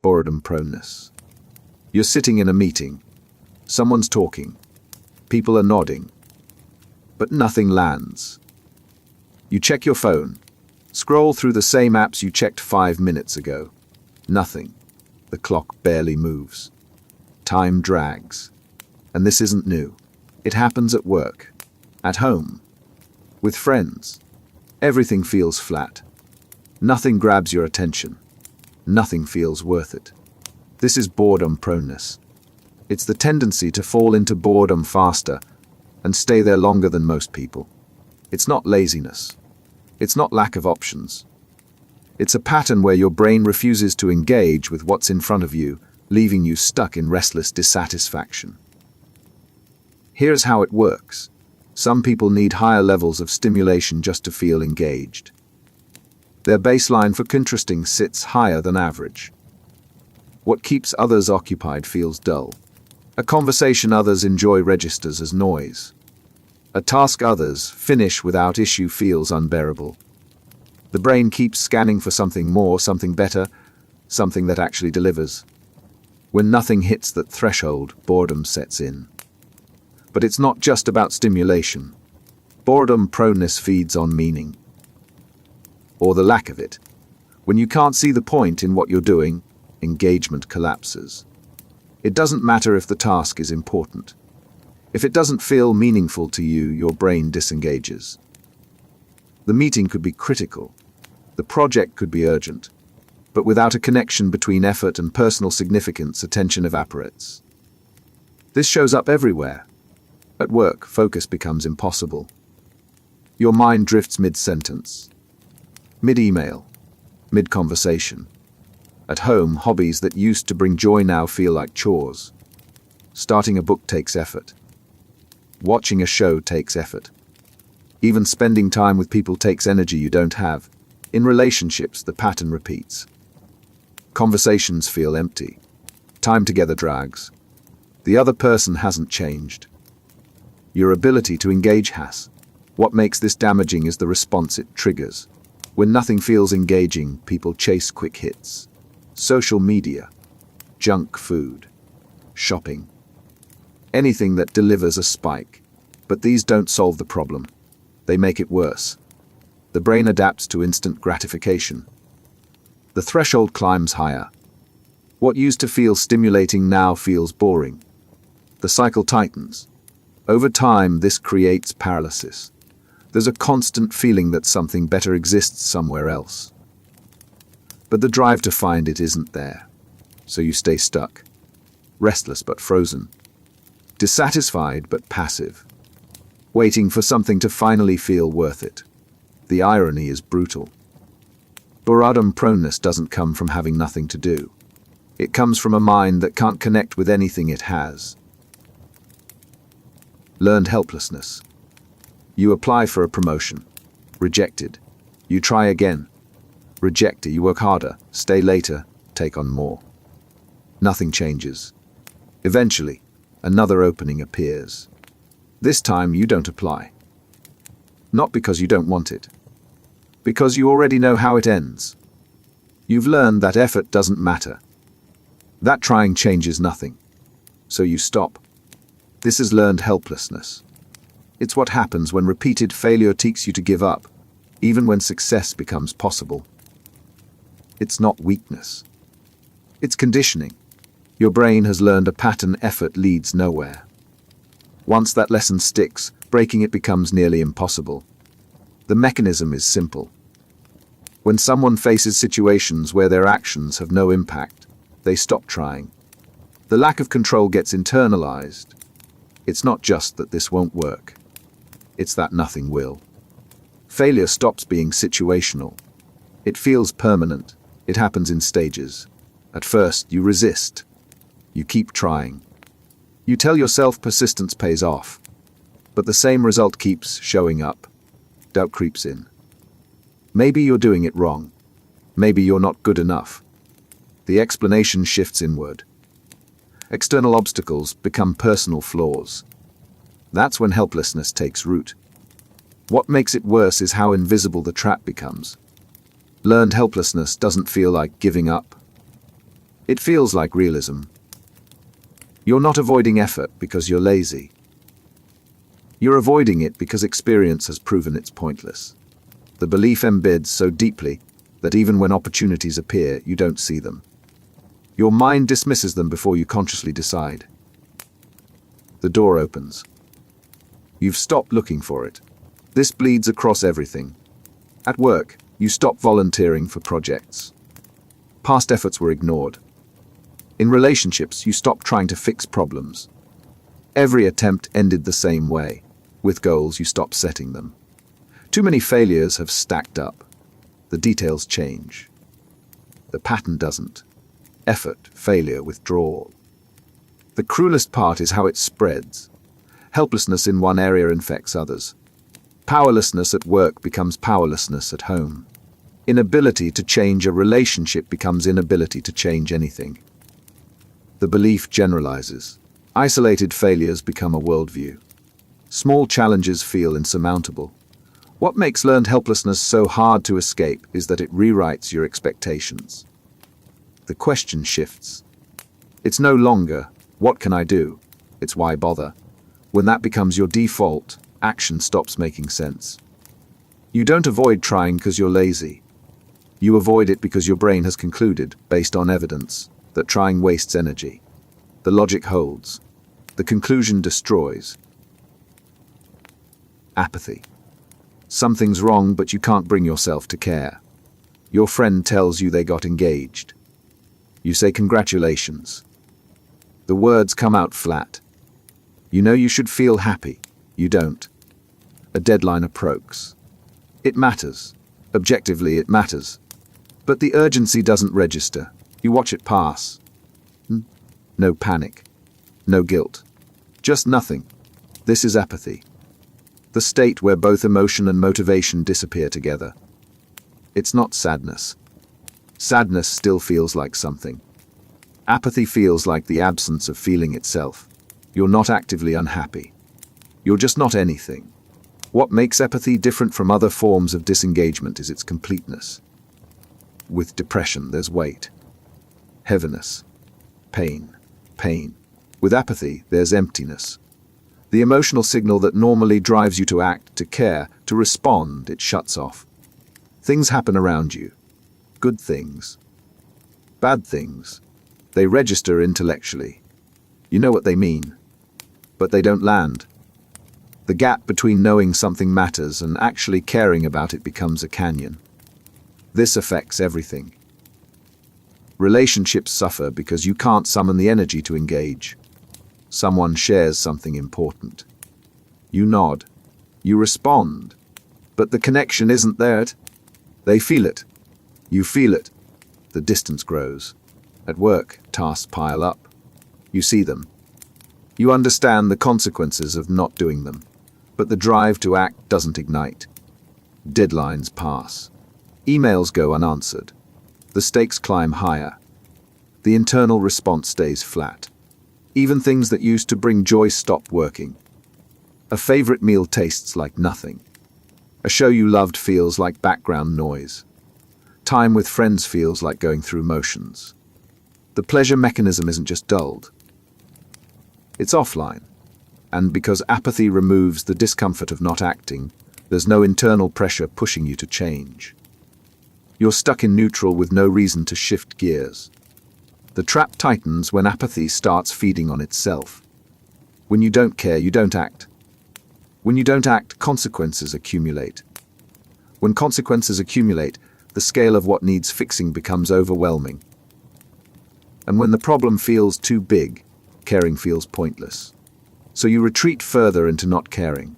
Boredom Proneness. You're sitting in a meeting. Someone's talking. People are nodding. But nothing lands. You check your phone. Scroll through the same apps you checked 5 minutes ago. Nothing. The clock barely moves. Time drags. And this isn't new. It happens at work, at home, with friends. Everything feels flat. Nothing grabs your attention. Nothing feels worth it. This is boredom proneness. It's the tendency to fall into boredom faster and stay there longer than most people. It's not laziness. It's not lack of options. It's a pattern where your brain refuses to engage with what's in front of you, leaving you stuck in restless dissatisfaction. Here's how it works. Some people need higher levels of stimulation just to feel engaged. Their baseline for interesting sits higher than average. What keeps others occupied feels dull. A conversation others enjoy registers as noise. A task others finish without issue feels unbearable. The brain keeps scanning for something more, something better, something that actually delivers. When nothing hits that threshold, boredom sets in. But it's not just about stimulation. Boredom proneness feeds on meaning. Or the lack of it. When you can't see the point in what you're doing, engagement collapses. It doesn't matter if the task is important. If it doesn't feel meaningful to you, your brain disengages. The meeting could be critical. The project could be urgent. But without a connection between effort and personal significance, attention evaporates. This shows up everywhere. At work, focus becomes impossible. Your mind drifts mid-sentence, mid-email, mid-conversation. At home, hobbies that used to bring joy now feel like chores. Starting a book takes effort. Watching a show takes effort. Even spending time with people takes energy you don't have. In relationships, the pattern repeats. Conversations feel empty. Time together drags. The other person hasn't changed. Your ability to engage has. What makes this damaging is the response it triggers. When nothing feels engaging, people chase quick hits. Social media, junk food, shopping. Anything that delivers a spike. But these don't solve the problem. They make it worse. The brain adapts to instant gratification. The threshold climbs higher. What used to feel stimulating now feels boring. The cycle tightens. Over time, this creates paralysis. There's a constant feeling that something better exists somewhere else. But the drive to find it isn't there. So you stay stuck. Restless but frozen. Dissatisfied but passive. Waiting for something to finally feel worth it. The irony is brutal. Boredom proneness doesn't come from having nothing to do. It comes from a mind that can't connect with anything it has. Learned helplessness. You apply for a promotion. Rejected. You try again. Rejected. You work harder, stay later, take on more. Nothing changes. Eventually, another opening appears. This time you don't apply. Not because you don't want it. Because you already know how it ends. You've learned that effort doesn't matter. That trying changes nothing. So you stop. This is learned helplessness. It's what happens when repeated failure teaches you to give up, even when success becomes possible. It's not weakness. It's conditioning. Your brain has learned a pattern effort leads nowhere. Once that lesson sticks, breaking it becomes nearly impossible. The mechanism is simple. When someone faces situations where their actions have no impact, they stop trying. The lack of control gets internalized. It's not just that this won't work. It's that nothing will. Failure stops being situational. It feels permanent. It happens in stages. At first, you resist. You keep trying. You tell yourself persistence pays off. But the same result keeps showing up. Doubt creeps in. Maybe you're doing it wrong. Maybe you're not good enough. The explanation shifts inward. External obstacles become personal flaws. That's when helplessness takes root. What makes it worse is how invisible the trap becomes. Learned helplessness doesn't feel like giving up. It feels like realism. You're not avoiding effort because you're lazy. You're avoiding it because experience has proven it's pointless. The belief embeds so deeply that even when opportunities appear, you don't see them. Your mind dismisses them before you consciously decide. The door opens. You've stopped looking for it. This bleeds across everything. At work, you stop volunteering for projects. Past efforts were ignored. In relationships, you stop trying to fix problems. Every attempt ended the same way. With goals, you stop setting them. Too many failures have stacked up. The details change. The pattern doesn't. Effort, failure, withdrawal. The cruelest part is how it spreads. Helplessness in one area infects others. Powerlessness at work becomes powerlessness at home. Inability to change a relationship becomes inability to change anything. The belief generalizes. Isolated failures become a worldview. Small challenges feel insurmountable. What makes learned helplessness so hard to escape is that it rewrites your expectations. The question shifts. It's no longer, what can I do? It's why bother? When that becomes your default, action stops making sense. You don't avoid trying because you're lazy. You avoid it because your brain has concluded, based on evidence, that trying wastes energy. The logic holds. The conclusion destroys. Apathy. Something's wrong, but you can't bring yourself to care. Your friend tells you they got engaged. You say congratulations. The words come out flat. You know you should feel happy. You don't. A deadline approaches. It matters. Objectively, it matters. But the urgency doesn't register. You watch it pass. No panic. No guilt. Just nothing. This is apathy. The state where both emotion and motivation disappear together. It's not sadness. Sadness still feels like something. Apathy feels like the absence of feeling itself. You're not actively unhappy. You're just not anything. What makes apathy different from other forms of disengagement is its completeness. With depression, there's weight. Heaviness. Pain. Pain. With apathy, there's emptiness. The emotional signal that normally drives you to act, to care, to respond, it shuts off. Things happen around you. Good things. Bad things. They register intellectually. You know what they mean. But they don't land. The gap between knowing something matters and actually caring about it becomes a canyon. This affects everything. Relationships suffer because you can't summon the energy to engage. Someone shares something important. You nod. You respond. But the connection isn't there. They feel it. You feel it. The distance grows. At work, tasks pile up. You see them. You understand the consequences of not doing them. But the drive to act doesn't ignite. Deadlines pass. Emails go unanswered. The stakes climb higher. The internal response stays flat. Even things that used to bring joy stop working. A favorite meal tastes like nothing. A show you loved feels like background noise. Time with friends feels like going through motions. The pleasure mechanism isn't just dulled. It's offline. And because apathy removes the discomfort of not acting, there's no internal pressure pushing you to change. You're stuck in neutral with no reason to shift gears. The trap tightens when apathy starts feeding on itself. When you don't care, you don't act. When you don't act, consequences accumulate. When consequences accumulate, the scale of what needs fixing becomes overwhelming. And when the problem feels too big, caring feels pointless. So you retreat further into not caring.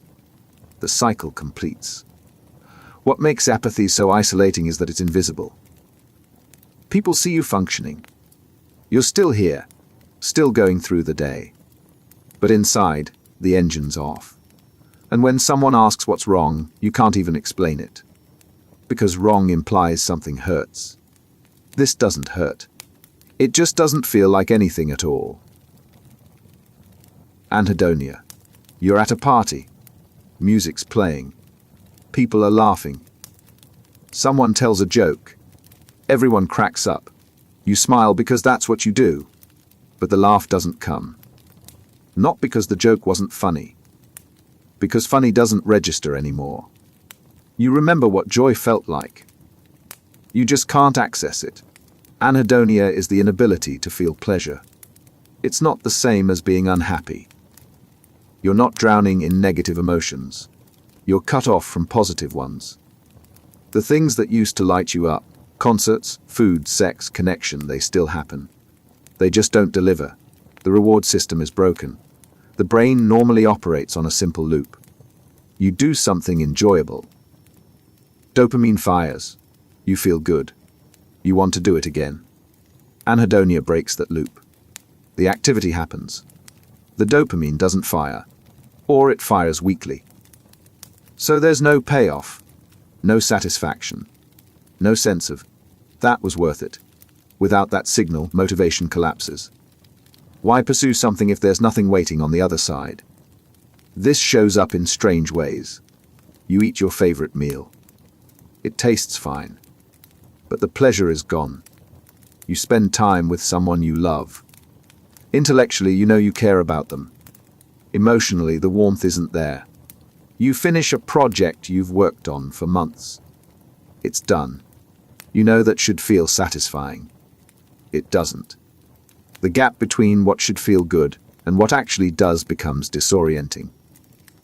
The cycle completes. What makes apathy so isolating is that it's invisible. People see you functioning. You're still here, still going through the day. But inside, the engine's off. And when someone asks what's wrong, you can't even explain it. Because wrong implies something hurts. This doesn't hurt. It just doesn't feel like anything at all. Anhedonia. You're at a party. Music's playing. People are laughing. Someone tells a joke. Everyone cracks up. You smile because that's what you do, but the laugh doesn't come. Not because the joke wasn't funny, because funny doesn't register anymore. You remember what joy felt like. You just can't access it. Anhedonia is the inability to feel pleasure. It's not the same as being unhappy. You're not drowning in negative emotions. You're cut off from positive ones. The things that used to light you up, concerts, food, sex, connection, they still happen. They just don't deliver. The reward system is broken. The brain normally operates on a simple loop. You do something enjoyable. Dopamine fires. You feel good. You want to do it again. Anhedonia breaks that loop. The activity happens. The dopamine doesn't fire, or it fires weakly. So there's no payoff, no satisfaction, no sense of, that was worth it. Without that signal, motivation collapses. Why pursue something if there's nothing waiting on the other side? This shows up in strange ways. You eat your favorite meal. It tastes fine, but the pleasure is gone. You spend time with someone you love. Intellectually, you know you care about them. Emotionally, the warmth isn't there. You finish a project you've worked on for months. It's done. You know that should feel satisfying. It doesn't. The gap between what should feel good and what actually does becomes disorienting.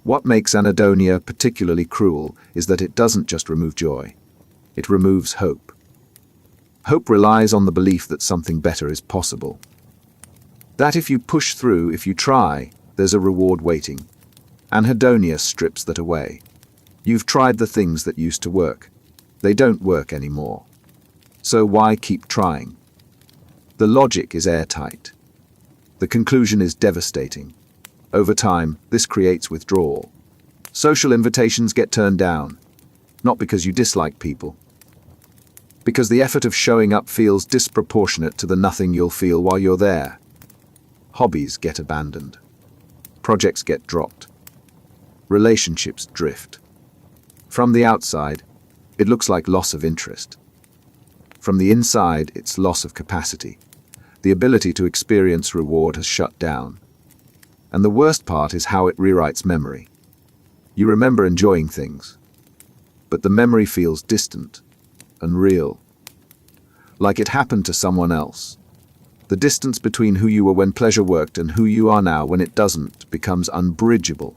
What makes anhedonia particularly cruel is that it doesn't just remove joy. It removes hope. Hope relies on the belief that something better is possible. That if you push through, if you try, there's a reward waiting. Anhedonia strips that away. You've tried the things that used to work. They don't work anymore. So why keep trying? The logic is airtight. The conclusion is devastating. Over time, this creates withdrawal. Social invitations get turned down, not because you dislike people, because the effort of showing up feels disproportionate to the nothing you'll feel while you're there. Hobbies get abandoned. Projects get dropped. Relationships drift. From the outside, it looks like loss of interest. From the inside, it's loss of capacity. The ability to experience reward has shut down. And the worst part is how it rewrites memory. You remember enjoying things, but the memory feels distant, unreal, like it happened to someone else. The distance between who you were when pleasure worked and who you are now when it doesn't becomes unbridgeable.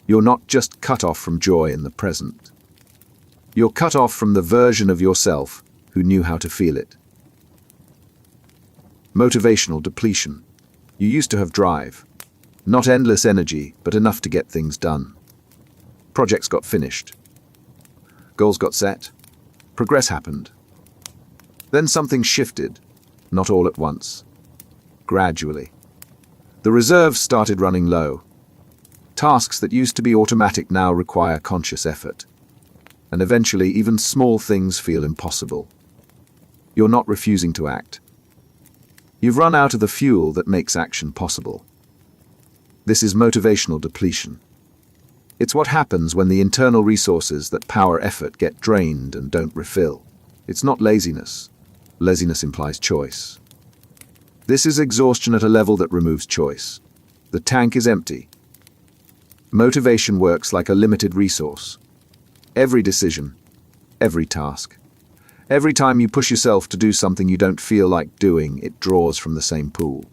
You're not just cut off from joy in the present. You're cut off from the version of yourself who knew how to feel it. Motivational depletion. You used to have drive. Not endless energy, but enough to get things done. Projects got finished. Goals got set. Progress happened. Then something shifted, not all at once. Gradually. The reserves started running low. Tasks that used to be automatic now require conscious effort. And eventually, even small things feel impossible. You're not refusing to act. You've run out of the fuel that makes action possible. This is motivational depletion. It's what happens when the internal resources that power effort get drained and don't refill. It's not laziness. Laziness implies choice. This is exhaustion at a level that removes choice. The tank is empty. Motivation works like a limited resource. Every decision, every task, every time you push yourself to do something you don't feel like doing, it draws from the same pool.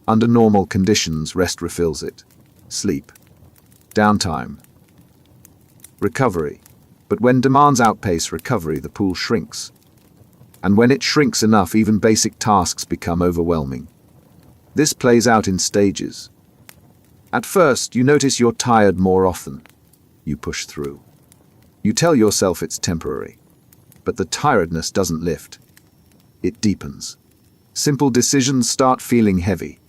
Under normal conditions, rest refills it. Sleep. Downtime. Recovery. But when demands outpace recovery, the pool shrinks. And when it shrinks enough, even basic tasks become overwhelming. This plays out in stages. At first, you notice you're tired more often. You push through. You tell yourself it's temporary. But the tiredness doesn't lift. It deepens. Simple decisions start feeling heavy.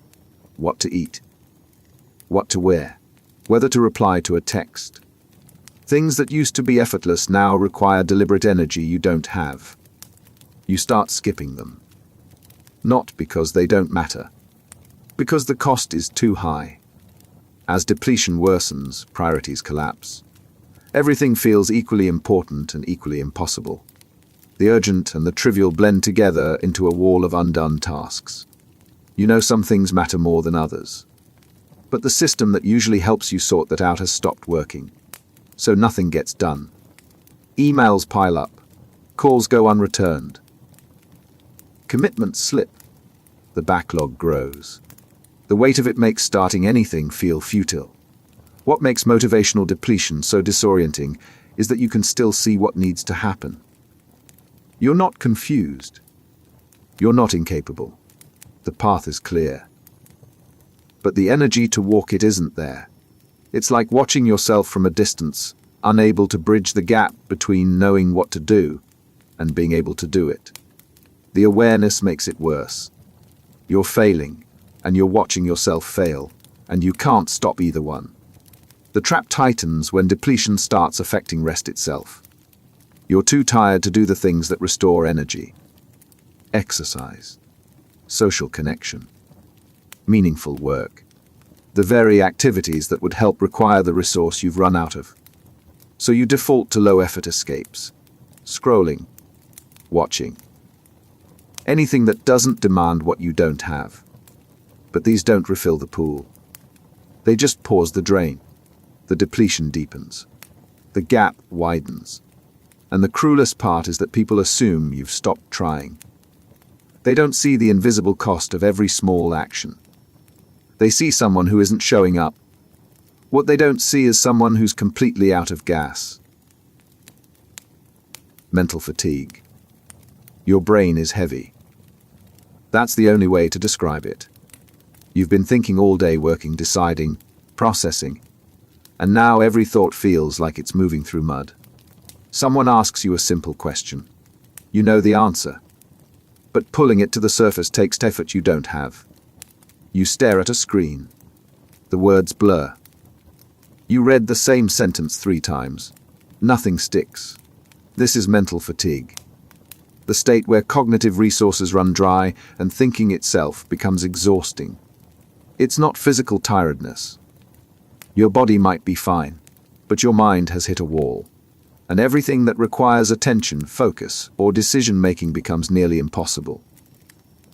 What to eat. What to wear. Whether to reply to a text. Things that used to be effortless now require deliberate energy you don't have. You start skipping them. Not because they don't matter. Because the cost is too high. As depletion worsens, priorities collapse. Everything feels equally important and equally impossible. The urgent and the trivial blend together into a wall of undone tasks. You know some things matter more than others. But the system that usually helps you sort that out has stopped working. So nothing gets done. Emails pile up. Calls go unreturned. Commitments slip. The backlog grows. The weight of it makes starting anything feel futile. What makes motivational depletion so disorienting is that you can still see what needs to happen. You're not confused. You're not incapable. The path is clear. But the energy to walk it isn't there. It's like watching yourself from a distance, unable to bridge the gap between knowing what to do and being able to do it. The awareness makes it worse. You're failing, and you're watching yourself fail, and you can't stop either one. The trap tightens when depletion starts affecting rest itself. You're too tired to do the things that restore energy. Exercise, social connection, meaningful work, the very activities that would help require the resource you've run out of. So you default to low-effort escapes, scrolling, watching, anything that doesn't demand what you don't have. But these don't refill the pool. They just pause the drain. The depletion deepens. The gap widens. And the cruelest part is that people assume you've stopped trying. They don't see the invisible cost of every small action. They see someone who isn't showing up. What they don't see is someone who's completely out of gas. Mental fatigue. Your brain is heavy. That's the only way to describe it. You've been thinking all day, working, deciding, processing, and now every thought feels like it's moving through mud. Someone asks you a simple question. You know the answer. But pulling it to the surface takes effort you don't have. You stare at a screen. The words blur. You read the same sentence 3 times. Nothing sticks. This is mental fatigue. The state where cognitive resources run dry and thinking itself becomes exhausting. It's not physical tiredness. Your body might be fine, but your mind has hit a wall. And everything that requires attention, focus, or decision-making becomes nearly impossible.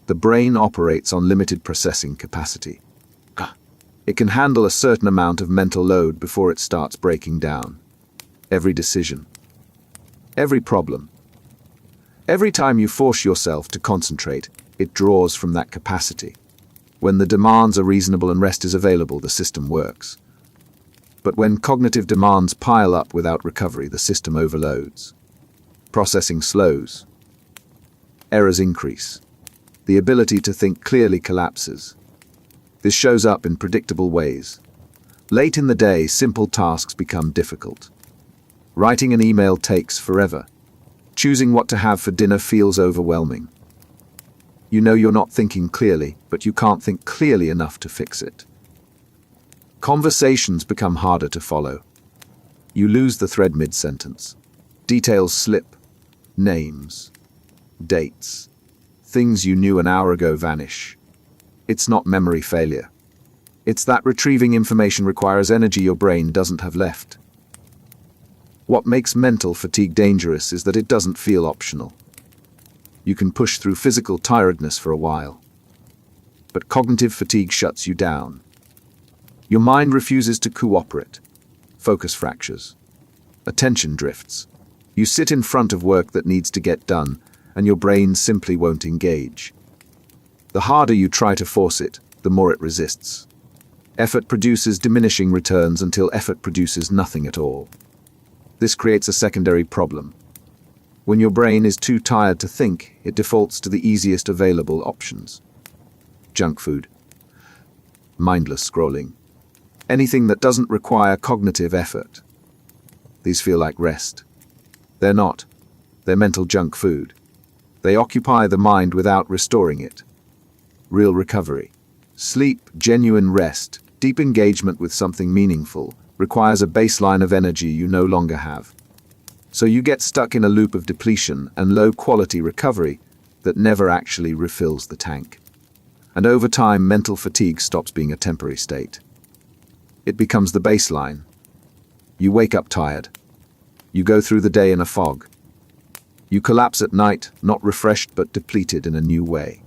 The brain operates on limited processing capacity. It can handle a certain amount of mental load before it starts breaking down. Every decision, every problem, every time you force yourself to concentrate, it draws from that capacity. When the demands are reasonable and rest is available, the system works. But when cognitive demands pile up without recovery, the system overloads. Processing slows. Errors increase. The ability to think clearly collapses. This shows up in predictable ways. Late in the day, simple tasks become difficult. Writing an email takes forever. Choosing what to have for dinner feels overwhelming. You know you're not thinking clearly, but you can't think clearly enough to fix it. Conversations become harder to follow. You lose the thread mid-sentence. Details slip. Names. Dates. Things you knew an hour ago vanish. It's not memory failure. It's that retrieving information requires energy your brain doesn't have left. What makes mental fatigue dangerous is that it doesn't feel optional. You can push through physical tiredness for a while. But cognitive fatigue shuts you down. Your mind refuses to cooperate. Focus fractures. Attention drifts. You sit in front of work that needs to get done, and your brain simply won't engage. The harder you try to force it, the more it resists. Effort produces diminishing returns until effort produces nothing at all. This creates a secondary problem. When your brain is too tired to think, it defaults to the easiest available options. Junk food. Mindless scrolling. Anything that doesn't require cognitive effort. These feel like rest. They're not. They're mental junk food. They occupy the mind without restoring it. Real recovery. Sleep, genuine rest, deep engagement with something meaningful requires a baseline of energy you no longer have. So you get stuck in a loop of depletion and low-quality recovery that never actually refills the tank. And over time, mental fatigue stops being a temporary state. It becomes the baseline. You wake up tired. You go through the day in a fog. You collapse at night, not refreshed but depleted in a new way.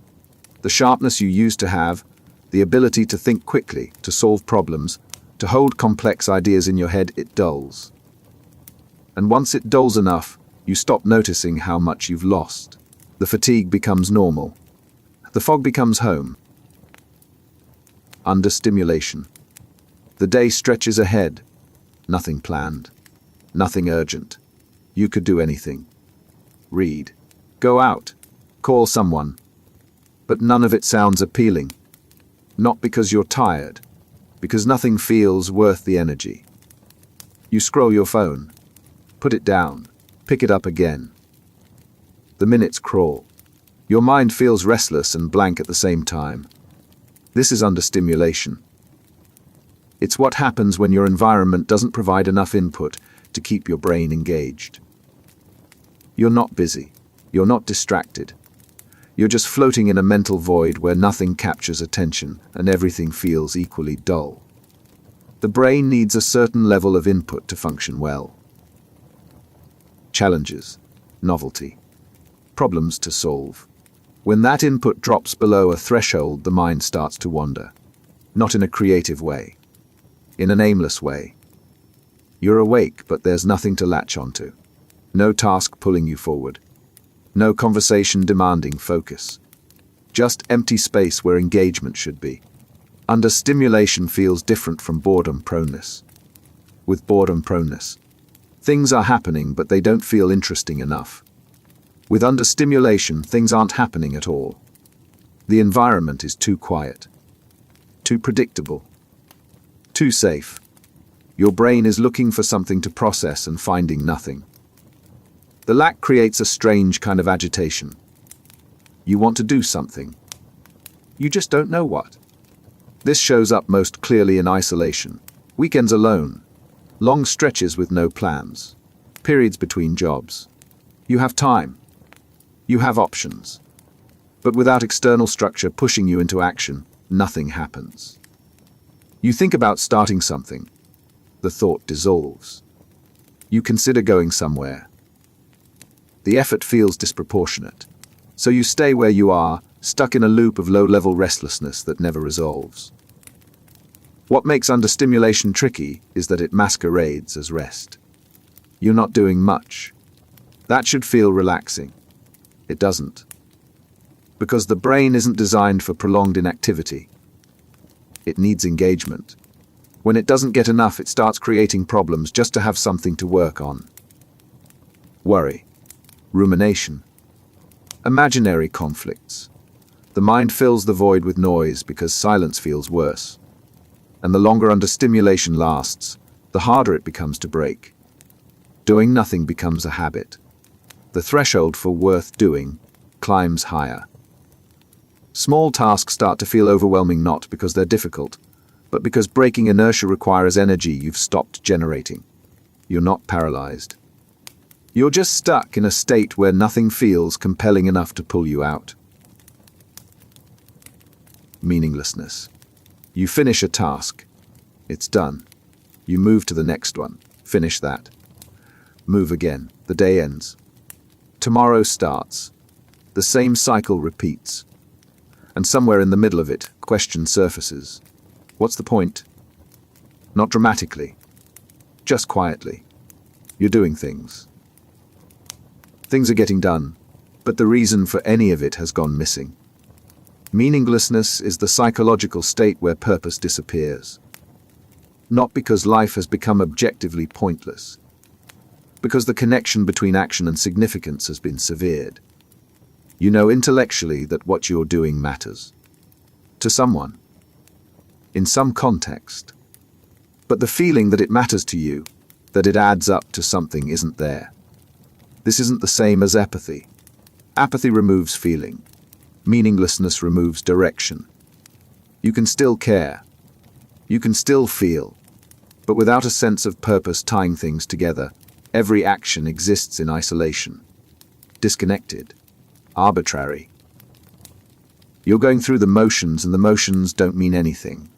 The sharpness you used to have, the ability to think quickly, to solve problems, to hold complex ideas in your head, it dulls. And once it dulls enough, you stop noticing how much you've lost. The fatigue becomes normal. The fog becomes home. Under-stimulation. The day stretches ahead. Nothing planned. Nothing urgent. You could do anything. Read. Go out. Call someone. But none of it sounds appealing. Not because you're tired, because nothing feels worth the energy. You scroll your phone. Put it down. Pick it up again. The minutes crawl. Your mind feels restless and blank at the same time. This is under-stimulation. It's what happens when your environment doesn't provide enough input to keep your brain engaged. You're not busy. You're not distracted. You're just floating in a mental void where nothing captures attention and everything feels equally dull. The brain needs a certain level of input to function well. Challenges, novelty, problems to solve. When that input drops below a threshold, the mind starts to wander. Not in a creative way, in an aimless way. You're awake, but there's nothing to latch onto. No task pulling you forward. No conversation demanding focus. Just empty space where engagement should be. Under-stimulation feels different from boredom proneness. With boredom proneness, things are happening, but they don't feel interesting enough. With under-stimulation, things aren't happening at all. The environment is too quiet, too predictable, too safe. Your brain is looking for something to process and finding nothing. The lack creates a strange kind of agitation. You want to do something. You just don't know what. This shows up most clearly in isolation. Weekends alone. Long stretches with no plans. Periods between jobs. You have time. You have options. But without external structure pushing you into action, nothing happens. You think about starting something. The thought dissolves. You consider going somewhere. The effort feels disproportionate. So you stay where you are, stuck in a loop of low-level restlessness that never resolves. What makes under-stimulation tricky is that it masquerades as rest. You're not doing much. That should feel relaxing. It doesn't. Because the brain isn't designed for prolonged inactivity. It needs engagement. When it doesn't get enough, it starts creating problems just to have something to work on. Worry. Rumination. Imaginary conflicts. The mind fills the void with noise because silence feels worse. And the longer under-stimulation lasts, the harder it becomes to break. Doing nothing becomes a habit. The threshold for worth doing climbs higher. Small tasks start to feel overwhelming not because they're difficult, but because breaking inertia requires energy you've stopped generating. You're not paralyzed. You're just stuck in a state where nothing feels compelling enough to pull you out. Meaninglessness. You finish a task. It's done. You move to the next one. Finish that. Move again. The day ends. Tomorrow starts. The same cycle repeats. And somewhere in the middle of it, question surfaces. What's the point? Not dramatically. Just quietly. You're doing things. Things are getting done, but the reason for any of it has gone missing. Meaninglessness is the psychological state where purpose disappears. Not because life has become objectively pointless, because the connection between action and significance has been severed. You know intellectually that what you're doing matters. To someone. In some context. But the feeling that it matters to you, that it adds up to something, isn't there. This isn't the same as apathy. Apathy removes feeling. Meaninglessness removes direction. You can still care. You can still feel. But without a sense of purpose tying things together, every action exists in isolation. Disconnected. Arbitrary. You're going through the motions, and the motions don't mean anything.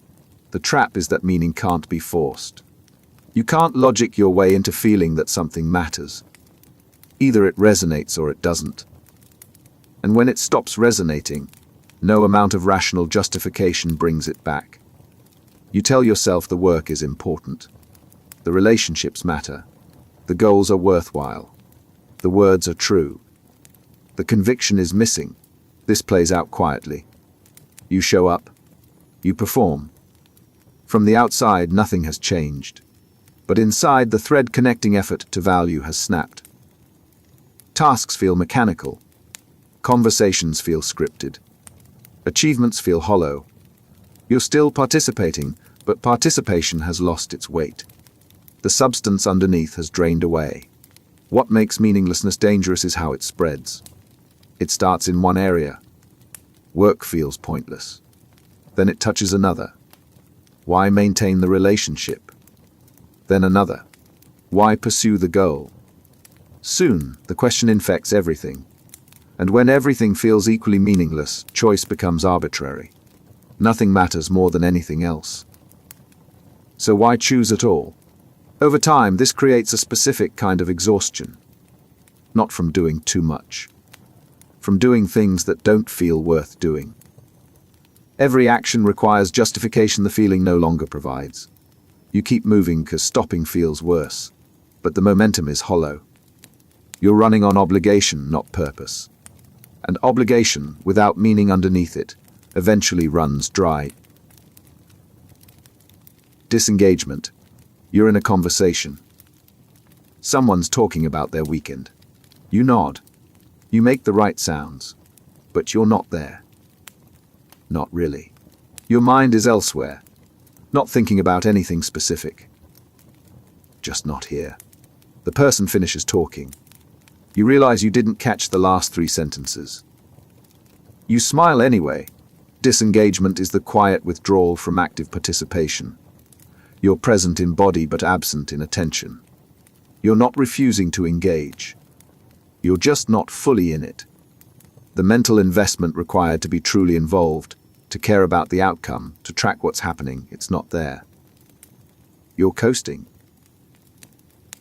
The trap is that meaning can't be forced. You can't logic your way into feeling that something matters. Either it resonates or it doesn't. And when it stops resonating, no amount of rational justification brings it back. You tell yourself the work is important. The relationships matter. The goals are worthwhile. The words are true. The conviction is missing. This plays out quietly. You show up. You perform. From the outside, nothing has changed. But inside, the thread connecting effort to value has snapped. Tasks feel mechanical. Conversations feel scripted. Achievements feel hollow. You're still participating, but participation has lost its weight. The substance underneath has drained away. What makes meaninglessness dangerous is how it spreads. It starts in one area. Work feels pointless. Then it touches another. Why maintain the relationship? Then another. Why pursue the goal? Soon, the question infects everything. And when everything feels equally meaningless, choice becomes arbitrary. Nothing matters more than anything else. So why choose at all? Over time, this creates a specific kind of exhaustion. Not from doing too much. From doing things that don't feel worth doing. Every action requires justification the feeling no longer provides. You keep moving because stopping feels worse, but the momentum is hollow. You're running on obligation, not purpose. And obligation, without meaning underneath it, eventually runs dry. Disengagement. You're in a conversation. Someone's talking about their weekend. You nod. You make the right sounds, but you're not there. Not really. Your mind is elsewhere, not thinking about anything specific. Just not here. The person finishes talking. You realize you didn't catch the last 3 sentences. You smile anyway. Disengagement is the quiet withdrawal from active participation. You're present in body but absent in attention. You're not refusing to engage. You're just not fully in it. The mental investment required to be truly involved, to care about the outcome, to track what's happening, it's not there. You're coasting.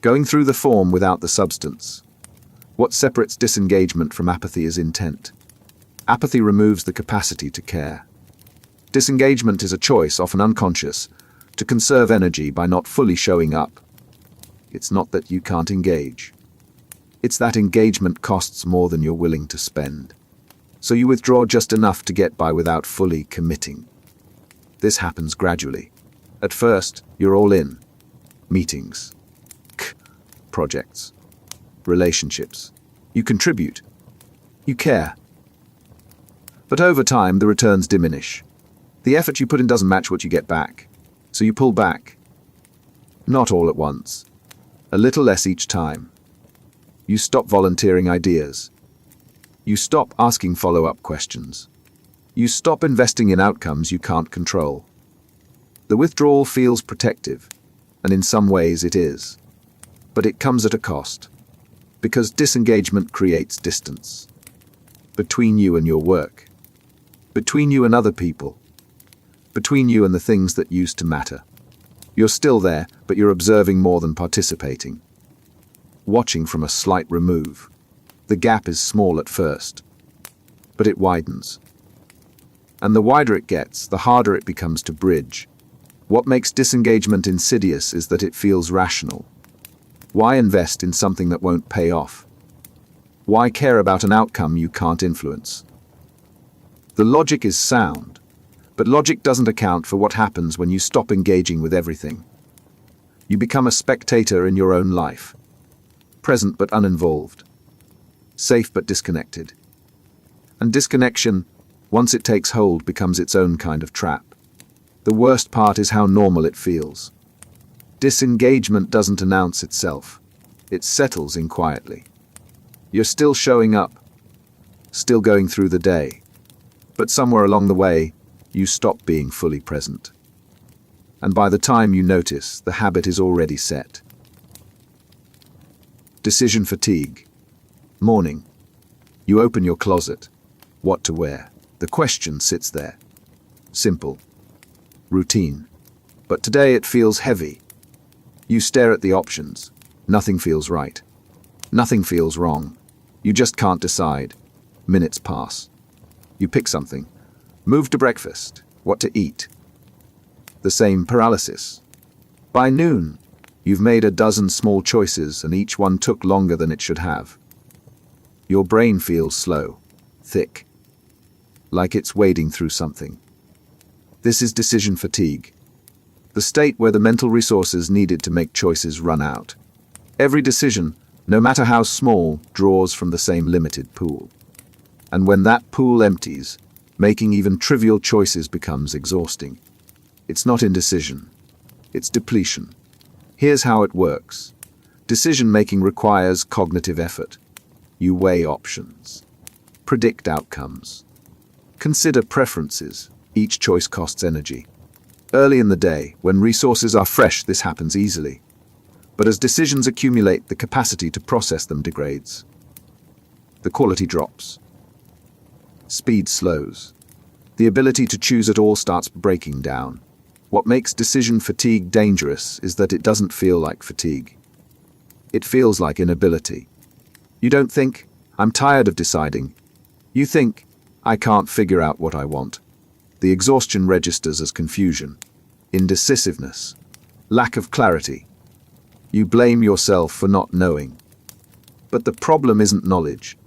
Going through the form without the substance. What separates disengagement from apathy is intent. Apathy removes the capacity to care. Disengagement is a choice, often unconscious, to conserve energy by not fully showing up. It's not that you can't engage. It's that engagement costs more than you're willing to spend. So you withdraw just enough to get by without fully committing. This happens gradually. At first, you're all in. Meetings. Projects. Relationships. You contribute. You care. But over time, the returns diminish. The effort you put in doesn't match what you get back. So you pull back. Not all at once. A little less each time. You stop volunteering ideas. You stop asking follow-up questions. You stop investing in outcomes you can't control. The withdrawal feels protective, and in some ways it is. But it comes at a cost. Because disengagement creates distance. Between you and your work. Between you and other people. Between you and the things that used to matter. You're still there, but you're observing more than participating. Watching from a slight remove. The gap is small at first, but it widens. And the wider it gets, the harder it becomes to bridge. What makes disengagement insidious is that it feels rational. Why invest in something that won't pay off? Why care about an outcome you can't influence? The logic is sound, but logic doesn't account for what happens when you stop engaging with everything. You become a spectator in your own life, present but uninvolved, safe but disconnected. And disconnection, once it takes hold, becomes its own kind of trap. The worst part is how normal it feels. Disengagement doesn't announce itself. It settles in quietly. You're still showing up, still going through the day, but somewhere along the way, you stop being fully present. And by the time you notice, the habit is already set. Decision fatigue. Morning. You open your closet. What to wear? The question sits there. Simple. Routine. But today it feels heavy. You stare at the options. Nothing feels right. Nothing feels wrong. You just can't decide. Minutes pass. You pick something. Move to breakfast. What to eat. The same paralysis. By noon, you've made a dozen small choices and each one took longer than it should have. Your brain feels slow, thick, like it's wading through something. This is decision fatigue, the state where the mental resources needed to make choices run out. Every decision, no matter how small, draws from the same limited pool. And when that pool empties, making even trivial choices becomes exhausting. It's not indecision, it's depletion. Here's how it works. Decision-making requires cognitive effort. You weigh options, predict outcomes, consider preferences. Each choice costs energy. Early in the day, when resources are fresh, this happens easily. But as decisions accumulate, the capacity to process them degrades. The quality drops. Speed slows. The ability to choose at all starts breaking down. What makes decision fatigue dangerous is that it doesn't feel like fatigue. It feels like inability. You don't think, "I'm tired of deciding." You think, "I can't figure out what I want." The exhaustion registers as confusion, indecisiveness, lack of clarity. You blame yourself for not knowing. But the problem isn't knowledge.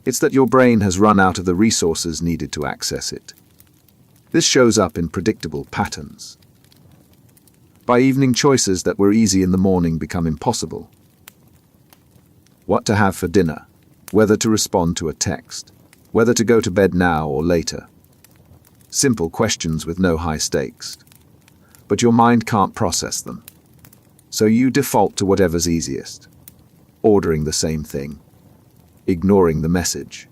It's that your brain has run out of the resources needed to access it. This shows up in predictable patterns. By evening, choices that were easy in the morning become impossible. What to have for dinner, whether to respond to a text, whether to go to bed now or later. Simple questions with no high stakes. But your mind can't process them. So you default to whatever's easiest. Ordering the same thing. Ignoring the message.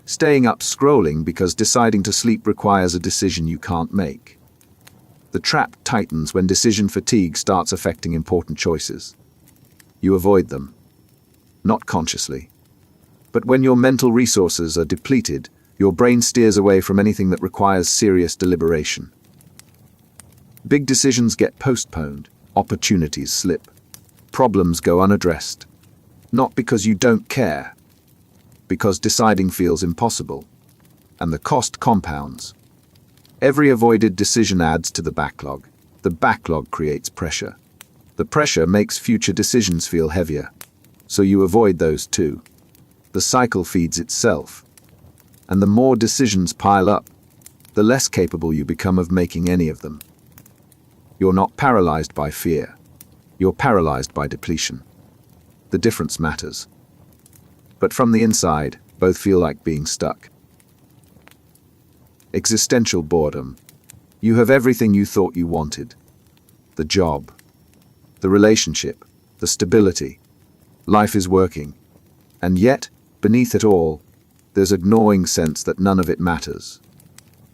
Staying up scrolling because deciding to sleep requires a decision you can't make. The trap tightens when decision fatigue starts affecting important choices. You avoid them. Not consciously. But when your mental resources are depleted, your brain steers away from anything that requires serious deliberation. Big decisions get postponed, opportunities slip, problems go unaddressed. Not because you don't care, because deciding feels impossible, and the cost compounds. Every avoided decision adds to the backlog. The backlog creates pressure. The pressure makes future decisions feel heavier, so you avoid those too. The cycle feeds itself. And the more decisions pile up, the less capable you become of making any of them. You're not paralyzed by fear. You're paralyzed by depletion. The difference matters. But from the inside, both feel like being stuck. Existential boredom. You have everything you thought you wanted. The job, the relationship, the stability. Life is working. And yet, beneath it all, there's a gnawing sense that none of it matters.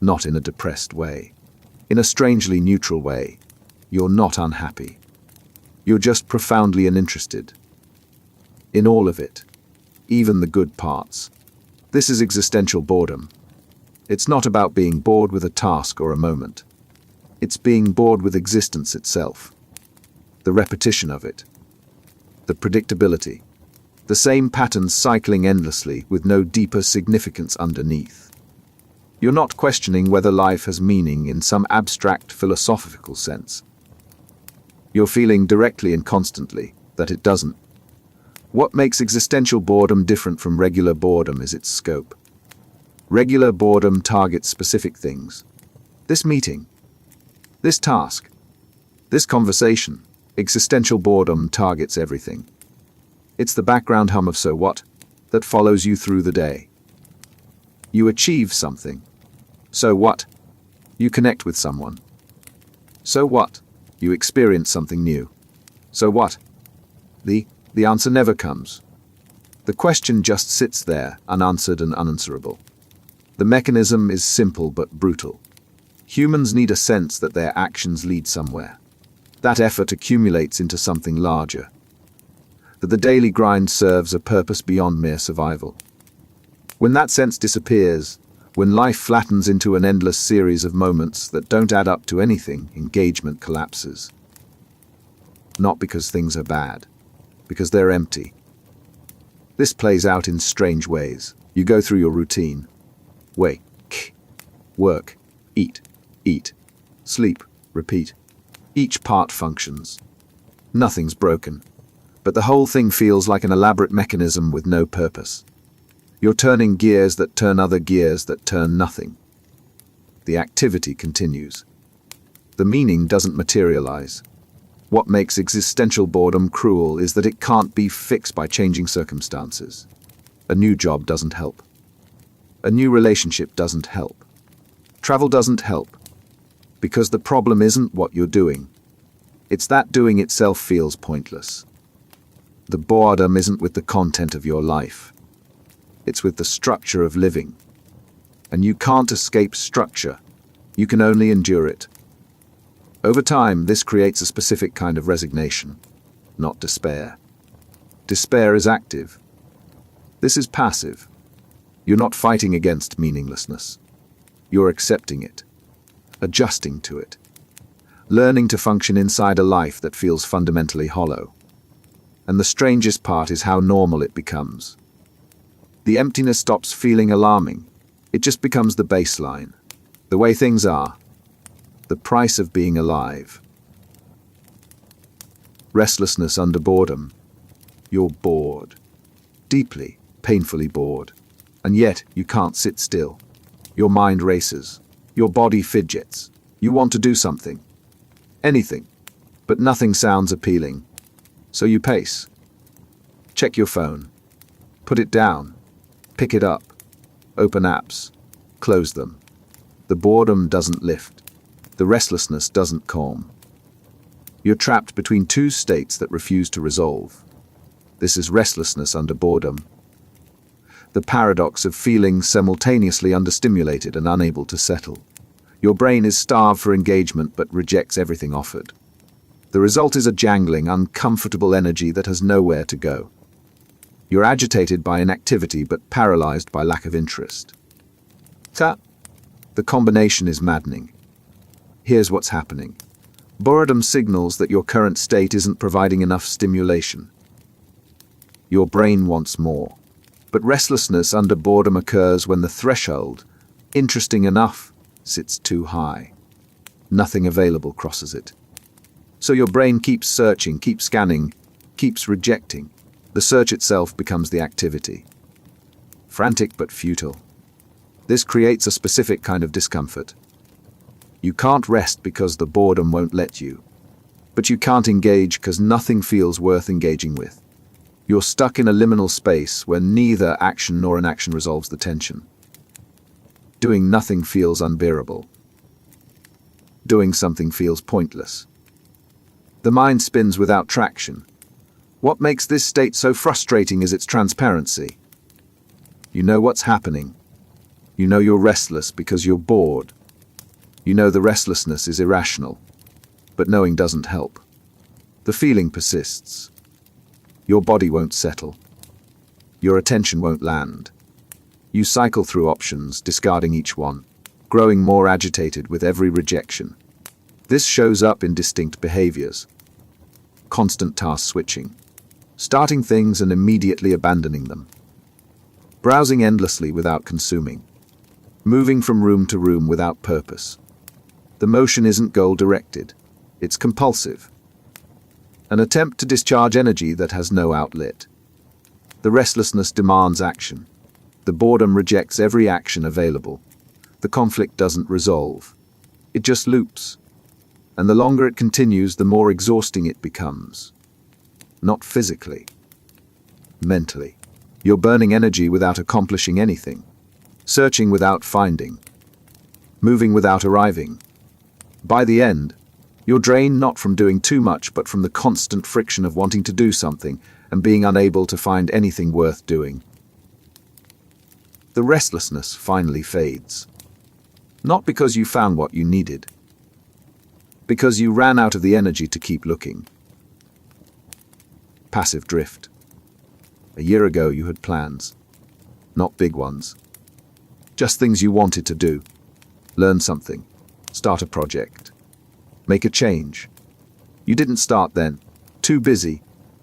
Not in a depressed way. In a strangely neutral way. You're not unhappy. You're just profoundly uninterested. In all of it. Even the good parts. This is existential boredom. It's not about being bored with a task or a moment. It's being bored with existence itself. The repetition of it. The predictability. The same patterns cycling endlessly with no deeper significance underneath. You're not questioning whether life has meaning in some abstract philosophical sense. You're feeling directly and constantly that it doesn't. What makes existential boredom different from regular boredom is its scope. Regular boredom targets specific things. This meeting, this task, this conversation. Existential boredom targets everything. It's the background hum of so what that follows you through the day. You achieve something. So what? You connect with someone. So what? You experience something new. So what? The answer never comes. The question just sits there, unanswered and unanswerable. The mechanism is simple but brutal. Humans need a sense that their actions lead somewhere. That effort accumulates into something larger. That the daily grind serves a purpose beyond mere survival. When that sense disappears, when life flattens into an endless series of moments that don't add up to anything, engagement collapses. Not because things are bad, because they're empty. This plays out in strange ways. You go through your routine. Wake, work, eat, sleep, repeat. Each part functions. Nothing's broken, but the whole thing feels like an elaborate mechanism with no purpose. You're turning gears that turn other gears that turn nothing. The activity continues. The meaning doesn't materialize. What makes existential boredom cruel is that it can't be fixed by changing circumstances. A new job doesn't help. A new relationship doesn't help. Travel doesn't help. Because the problem isn't what you're doing. It's that doing itself feels pointless. The boredom isn't with the content of your life. It's with the structure of living. And you can't escape structure. You can only endure it. Over time, this creates a specific kind of resignation, not despair. Despair is active. This is passive. You're not fighting against meaninglessness. You're accepting it, adjusting to it, learning to function inside a life that feels fundamentally hollow. And the strangest part is how normal it becomes. The emptiness stops feeling alarming. It just becomes the baseline, the way things are, the price of being alive. Restlessness under boredom. You're bored. Deeply, painfully bored. And yet, you can't sit still. Your mind races. Your body fidgets. You want to do something. Anything. But nothing sounds appealing. So you pace. Check your phone. Put it down. Pick it up. Open apps. Close them. The boredom doesn't lift. The restlessness doesn't calm. You're trapped between two states that refuse to resolve. This is restlessness under boredom. The paradox of feeling simultaneously understimulated and unable to settle. Your brain is starved for engagement but rejects everything offered. The result is a jangling, uncomfortable energy that has nowhere to go. You're agitated by inactivity but paralyzed by lack of interest. The combination is maddening. Here's what's happening. Boredom signals that your current state isn't providing enough stimulation. Your brain wants more. But restlessness under boredom occurs when the threshold, interesting enough, sits too high. Nothing available crosses it. So your brain keeps searching, keeps scanning, keeps rejecting. The search itself becomes the activity. Frantic but futile. This creates a specific kind of discomfort. You can't rest because the boredom won't let you. But you can't engage because nothing feels worth engaging with. You're stuck in a liminal space where neither action nor inaction resolves the tension. Doing nothing feels unbearable. Doing something feels pointless. The mind spins without traction. What makes this state so frustrating is its transparency. You know what's happening. You know you're restless because you're bored. You know the restlessness is irrational, but knowing doesn't help. The feeling persists. Your body won't settle. Your attention won't land. You cycle through options, discarding each one, growing more agitated with every rejection. This shows up in distinct behaviors. Constant task switching. Starting things and immediately abandoning them. Browsing endlessly without consuming. Moving from room to room without purpose. The motion isn't goal-directed. It's compulsive. An attempt to discharge energy that has no outlet. The restlessness demands action. The boredom rejects every action available. The conflict doesn't resolve. It just loops. And the longer it continues, the more exhausting it becomes. Not physically. Mentally. You're burning energy without accomplishing anything. Searching without finding. Moving without arriving. By the end, you're drained not from doing too much, but from the constant friction of wanting to do something and being unable to find anything worth doing. The restlessness finally fades. Not because you found what you needed. Because you ran out of the energy to keep looking. Passive drift. A year ago you had plans. Not big ones. Just things you wanted to do. Learn something. Start a project. Make a change. You didn't start then. Too busy.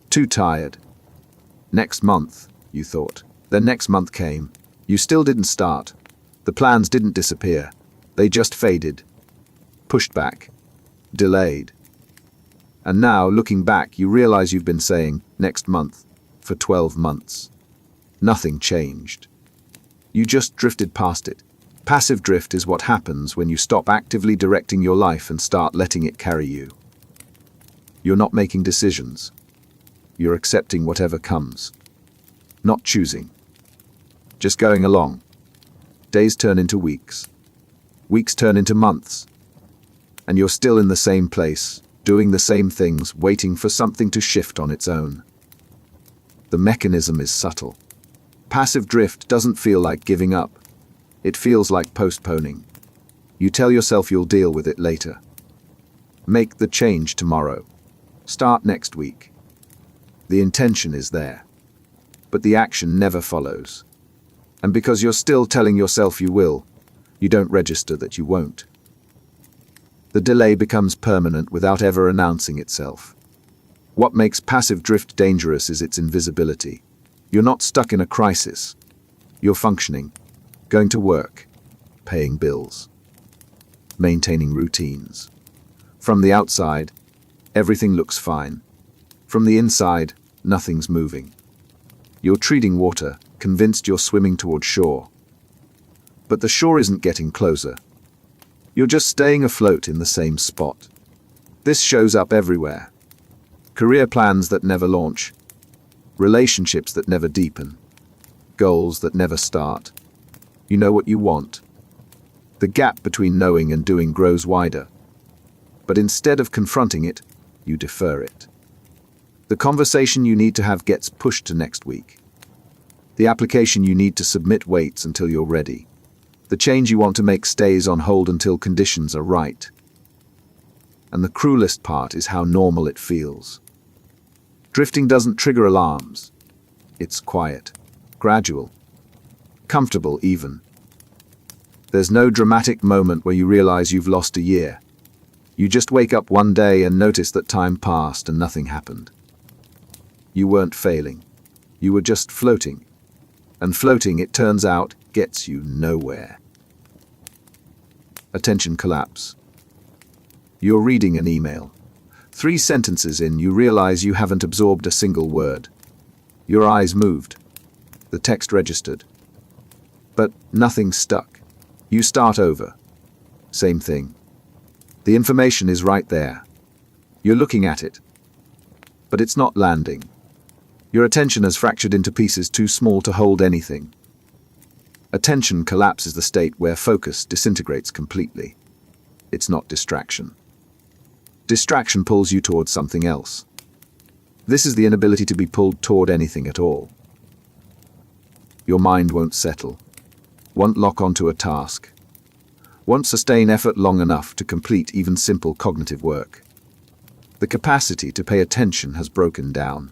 Too tired. Next month, you thought. Then next month came. You still didn't start. The plans didn't disappear. They just faded. Pushed back. Delayed. And now, looking back, you realize you've been saying, next month, for 12 months. Nothing changed. You just drifted past it. Passive drift is what happens when you stop actively directing your life and start letting it carry you. You're not making decisions. You're accepting whatever comes. Not choosing. Just going along. Days turn into weeks. Weeks turn into months. And you're still in the same place, doing the same things, waiting for something to shift on its own. The mechanism is subtle. Passive drift doesn't feel like giving up. It feels like postponing. You tell yourself you'll deal with it later. Make the change tomorrow. Start next week. The intention is there, but the action never follows. And because you're still telling yourself you will, you don't register that you won't. The delay becomes permanent without ever announcing itself. What makes passive drift dangerous is its invisibility. You're not stuck in a crisis. You're functioning, going to work, paying bills, maintaining routines. From the outside, everything looks fine. From the inside, nothing's moving. You're treading water, convinced you're swimming toward shore. But the shore isn't getting closer. You're just staying afloat in the same spot. This shows up everywhere. Career plans that never launch. Relationships that never deepen. Goals that never start. You know what you want. The gap between knowing and doing grows wider. But instead of confronting it, you defer it. The conversation you need to have gets pushed to next week. The application you need to submit waits until you're ready. The change you want to make stays on hold until conditions are right. And the cruelest part is how normal it feels. Drifting doesn't trigger alarms. It's quiet, gradual, comfortable even. There's no dramatic moment where you realize you've lost a year. You just wake up one day and notice that time passed and nothing happened. You weren't failing. You were just floating. And floating, it turns out, gets you nowhere. Attention collapse. You're reading an email. 3 sentences in, you realize you haven't absorbed a single word. Your eyes moved. The text registered. But nothing stuck. You start over. Same thing. The information is right there. You're looking at it. But it's not landing. Your attention has fractured into pieces too small to hold anything. Attention collapse is the state where focus disintegrates completely. It's not distraction. Distraction pulls you towards something else. This is the inability to be pulled toward anything at all. Your mind won't settle, won't lock onto a task, won't sustain effort long enough to complete even simple cognitive work. The capacity to pay attention has broken down.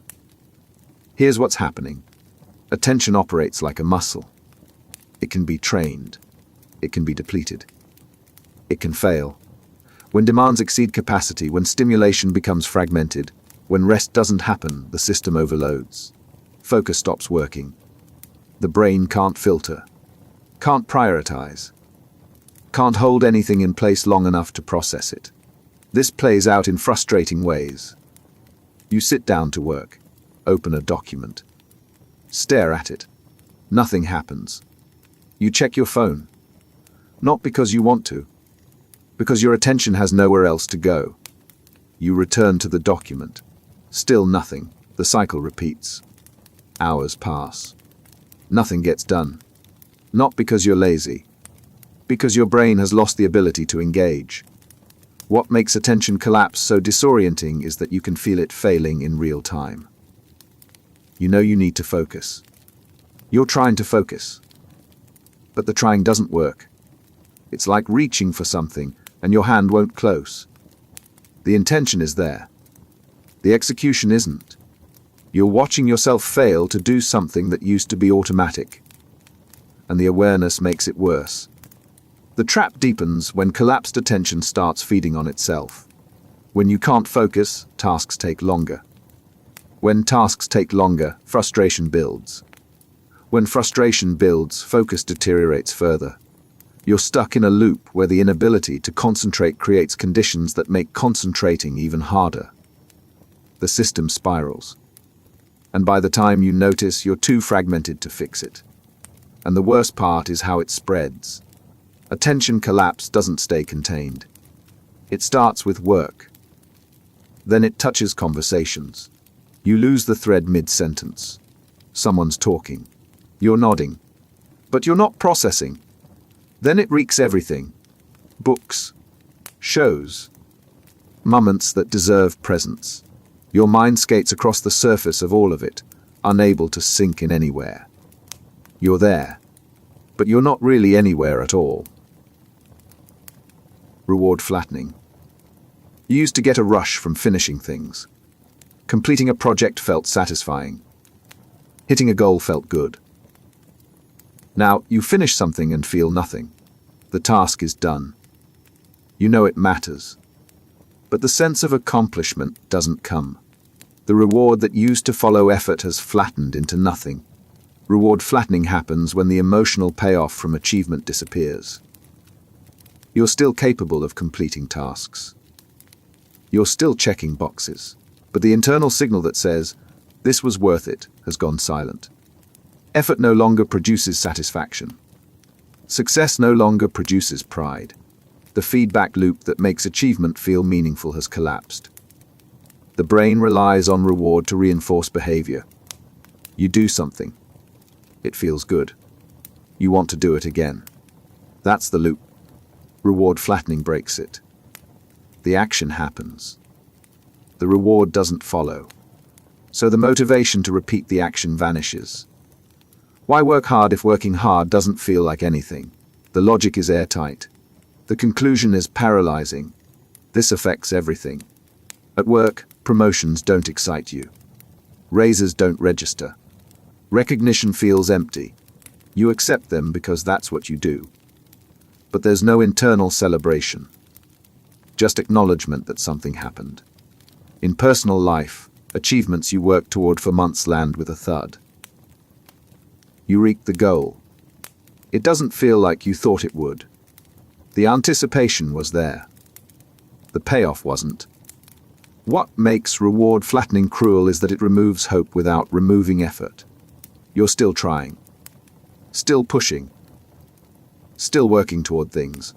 Here's what's happening. Attention operates like a muscle. It can be trained. It can be depleted. It can fail. When demands exceed capacity, when stimulation becomes fragmented, when rest doesn't happen, the system overloads. Focus stops working. The brain can't filter, can't prioritize, can't hold anything in place long enough to process it. This plays out in frustrating ways. You sit down to work, open a document, stare at it. Nothing happens. You check your phone, not because you want to, because your attention has nowhere else to go. You return to the document. Still nothing. The cycle repeats. Hours pass. Nothing gets done. Not because you're lazy, because your brain has lost the ability to engage. What makes attention collapse so disorienting is that you can feel it failing in real time. You know you need to focus. You're trying to focus. But the trying doesn't work. It's like reaching for something and your hand won't close. The intention is there. The execution isn't. You're watching yourself fail to do something that used to be automatic. And the awareness makes it worse. The trap deepens when collapsed attention starts feeding on itself. When you can't focus, tasks take longer. When tasks take longer, frustration builds. When frustration builds, focus deteriorates further. You're stuck in a loop where the inability to concentrate creates conditions that make concentrating even harder. The system spirals. And by the time you notice, you're too fragmented to fix it. And the worst part is how it spreads. Attention collapse doesn't stay contained. It starts with work. Then it touches conversations. You lose the thread mid-sentence. Someone's talking. You're nodding. But you're not processing. Then it wreaks everything. Books. Shows. Moments that deserve presence. Your mind skates across the surface of all of it, unable to sink in anywhere. You're there, but you're not really anywhere at all. Reward flattening. You used to get a rush from finishing things. Completing a project felt satisfying. Hitting a goal felt good. Now, you finish something and feel nothing. The task is done. You know it matters. But the sense of accomplishment doesn't come. The reward that used to follow effort has flattened into nothing. Reward flattening happens when the emotional payoff from achievement disappears. You're still capable of completing tasks. You're still checking boxes, but the internal signal that says, "This was worth it," has gone silent. Effort no longer produces satisfaction. Success no longer produces pride. The feedback loop that makes achievement feel meaningful has collapsed. The brain relies on reward to reinforce behavior. You do something. It feels good. You want to do it again. That's the loop. Reward flattening breaks it. The action happens. The reward doesn't follow. So the motivation to repeat the action vanishes. Why work hard if working hard doesn't feel like anything? The logic is airtight. The conclusion is paralyzing. This affects everything. At work, promotions don't excite you. Raises don't register. Recognition feels empty. You accept them because that's what you do. But there's no internal celebration. Just acknowledgement that something happened. In personal life, achievements you work toward for months land with a thud. You reach the goal. It doesn't feel like you thought it would. The anticipation was there. The payoff wasn't. What makes reward flattening cruel is that it removes hope without removing effort. You're still trying. Still pushing. Still working toward things.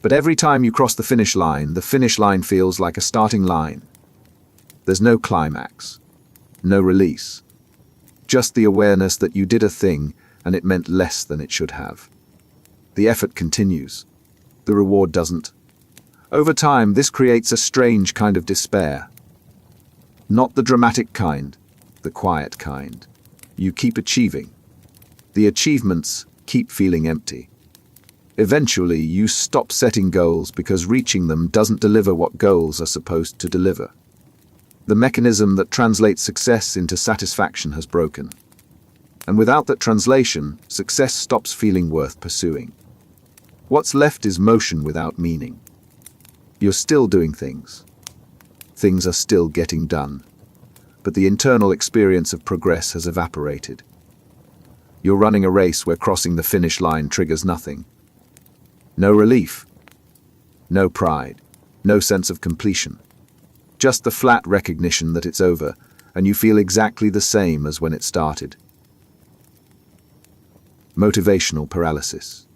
But every time you cross the finish line feels like a starting line. There's no climax. No release. Just the awareness that you did a thing and it meant less than it should have. The effort continues. The reward doesn't. Over time, this creates a strange kind of despair. Not the dramatic kind, the quiet kind. You keep achieving. The achievements keep feeling empty. Eventually, you stop setting goals because reaching them doesn't deliver what goals are supposed to deliver. The mechanism that translates success into satisfaction has broken. And without that translation, success stops feeling worth pursuing. What's left is motion without meaning. You're still doing things. Things are still getting done. But the internal experience of progress has evaporated. You're running a race where crossing the finish line triggers nothing. No relief. No pride. No sense of completion. Just the flat recognition that it's over, and you feel exactly the same as when it started. Motivational paralysis.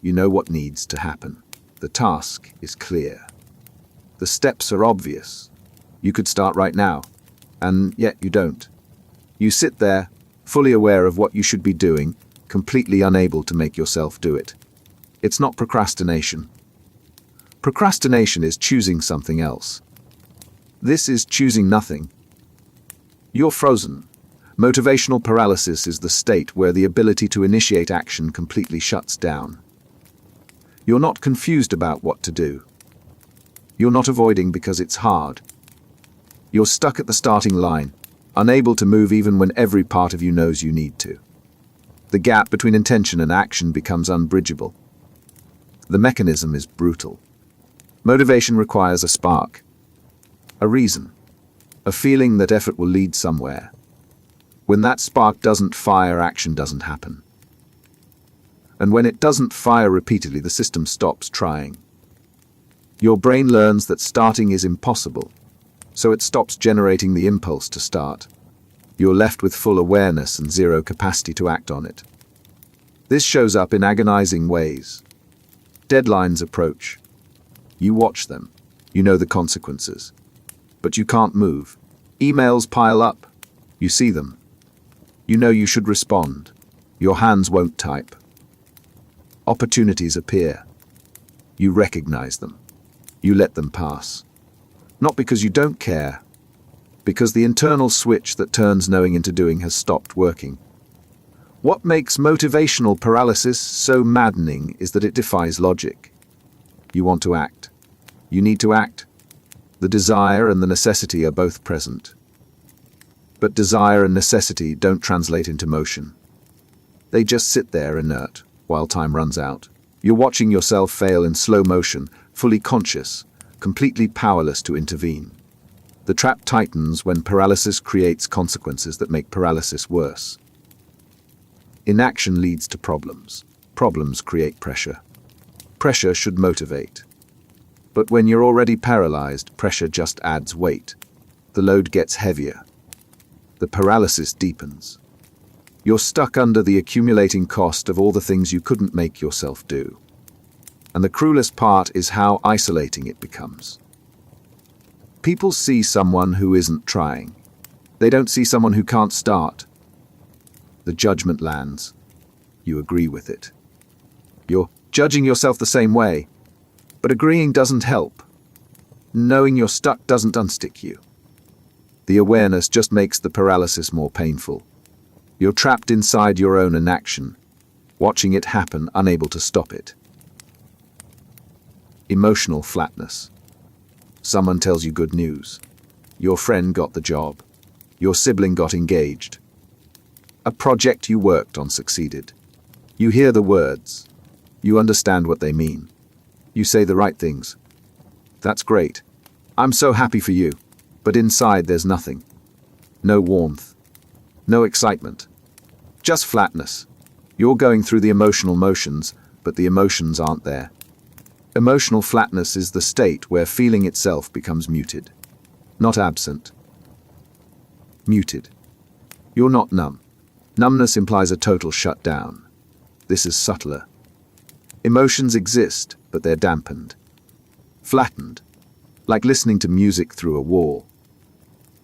You know what needs to happen. The task is clear. The steps are obvious. You could start right now, and yet you don't. You sit there, fully aware of what you should be doing, completely unable to make yourself do it. It's not procrastination. Procrastination is choosing something else. This is choosing nothing. You're frozen. Motivational paralysis is the state where the ability to initiate action completely shuts down. You're not confused about what to do. You're not avoiding because it's hard. You're stuck at the starting line, unable to move even when every part of you knows you need to. The gap between intention and action becomes unbridgeable. The mechanism is brutal. Motivation requires a spark, a reason, a feeling that effort will lead somewhere. When that spark doesn't fire, action doesn't happen. And when it doesn't fire repeatedly, the system stops trying. Your brain learns that starting is impossible, so it stops generating the impulse to start. You're left with full awareness and zero capacity to act on it. This shows up in agonizing ways. Deadlines approach. You watch them. You know the consequences. But you can't move. Emails pile up. You see them. You know you should respond. Your hands won't type. Opportunities appear. You recognize them. You let them pass. Not because you don't care, because the internal switch that turns knowing into doing has stopped working. What makes motivational paralysis so maddening is that it defies logic. You want to act. You need to act. The desire and the necessity are both present. But desire and necessity don't translate into motion. They just sit there inert while time runs out. You're watching yourself fail in slow motion, fully conscious, completely powerless to intervene. The trap tightens when paralysis creates consequences that make paralysis worse. Inaction leads to problems. Problems create pressure. Pressure should motivate. But when you're already paralyzed, pressure just adds weight. The load gets heavier. The paralysis deepens. You're stuck under the accumulating cost of all the things you couldn't make yourself do. And the cruelest part is how isolating it becomes. People see someone who isn't trying. They don't see someone who can't start. The judgment lands. You agree with it. You're judging yourself the same way, but agreeing doesn't help. Knowing you're stuck doesn't unstick you. The awareness just makes the paralysis more painful. You're trapped inside your own inaction, watching it happen, unable to stop it. Emotional flatness. Someone tells you good news. Your friend got the job. Your sibling got engaged. A project you worked on succeeded. You hear the words. You understand what they mean. You say the right things. That's great. I'm so happy for you. But inside there's nothing. No warmth. No excitement. Just flatness. You're going through the emotional motions, but the emotions aren't there. Emotional flatness is the state where feeling itself becomes muted. Not absent. Muted. You're not numb. Numbness implies a total shutdown. This is subtler. Emotions exist, but they're dampened. Flattened. Like listening to music through a wall.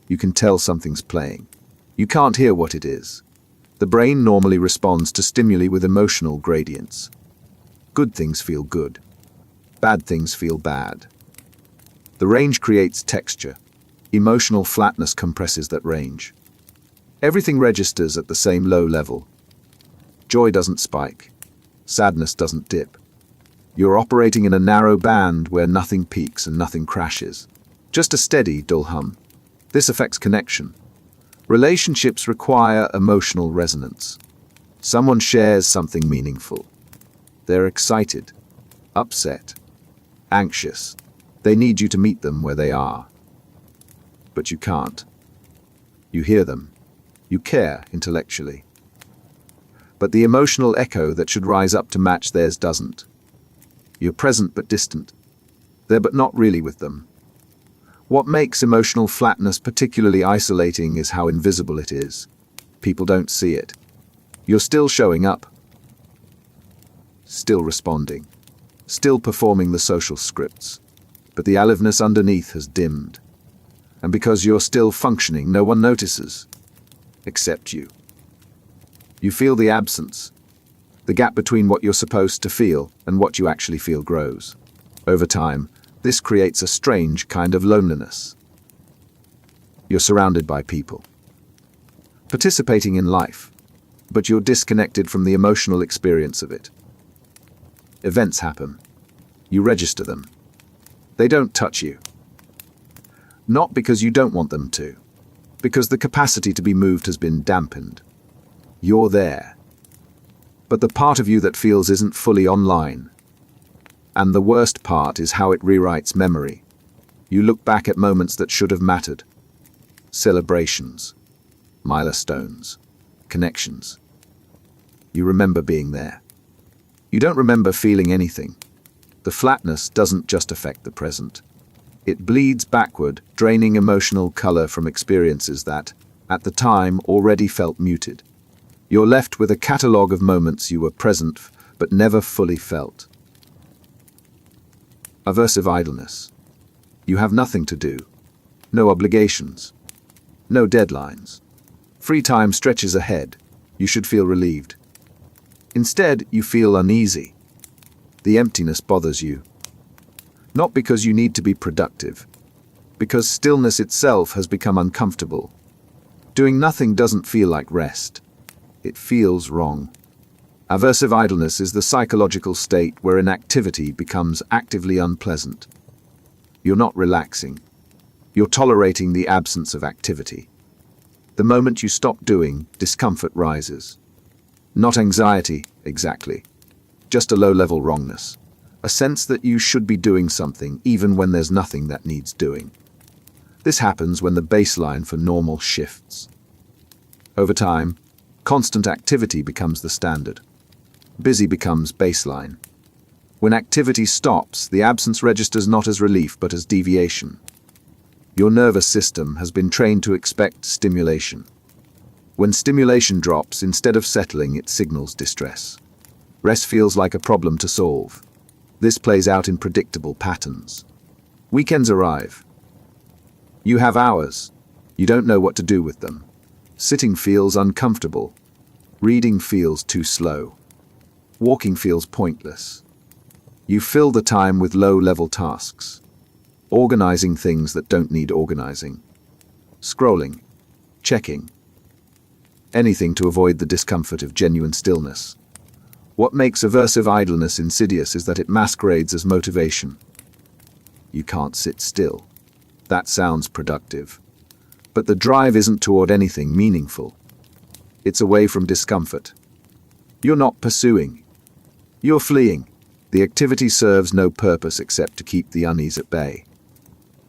You can tell something's playing. You can't hear what it is. The brain normally responds to stimuli with emotional gradients. Good things feel good. Bad things feel bad. The range creates texture. Emotional flatness compresses that range. Everything registers at the same low level. Joy doesn't spike. Sadness doesn't dip. You're operating in a narrow band where nothing peaks and nothing crashes. Just a steady, dull hum. This affects connection. Relationships require emotional resonance. Someone shares something meaningful. They're excited, upset, anxious. They need you to meet them where they are. But you can't. You hear them. You care intellectually. But the emotional echo that should rise up to match theirs doesn't. You're present but distant. There but not really with them. What makes emotional flatness particularly isolating is how invisible it is. People don't see it. You're still showing up. Still responding. Still performing the social scripts. But the aliveness underneath has dimmed. And because you're still functioning, no one notices. Except you. You feel the absence. The gap between what you're supposed to feel and what you actually feel grows. Over time, this creates a strange kind of loneliness. You're surrounded by people, participating in life, but you're disconnected from the emotional experience of it. Events happen. You register them. They don't touch you. Not because you don't want them to, because the capacity to be moved has been dampened. You're there. But the part of you that feels isn't fully online. And the worst part is how it rewrites memory. You look back at moments that should have mattered. Celebrations. milestones, connections. You remember being there. You don't remember feeling anything. The flatness doesn't just affect the present. It bleeds backward, draining emotional color from experiences that, at the time, already felt muted. You're left with a catalogue of moments you were present but never fully felt. Aversive idleness. You have nothing to do. No obligations. No deadlines. Free time stretches ahead. You should feel relieved. Instead, you feel uneasy. The emptiness bothers you. Not because you need to be productive, because stillness itself has become uncomfortable. Doing nothing doesn't feel like rest. It feels wrong. Aversive idleness is the psychological state where inactivity becomes actively unpleasant. You're not relaxing. You're tolerating the absence of activity. The moment you stop doing, discomfort rises. Not anxiety, exactly. Just a low-level wrongness. A sense that you should be doing something even when there's nothing that needs doing. This happens when the baseline for normal shifts. Over time, constant activity becomes the standard. Busy becomes baseline. When activity stops, the absence registers not as relief but as deviation. Your nervous system has been trained to expect stimulation. When stimulation drops, instead of settling, it signals distress. Rest feels like a problem to solve. This plays out in predictable patterns. Weekends arrive. You have hours. You don't know what to do with them. Sitting feels uncomfortable. Reading feels too slow. Walking feels pointless. You fill the time with low-level tasks. Organizing things that don't need organizing. Scrolling. Checking. Anything to avoid the discomfort of genuine stillness. What makes aversive idleness insidious is that it masquerades as motivation. You can't sit still. That sounds productive. But the drive isn't toward anything meaningful. It's away from discomfort. You're not pursuing. You're fleeing. The activity serves no purpose except to keep the unease at bay.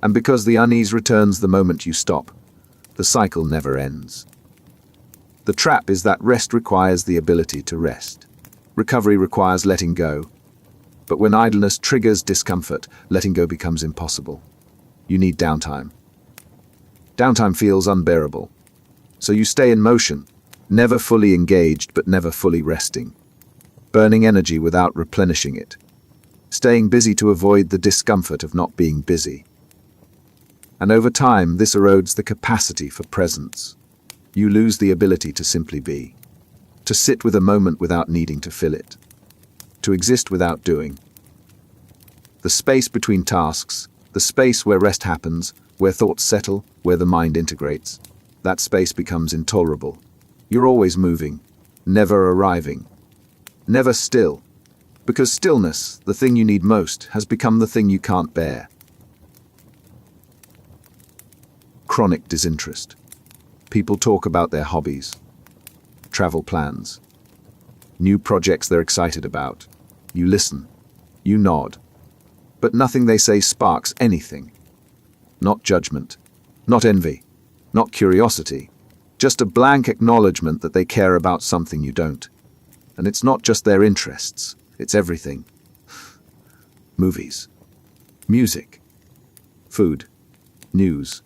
And because the unease returns the moment you stop, the cycle never ends. The trap is that rest requires the ability to rest. Recovery requires letting go. But when idleness triggers discomfort, letting go becomes impossible. You need downtime. Downtime feels unbearable. So you stay in motion, never fully engaged but never fully resting. Burning energy without replenishing it. Staying busy to avoid the discomfort of not being busy. And over time, this erodes the capacity for presence. You lose the ability to simply be. To sit with a moment without needing to fill it. To exist without doing. The space between tasks, the space where rest happens, where thoughts settle, where the mind integrates, that space becomes intolerable. You're always moving, never arriving, never still. Because stillness, the thing you need most, has become the thing you can't bear. Chronic disinterest. People talk about their hobbies, travel plans, new projects they're excited about. You listen, you nod, but nothing they say sparks anything. Not judgment, not envy, not curiosity, just a blank acknowledgement that they care about something you don't. And it's not just their interests, it's everything. Movies, music, food, news.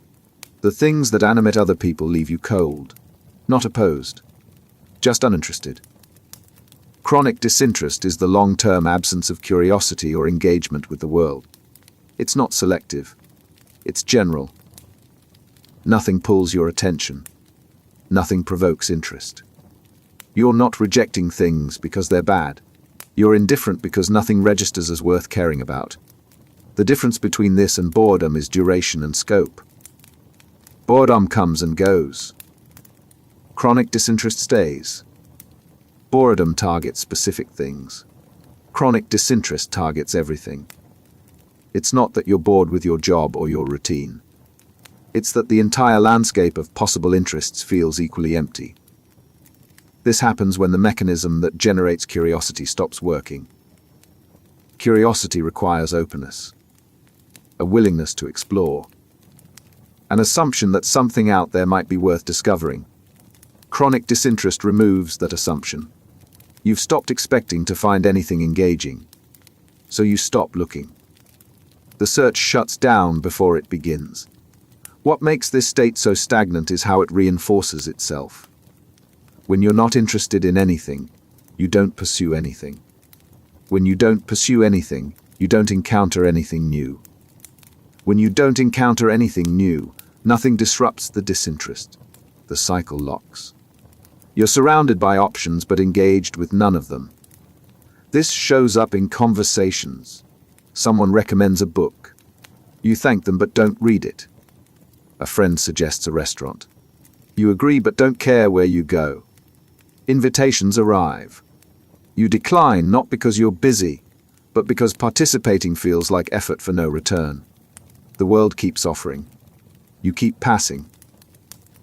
The things that animate other people leave you cold, not opposed, just uninterested. Chronic disinterest is the long-term absence of curiosity or engagement with the world. It's not selective. It's general. Nothing pulls your attention. Nothing provokes interest. You're not rejecting things because they're bad. You're indifferent because nothing registers as worth caring about. The difference between this and boredom is duration and scope. Boredom comes and goes. Chronic disinterest stays. Boredom targets specific things. Chronic disinterest targets everything. It's not that you're bored with your job or your routine. It's that the entire landscape of possible interests feels equally empty. This happens when the mechanism that generates curiosity stops working. Curiosity requires openness, a willingness to explore, an assumption that something out there might be worth discovering. Chronic disinterest removes that assumption. You've stopped expecting to find anything engaging, so you stop looking. The search shuts down before it begins. What makes this state so stagnant is how it reinforces itself. When you're not interested in anything, you don't pursue anything. When you don't pursue anything, you don't encounter anything new. When you don't encounter anything new, nothing disrupts the disinterest. The cycle locks. You're surrounded by options but engaged with none of them. This shows up in conversations. Someone recommends a book. You thank them but don't read it. A friend suggests a restaurant. You agree but don't care where you go. Invitations arrive. You decline not because you're busy, but because participating feels like effort for no return. The world keeps offering. You keep passing.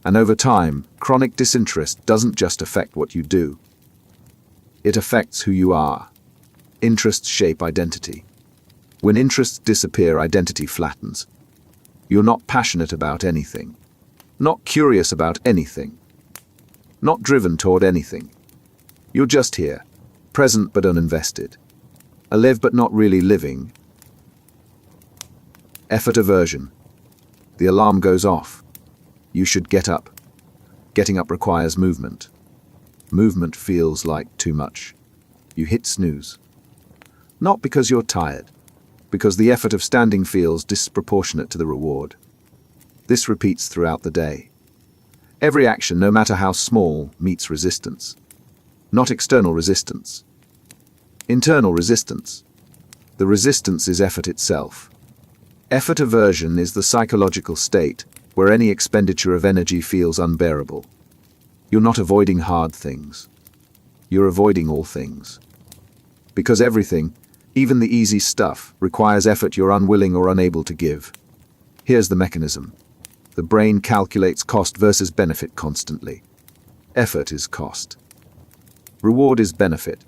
And over time, chronic disinterest doesn't just affect what you do. It affects who you are. Interests shape identity. When interests disappear, identity flattens. You're not passionate about anything. Not curious about anything. Not driven toward anything. You're just here, present but uninvested. Alive but not really living. Effort aversion. The alarm goes off. You should get up. Getting up requires movement. Movement feels like too much. You hit snooze. Not because you're tired, because the effort of standing feels disproportionate to the reward. This repeats throughout the day. Every action, no matter how small, meets resistance. Not external resistance. Internal resistance. The resistance is effort itself. Effort aversion is the psychological state where any expenditure of energy feels unbearable. You're not avoiding hard things. You're avoiding all things. Because everything, even the easy stuff, requires effort you're unwilling or unable to give. Here's the mechanism. The brain calculates cost versus benefit constantly. Effort is cost. Reward is benefit.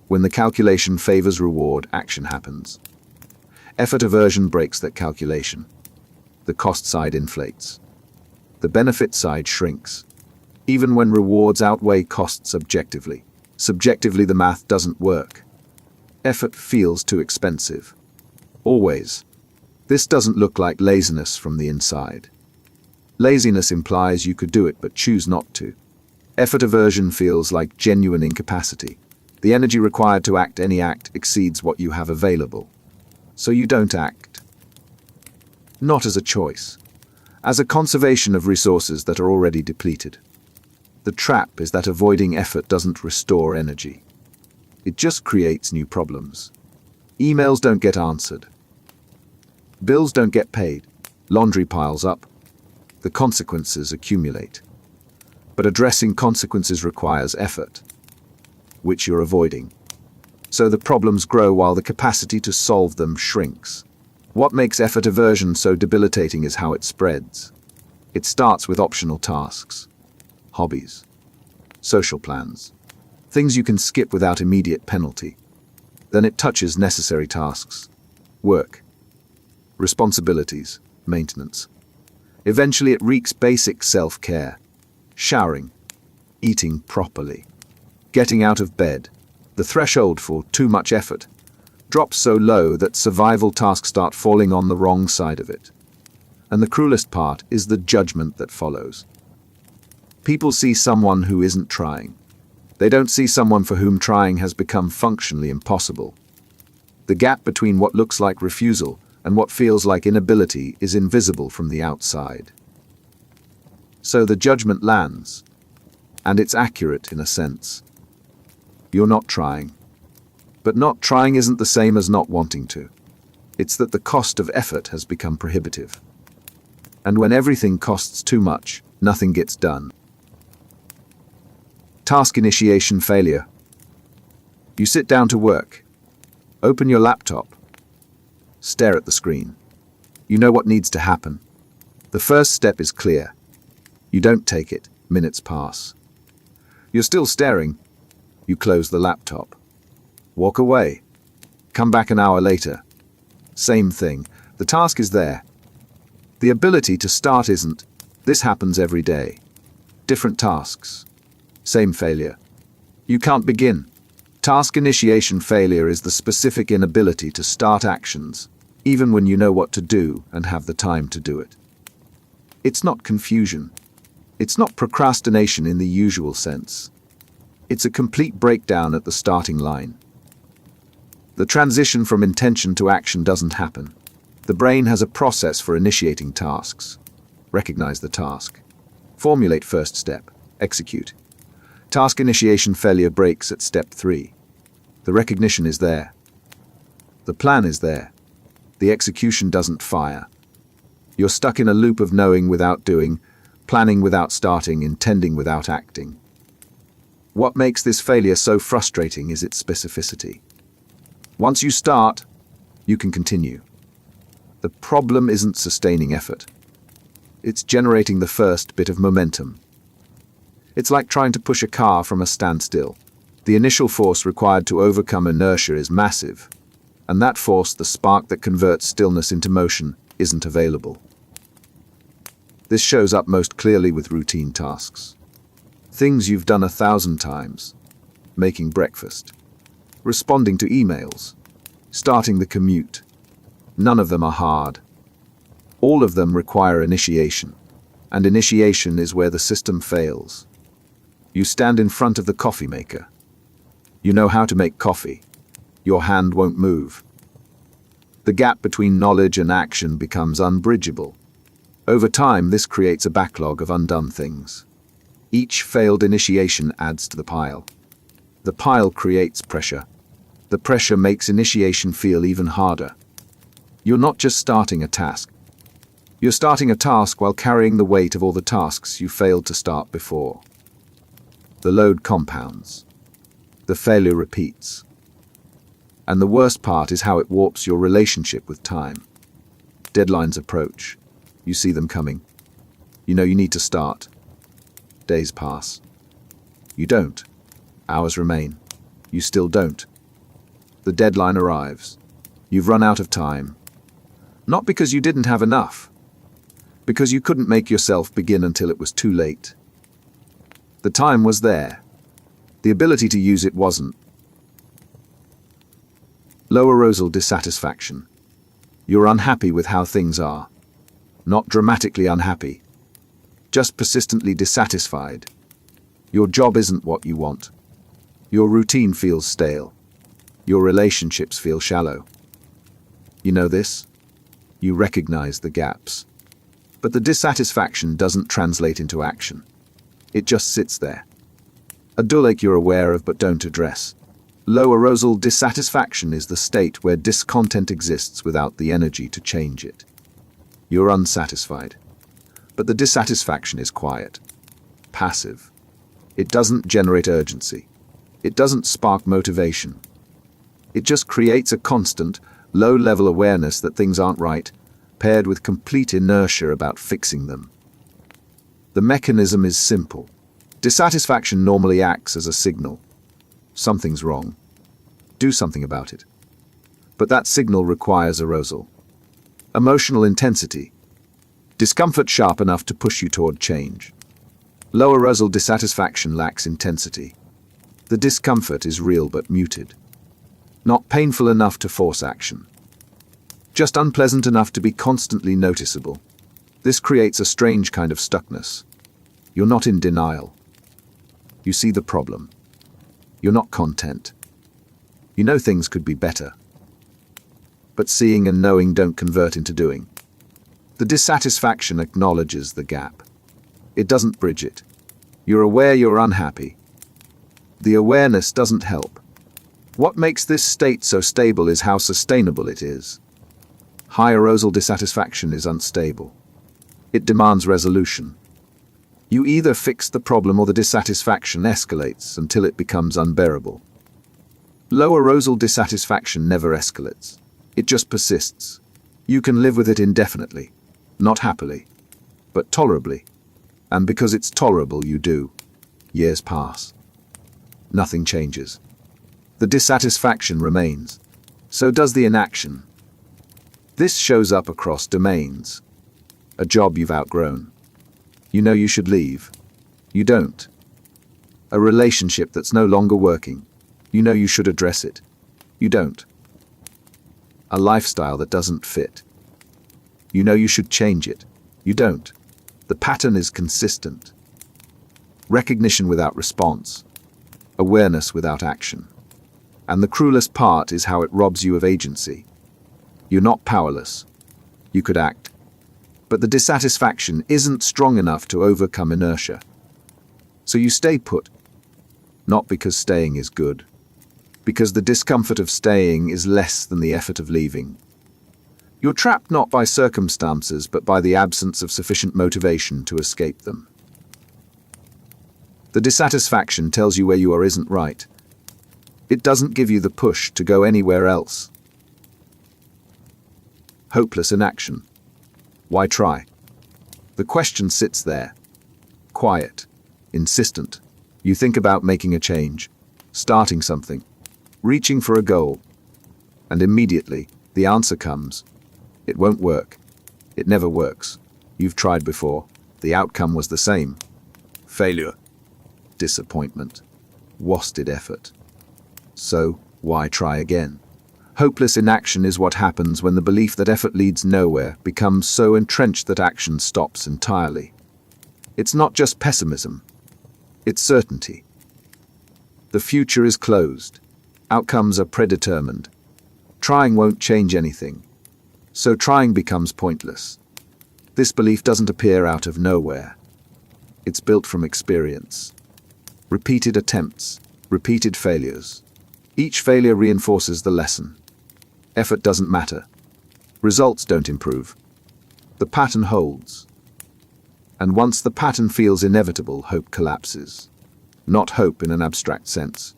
When the calculation favors reward, action happens. Effort aversion breaks that calculation. The cost side inflates. The benefit side shrinks. Even when rewards outweigh costs objectively. Subjectively, the math doesn't work. Effort feels too expensive. Always. This doesn't look like laziness from the inside. Laziness implies you could do it but choose not to. Effort aversion feels like genuine incapacity. The energy required to act any act exceeds what you have available. So you don't act. Not as a choice, as a conservation of resources that are already depleted. The trap is that avoiding effort doesn't restore energy. It just creates new problems. Emails don't get answered. Bills don't get paid. Laundry piles up. The consequences accumulate. But addressing consequences requires effort, which you're avoiding. So the problems grow while the capacity to solve them shrinks. What makes effort aversion so debilitating is how it spreads. It starts with optional tasks, hobbies, social plans, things you can skip without immediate penalty. Then it touches necessary tasks, work, responsibilities, maintenance. Eventually it wreaks basic self-care, showering, eating properly, getting out of bed. The threshold for too much effort drops so low that survival tasks start falling on the wrong side of it. And the cruelest part is the judgment that follows. People see someone who isn't trying. They don't see someone for whom trying has become functionally impossible. The gap between what looks like refusal and what feels like inability is invisible from the outside. So the judgment lands, and it's accurate in a sense. You're not trying. But not trying isn't the same as not wanting to. It's that the cost of effort has become prohibitive. And when everything costs too much, nothing gets done. Task initiation failure. You sit down to work. Open your laptop. Stare at the screen. You know what needs to happen. The first step is clear. You don't take it. Minutes pass. You're still staring. You close the laptop. Walk away. Come back an hour later. Same thing. The task is there. The ability to start isn't. This happens every day. Different tasks, Same failure. You can't begin. Task initiation failure is the specific inability to start actions, even when you know what to do and have the time to do it. It's not confusion. It's not procrastination in the usual sense. It's a complete breakdown at the starting line. The transition from intention to action doesn't happen. The brain has a process for initiating tasks. Recognize the task. Formulate first step. Execute. Task initiation failure breaks at step 3. The recognition is there. The plan is there. The execution doesn't fire. You're stuck in a loop of knowing without doing, planning without starting, intending without acting. What makes this failure so frustrating is its specificity. Once you start, you can continue. The problem isn't sustaining effort. It's generating the first bit of momentum. It's like trying to push a car from a standstill. The initial force required to overcome inertia is massive, and that force, the spark that converts stillness into motion, isn't available. This shows up most clearly with routine tasks. Things you've done 1,000 times. Making breakfast. Responding to emails. Starting the commute. None of them are hard. All of them require initiation, and initiation is where the system fails. You stand in front of the coffee maker. You know how to make coffee. Your hand won't move. The gap between knowledge and action becomes unbridgeable. Over time, this creates a backlog of undone things. Each failed initiation adds to the pile. The pile creates pressure. The pressure makes initiation feel even harder. You're not just starting a task. You're starting a task while carrying the weight of all the tasks you failed to start before. The load compounds. The failure repeats. And the worst part is how it warps your relationship with time. Deadlines approach. You see them coming. You know you need to start. Days pass. You don't. Hours remain. You still don't. The deadline arrives. You've run out of time. Not because you didn't have enough. Because you couldn't make yourself begin until it was too late. The time was there. The ability to use it wasn't. Low-arousal dissatisfaction. You're unhappy with how things are. Not dramatically unhappy. Just persistently dissatisfied. Your job isn't what you want. Your routine feels stale. Your relationships feel shallow. You know this? You recognize the gaps. But the dissatisfaction doesn't translate into action. It just sits there. A dull ache you're aware of but don't address. Low-arousal dissatisfaction is the state where discontent exists without the energy to change it. You're unsatisfied. But the dissatisfaction is quiet. Passive. It doesn't generate urgency. It doesn't spark motivation. It just creates a constant, low-level awareness that things aren't right, paired with complete inertia about fixing them. The mechanism is simple. Dissatisfaction normally acts as a signal. Something's wrong. Do something about it. But that signal requires arousal. Emotional intensity. Discomfort sharp enough to push you toward change. Low-arousal dissatisfaction lacks intensity. The discomfort is real but muted. Not painful enough to force action. Just unpleasant enough to be constantly noticeable. This creates a strange kind of stuckness. You're not in denial. You see the problem. You're not content. You know things could be better. But seeing and knowing don't convert into doing. The dissatisfaction acknowledges the gap. It doesn't bridge it. You're aware you're unhappy. The awareness doesn't help. What makes this state so stable is how sustainable it is. High arousal dissatisfaction is unstable. It demands resolution. You either fix the problem or the dissatisfaction escalates until it becomes unbearable. Low arousal dissatisfaction never escalates. It just persists. You can live with it indefinitely, not happily, but tolerably. And because it's tolerable, you do. Years pass. Nothing changes. The dissatisfaction remains. So does the inaction. This shows up across domains. A job you've outgrown. You know you should leave. You don't. A relationship that's no longer working. You know you should address it. You don't. A lifestyle that doesn't fit. You know you should change it. You don't. The pattern is consistent. Recognition without response. Awareness without action. And the cruelest part is how it robs you of agency. You're not powerless. You could act. But the dissatisfaction isn't strong enough to overcome inertia. So you stay put. Not because staying is good. Because the discomfort of staying is less than the effort of leaving. You're trapped not by circumstances, but by the absence of sufficient motivation to escape them. The dissatisfaction tells you where you are isn't right. It doesn't give you the push to go anywhere else. Hopeless inaction. Why try? The question sits there. Quiet. Insistent. You think about making a change, starting something, reaching for a goal, and immediately the answer comes. It won't work. It never works. You've tried before. The outcome was the same. Failure. Disappointment. Wasted effort. So, why try again? Hopeless inaction is what happens when the belief that effort leads nowhere becomes so entrenched that action stops entirely. It's not just pessimism. It's certainty. The future is closed. Outcomes are predetermined. Trying won't change anything. So trying becomes pointless. This belief doesn't appear out of nowhere. It's built from experience. Repeated attempts, repeated failures. Each failure reinforces the lesson. Effort doesn't matter. Results don't improve. The pattern holds. And once the pattern feels inevitable, hope collapses. Not hope in an abstract sense.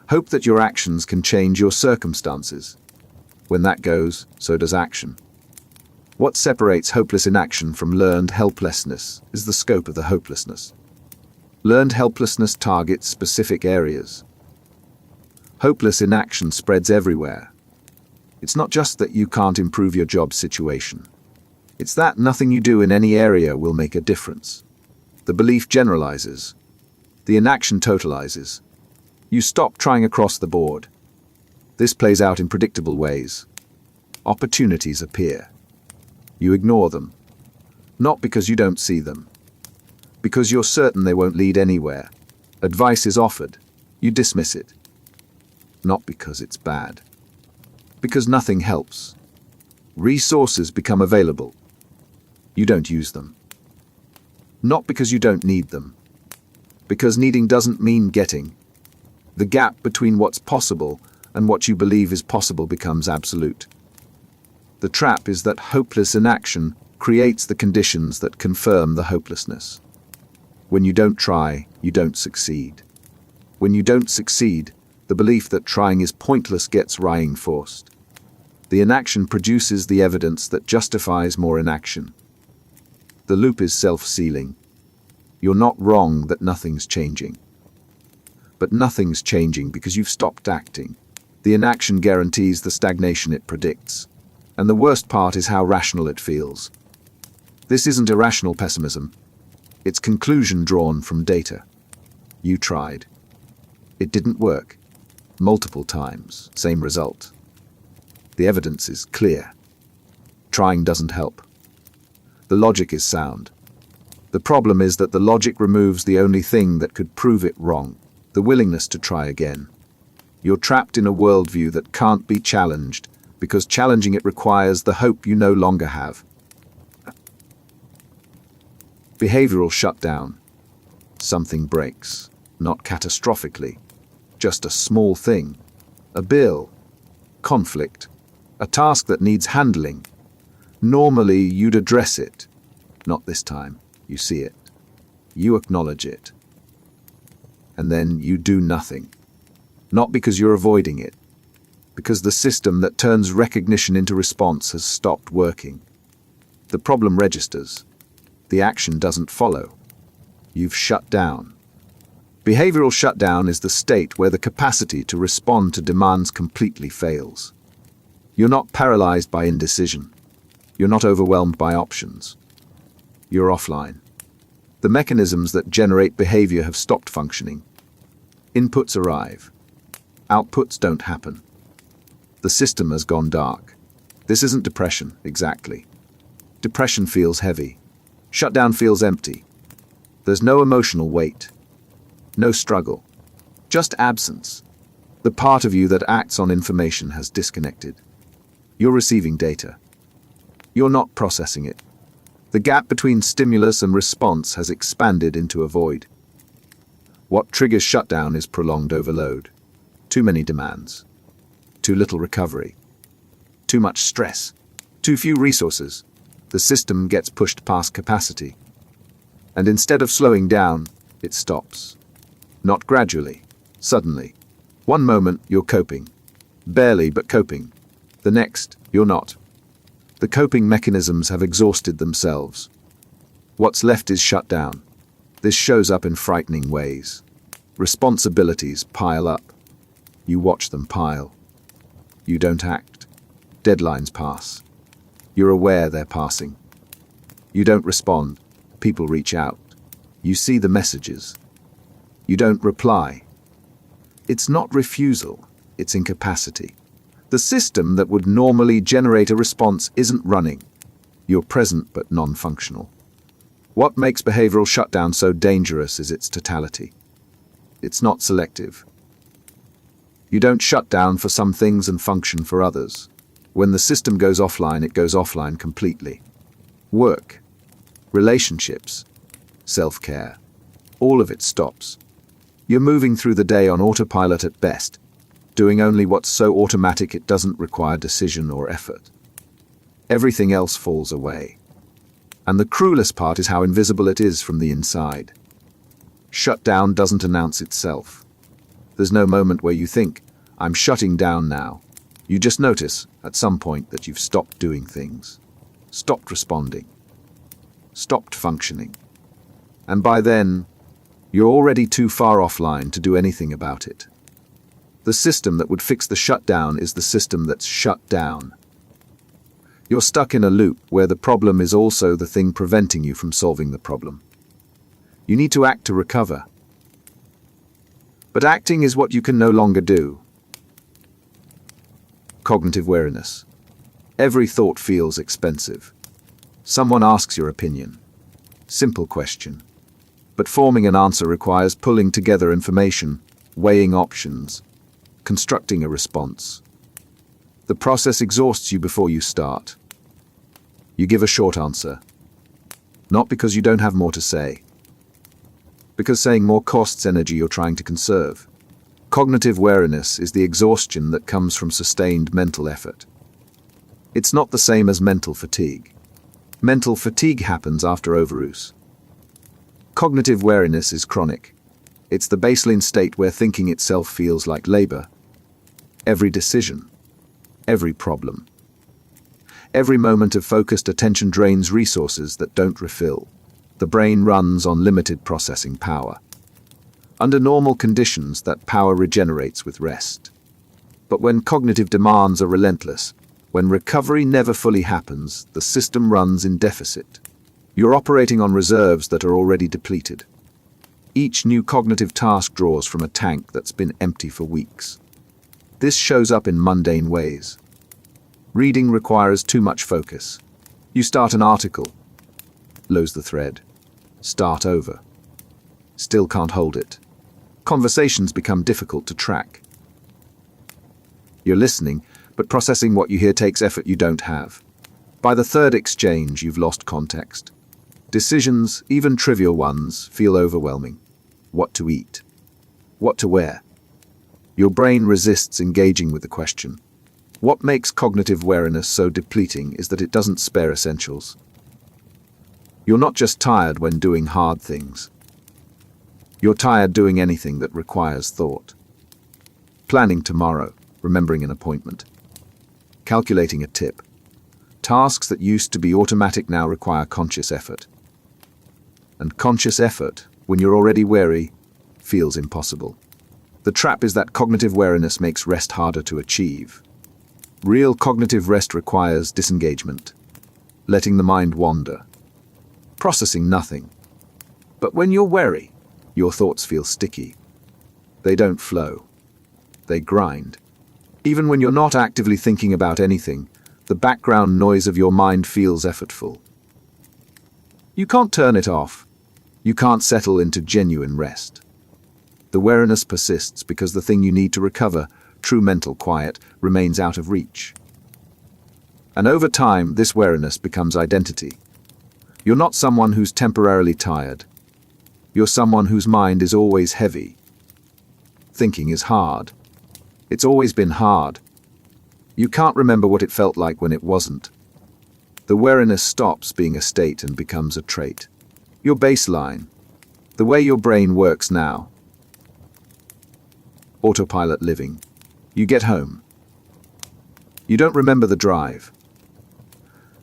Hope that your actions can change your circumstances. When that goes, so does action. What separates hopeless inaction from learned helplessness is the scope of the hopelessness. Learned helplessness targets specific areas. Hopeless inaction spreads everywhere. It's not just that you can't improve your job situation. It's that nothing you do in any area will make a difference. The belief generalizes. The inaction totalizes. You stop trying across the board. This plays out in predictable ways. Opportunities appear. You ignore them. Not because you don't see them. Because you're certain they won't lead anywhere. Advice is offered. You dismiss it. Not because it's bad. Because nothing helps. Resources become available. You don't use them. Not because you don't need them. Because needing doesn't mean getting. The gap between what's possible and what you believe is possible becomes absolute. The trap is that hopeless inaction creates the conditions that confirm the hopelessness. When you don't try, you don't succeed. When you don't succeed, the belief that trying is pointless gets reinforced. The inaction produces the evidence that justifies more inaction. The loop is self-sealing. You're not wrong that nothing's changing. But nothing's changing because you've stopped acting. The inaction guarantees the stagnation it predicts. And the worst part is how rational it feels. This isn't irrational pessimism. It's conclusion drawn from data. You tried. It didn't work. Multiple times, same result. The evidence is clear. Trying doesn't help. The logic is sound. The problem is that the logic removes the only thing that could prove it wrong, the willingness to try again. You're trapped in a worldview that can't be challenged, because challenging it requires the hope you no longer have. Behavioral shutdown. Something breaks, not catastrophically, just a small thing, a bill, conflict, a task that needs handling. Normally, you'd address it. Not this time. You see it. You acknowledge it. And then you do nothing. Not because you're avoiding it, because the system that turns recognition into response has stopped working. The problem registers. The action doesn't follow. You've shut down. Behavioral shutdown is the state where the capacity to respond to demands completely fails. You're not paralyzed by indecision. You're not overwhelmed by options. You're offline. The mechanisms that generate behavior have stopped functioning. Inputs arrive. Outputs don't happen. The system has gone dark. This isn't depression, exactly. Depression feels heavy. Shutdown feels empty. There's no emotional weight. No struggle. Just absence. The part of you that acts on information has disconnected. You're receiving data. You're not processing it. The gap between stimulus and response has expanded into a void. What triggers shutdown is prolonged overload. Too many demands. Too little recovery. Too much stress. Too few resources. The system gets pushed past capacity. And instead of slowing down, it stops. Not gradually. Suddenly. One moment, you're coping. Barely, but coping. The next, you're not. The coping mechanisms have exhausted themselves. What's left is shut down. This shows up in frightening ways. Responsibilities pile up. You watch them pile. You don't act. Deadlines pass. You're aware they're passing. You don't respond. People reach out. You see the messages. You don't reply. It's not refusal, it's incapacity. The system that would normally generate a response isn't running. You're present but non-functional. What makes behavioral shutdown so dangerous is its totality. It's not selective. You don't shut down for some things and function for others. When the system goes offline, it goes offline completely. Work, relationships, self-care, all of it stops. You're moving through the day on autopilot at best, doing only what's so automatic it doesn't require decision or effort. Everything else falls away. And the cruelest part is how invisible it is from the inside. Shutdown doesn't announce itself. There's no moment where you think, I'm shutting down now. You just notice, at some point, that you've stopped doing things, stopped responding, stopped functioning. And by then, you're already too far offline to do anything about it. The system that would fix the shutdown is the system that's shut down. You're stuck in a loop where the problem is also the thing preventing you from solving the problem. You need to act to recover. But acting is what you can no longer do. Cognitive weariness. Every thought feels expensive. Someone asks your opinion. Simple question. But forming an answer requires pulling together information, weighing options, constructing a response. The process exhausts you before you start. You give a short answer. Not because you don't have more to say. Because saying more costs energy you're trying to conserve. Cognitive weariness is the exhaustion that comes from sustained mental effort. It's not the same as mental fatigue. Mental fatigue happens after overuse. Cognitive weariness is chronic. It's the baseline state where thinking itself feels like labor. Every decision, every problem, every moment of focused attention drains resources that don't refill. The brain runs on limited processing power. Under normal conditions, that power regenerates with rest. But when cognitive demands are relentless, when recovery never fully happens, the system runs in deficit. You're operating on reserves that are already depleted. Each new cognitive task draws from a tank that's been empty for weeks. This shows up in mundane ways. Reading requires too much focus. You start an article, lose the thread, start over. Still can't hold it. Conversations become difficult to track. You're listening, but processing what you hear takes effort you don't have. By the third exchange, you've lost context. Decisions, even trivial ones, feel overwhelming. What to eat? What to wear? Your brain resists engaging with the question. What makes cognitive weariness so depleting is that it doesn't spare essentials. You're not just tired when doing hard things. You're tired doing anything that requires thought. Planning tomorrow, remembering an appointment, calculating a tip. Tasks that used to be automatic now require conscious effort. And conscious effort, when you're already weary, feels impossible. The trap is that cognitive weariness makes rest harder to achieve. Real cognitive rest requires disengagement, letting the mind wander, processing nothing, But when you're wary, your thoughts feel sticky. They don't flow. They grind. Even when you're not actively thinking about anything, the background noise of your mind feels effortful. You can't turn it off. You can't settle into genuine rest. The weariness persists because the thing you need to recover, true mental quiet, remains out of reach. And over time, this weariness becomes identity. You're not someone who's temporarily tired. You're someone whose mind is always heavy. Thinking is hard. It's always been hard. You can't remember what it felt like when it wasn't. The weariness stops being a state and becomes a trait. Your baseline. The way your brain works now. Autopilot living. You get home. You don't remember the drive.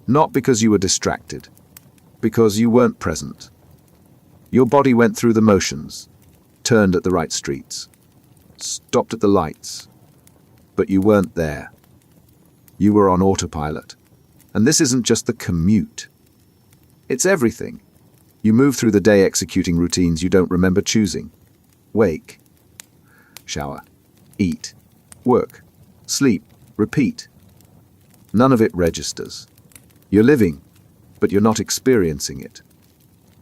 Not because you were distracted. Because you weren't present. Your body went through the motions, turned at the right streets, stopped at the lights, but you weren't there. You were on autopilot. And this isn't just the commute. It's everything. You move through the day executing routines you don't remember choosing. Wake, shower, eat, work, sleep, repeat. None of it registers. You're living, but you're not experiencing it.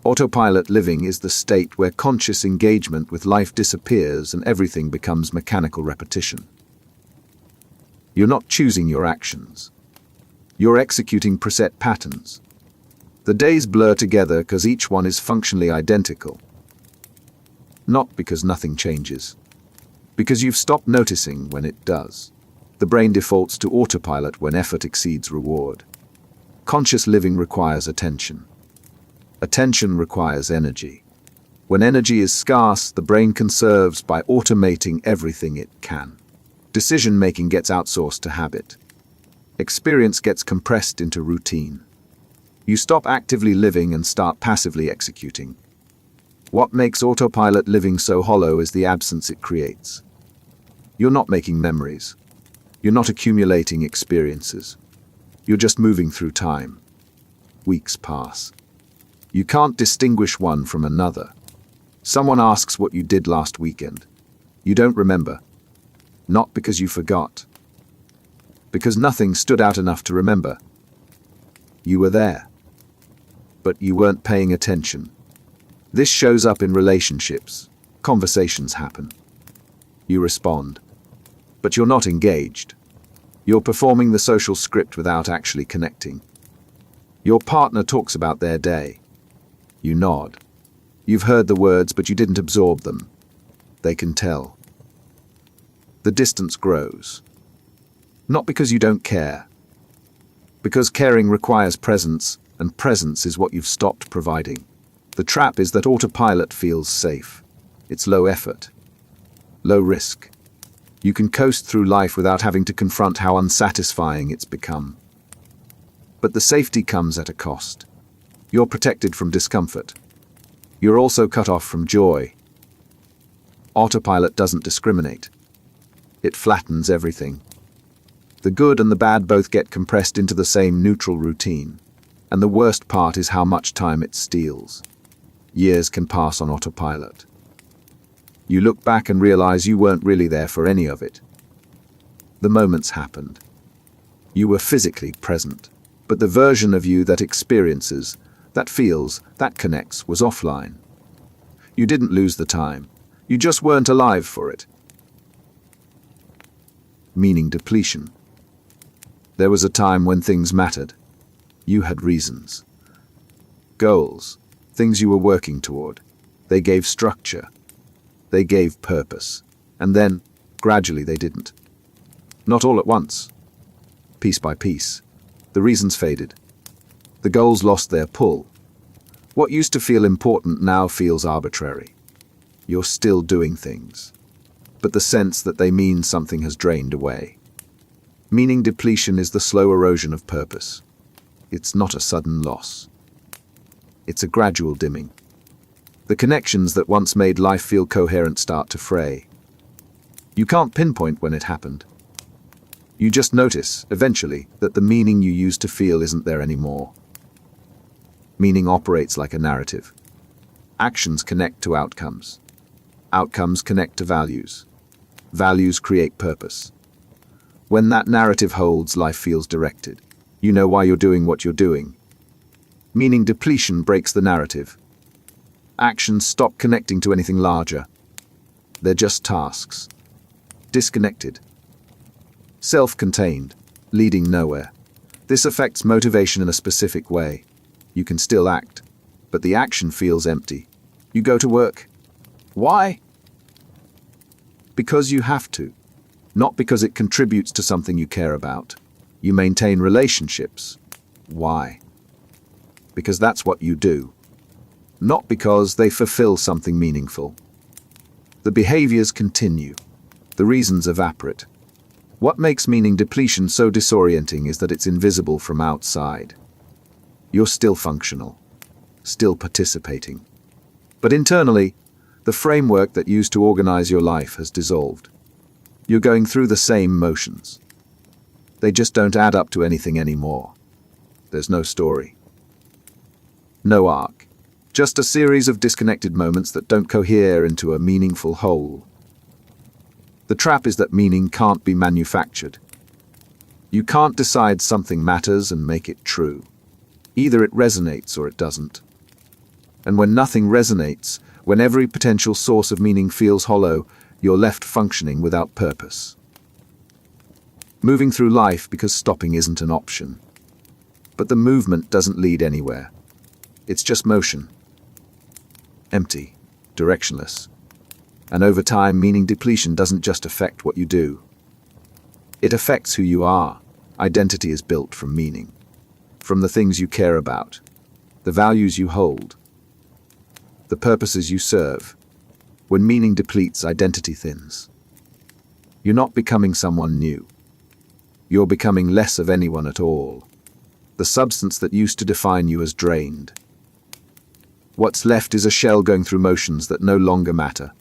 Autopilot living is the state where conscious engagement with life disappears and everything becomes mechanical repetition. You're not choosing your actions. You're executing preset patterns. The days blur together because each one is functionally identical. Not because nothing changes. Because you've stopped noticing when it does. The brain defaults to autopilot when effort exceeds reward. Conscious living requires attention. Attention requires energy. When energy is scarce, the brain conserves by automating everything it can. Decision-making gets outsourced to habit. Experience gets compressed into routine. You stop actively living and start passively executing. What makes autopilot living so hollow is the absence it creates. You're not making memories. You're not accumulating experiences. You're just moving through time. Weeks pass. You can't distinguish one from another. Someone asks what you did last weekend. You don't remember. Not because you forgot. Because nothing stood out enough to remember. You were there. But you weren't paying attention. This shows up in relationships. Conversations happen. You respond. But you're not engaged. You're performing the social script without actually connecting. Your partner talks about their day. You nod. You've heard the words, but you didn't absorb them. They can tell. The distance grows. Not because you don't care. Because caring requires presence, and presence is what you've stopped providing. The trap is that autopilot feels safe. It's low effort. Low risk. You can coast through life without having to confront how unsatisfying it's become. But the safety comes at a cost. You're protected from discomfort. You're also cut off from joy. Autopilot doesn't discriminate. It flattens everything. The good and the bad both get compressed into the same neutral routine. And the worst part is how much time it steals. Years can pass on autopilot. You look back and realize you weren't really there for any of it. The moments happened. You were physically present, but the version of you that experiences, that feels, that connects was offline. You didn't lose the time. You just weren't alive for it. Meaning depletion. There was a time when things mattered. You had reasons. Goals, things you were working toward. They gave structure. They gave purpose. And then, gradually, they didn't. Not all at once. Piece by piece. The reasons faded. The goals lost their pull. What used to feel important now feels arbitrary. You're still doing things, but the sense that they mean something has drained away. Meaning depletion is the slow erosion of purpose. It's not a sudden loss. It's a gradual dimming. The connections that once made life feel coherent start to fray. You can't pinpoint when it happened. You just notice, eventually, that the meaning you used to feel isn't there anymore. Meaning operates like a narrative. Actions connect to outcomes. Outcomes connect to values. Values create purpose. When that narrative holds, life feels directed. You know why you're doing what you're doing. Meaning depletion breaks the narrative. Actions stop connecting to anything larger. They're just tasks. Disconnected. Self-contained, leading nowhere. This affects motivation in a specific way. You can still act, but the action feels empty. You go to work. Why? Because you have to, not because it contributes to something you care about. You maintain relationships. Why? Because that's what you do, not because they fulfill something meaningful. The behaviors continue. The reasons evaporate. What makes meaning depletion so disorienting is that it's invisible from outside. You're still functional, still participating. But internally, the framework that used to organize your life has dissolved. You're going through the same motions. They just don't add up to anything anymore. There's no story. No arc. Just a series of disconnected moments that don't cohere into a meaningful whole. The trap is that meaning can't be manufactured. You can't decide something matters and make it true. Either it resonates or it doesn't. And when nothing resonates, when every potential source of meaning feels hollow, you're left functioning without purpose. Moving through life because stopping isn't an option. But the movement doesn't lead anywhere. It's just motion. Empty, directionless. And over time, meaning depletion doesn't just affect what you do. It affects who you are. Identity is built from meaning, from the things you care about, the values you hold, the purposes you serve. When meaning depletes, identity thins. You're not becoming someone new. You're becoming less of anyone at all. The substance that used to define you has drained. What's left is a shell going through motions that no longer matter.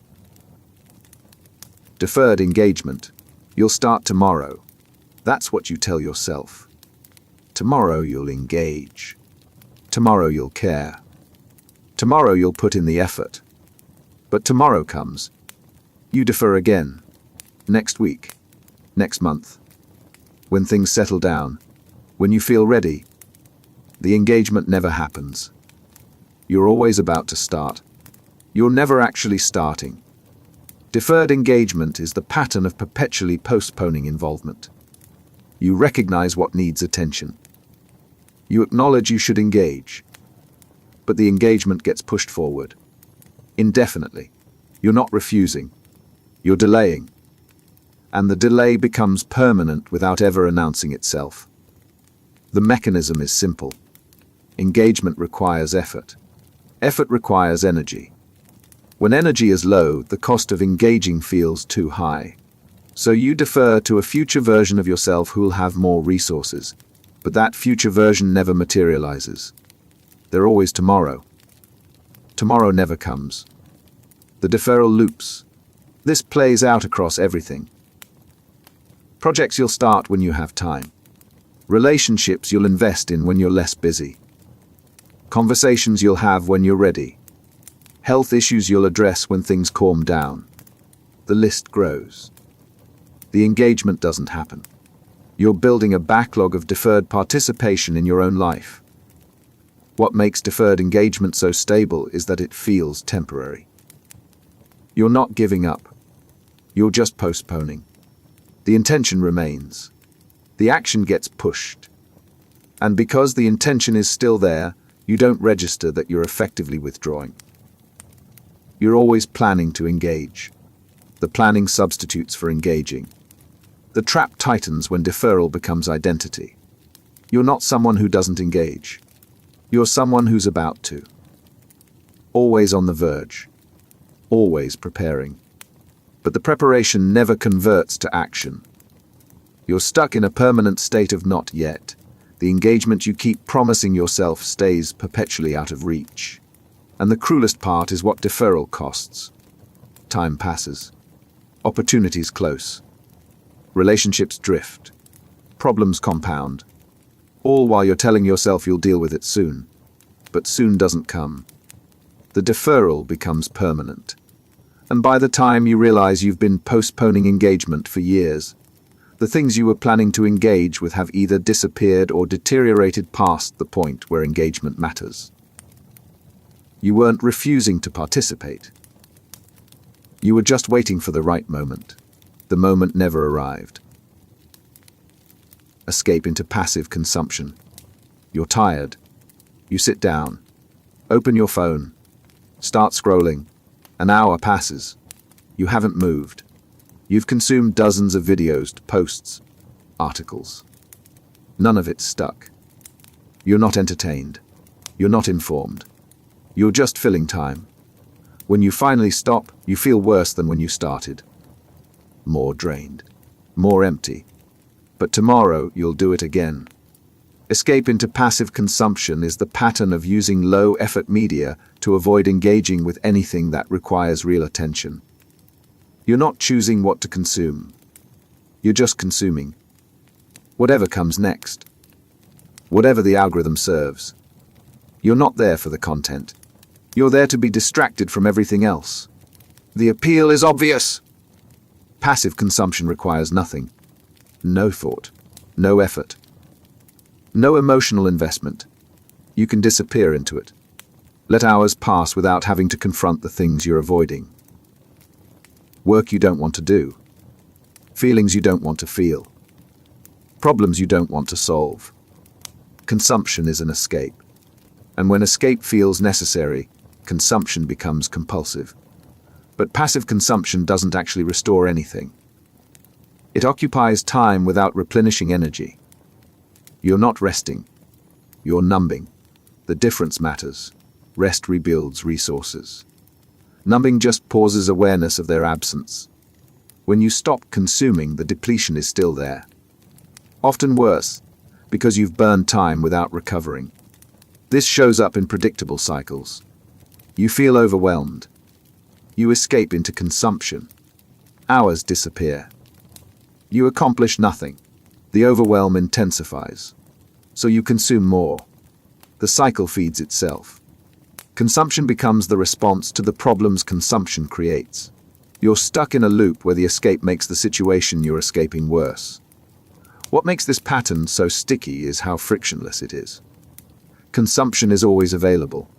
Deferred engagement. You'll start tomorrow. That's what you tell yourself. Tomorrow you'll engage. Tomorrow you'll care. Tomorrow you'll put in the effort. But tomorrow comes. You defer again. Next week. Next month. When things settle down. When you feel ready. The engagement never happens. You're always about to start. You're never actually starting. Deferred engagement is the pattern of perpetually postponing involvement. You recognize what needs attention. You acknowledge you should engage. But the engagement gets pushed forward. Indefinitely. You're not refusing. You're delaying. And the delay becomes permanent without ever announcing itself. The mechanism is simple. Engagement requires effort. Effort requires energy. When energy is low, the cost of engaging feels too high. So you defer to a future version of yourself who'll have more resources. But that future version never materializes. They're always tomorrow. Tomorrow never comes. The deferral loops. This plays out across everything. Projects you'll start when you have time. Relationships you'll invest in when you're less busy. Conversations you'll have when you're ready. Health issues you'll address when things calm down. The list grows. The engagement doesn't happen. You're building a backlog of deferred participation in your own life. What makes deferred engagement so stable is that it feels temporary. You're not giving up. You're just postponing. The intention remains. The action gets pushed. And because the intention is still there, you don't register that you're effectively withdrawing. You're always planning to engage. The planning substitutes for engaging. The trap tightens when deferral becomes identity. You're not someone who doesn't engage. You're someone who's about to. Always on the verge. Always preparing. But the preparation never converts to action. You're stuck in a permanent state of not yet. The engagement you keep promising yourself stays perpetually out of reach. And the cruelest part is what deferral costs. Time passes. Opportunities close. Relationships drift. Problems compound. All while you're telling yourself you'll deal with it soon. But soon doesn't come. The deferral becomes permanent. And by the time you realize you've been postponing engagement for years, the things you were planning to engage with have either disappeared or deteriorated past the point where engagement matters. You weren't refusing to participate. You were just waiting for the right moment. The moment never arrived. Escape into passive consumption. You're tired. You sit down, open your phone, start scrolling. An hour passes. You haven't moved. You've consumed dozens of videos, posts, articles. None of it stuck. You're not entertained. You're not informed. You're just filling time. When you finally stop, you feel worse than when you started. More drained. More empty. But tomorrow you'll do it again. Escape into passive consumption is the pattern of using low-effort media to avoid engaging with anything that requires real attention. You're not choosing what to consume. You're just consuming. Whatever comes next. Whatever the algorithm serves. You're not there for the content. You're there to be distracted from everything else. The appeal is obvious. Passive consumption requires nothing. No thought. No effort. No emotional investment. You can disappear into it. Let hours pass without having to confront the things you're avoiding. Work you don't want to do. Feelings you don't want to feel. Problems you don't want to solve. Consumption is an escape. And when escape feels necessary, consumption becomes compulsive. But passive consumption doesn't actually restore anything. It occupies time without replenishing energy. You're not resting. You're numbing. The difference matters. Rest rebuilds resources. Numbing just pauses awareness of their absence. When you stop consuming, the depletion is still there. Often worse, because you've burned time without recovering. This shows up in predictable cycles. You feel overwhelmed. You escape into consumption. Hours disappear. You accomplish nothing. The overwhelm intensifies. So you consume more. The cycle feeds itself. Consumption becomes the response to the problems consumption creates. You're stuck in a loop where the escape makes the situation you're escaping worse. What makes this pattern so sticky is how frictionless it is. Consumption is always available.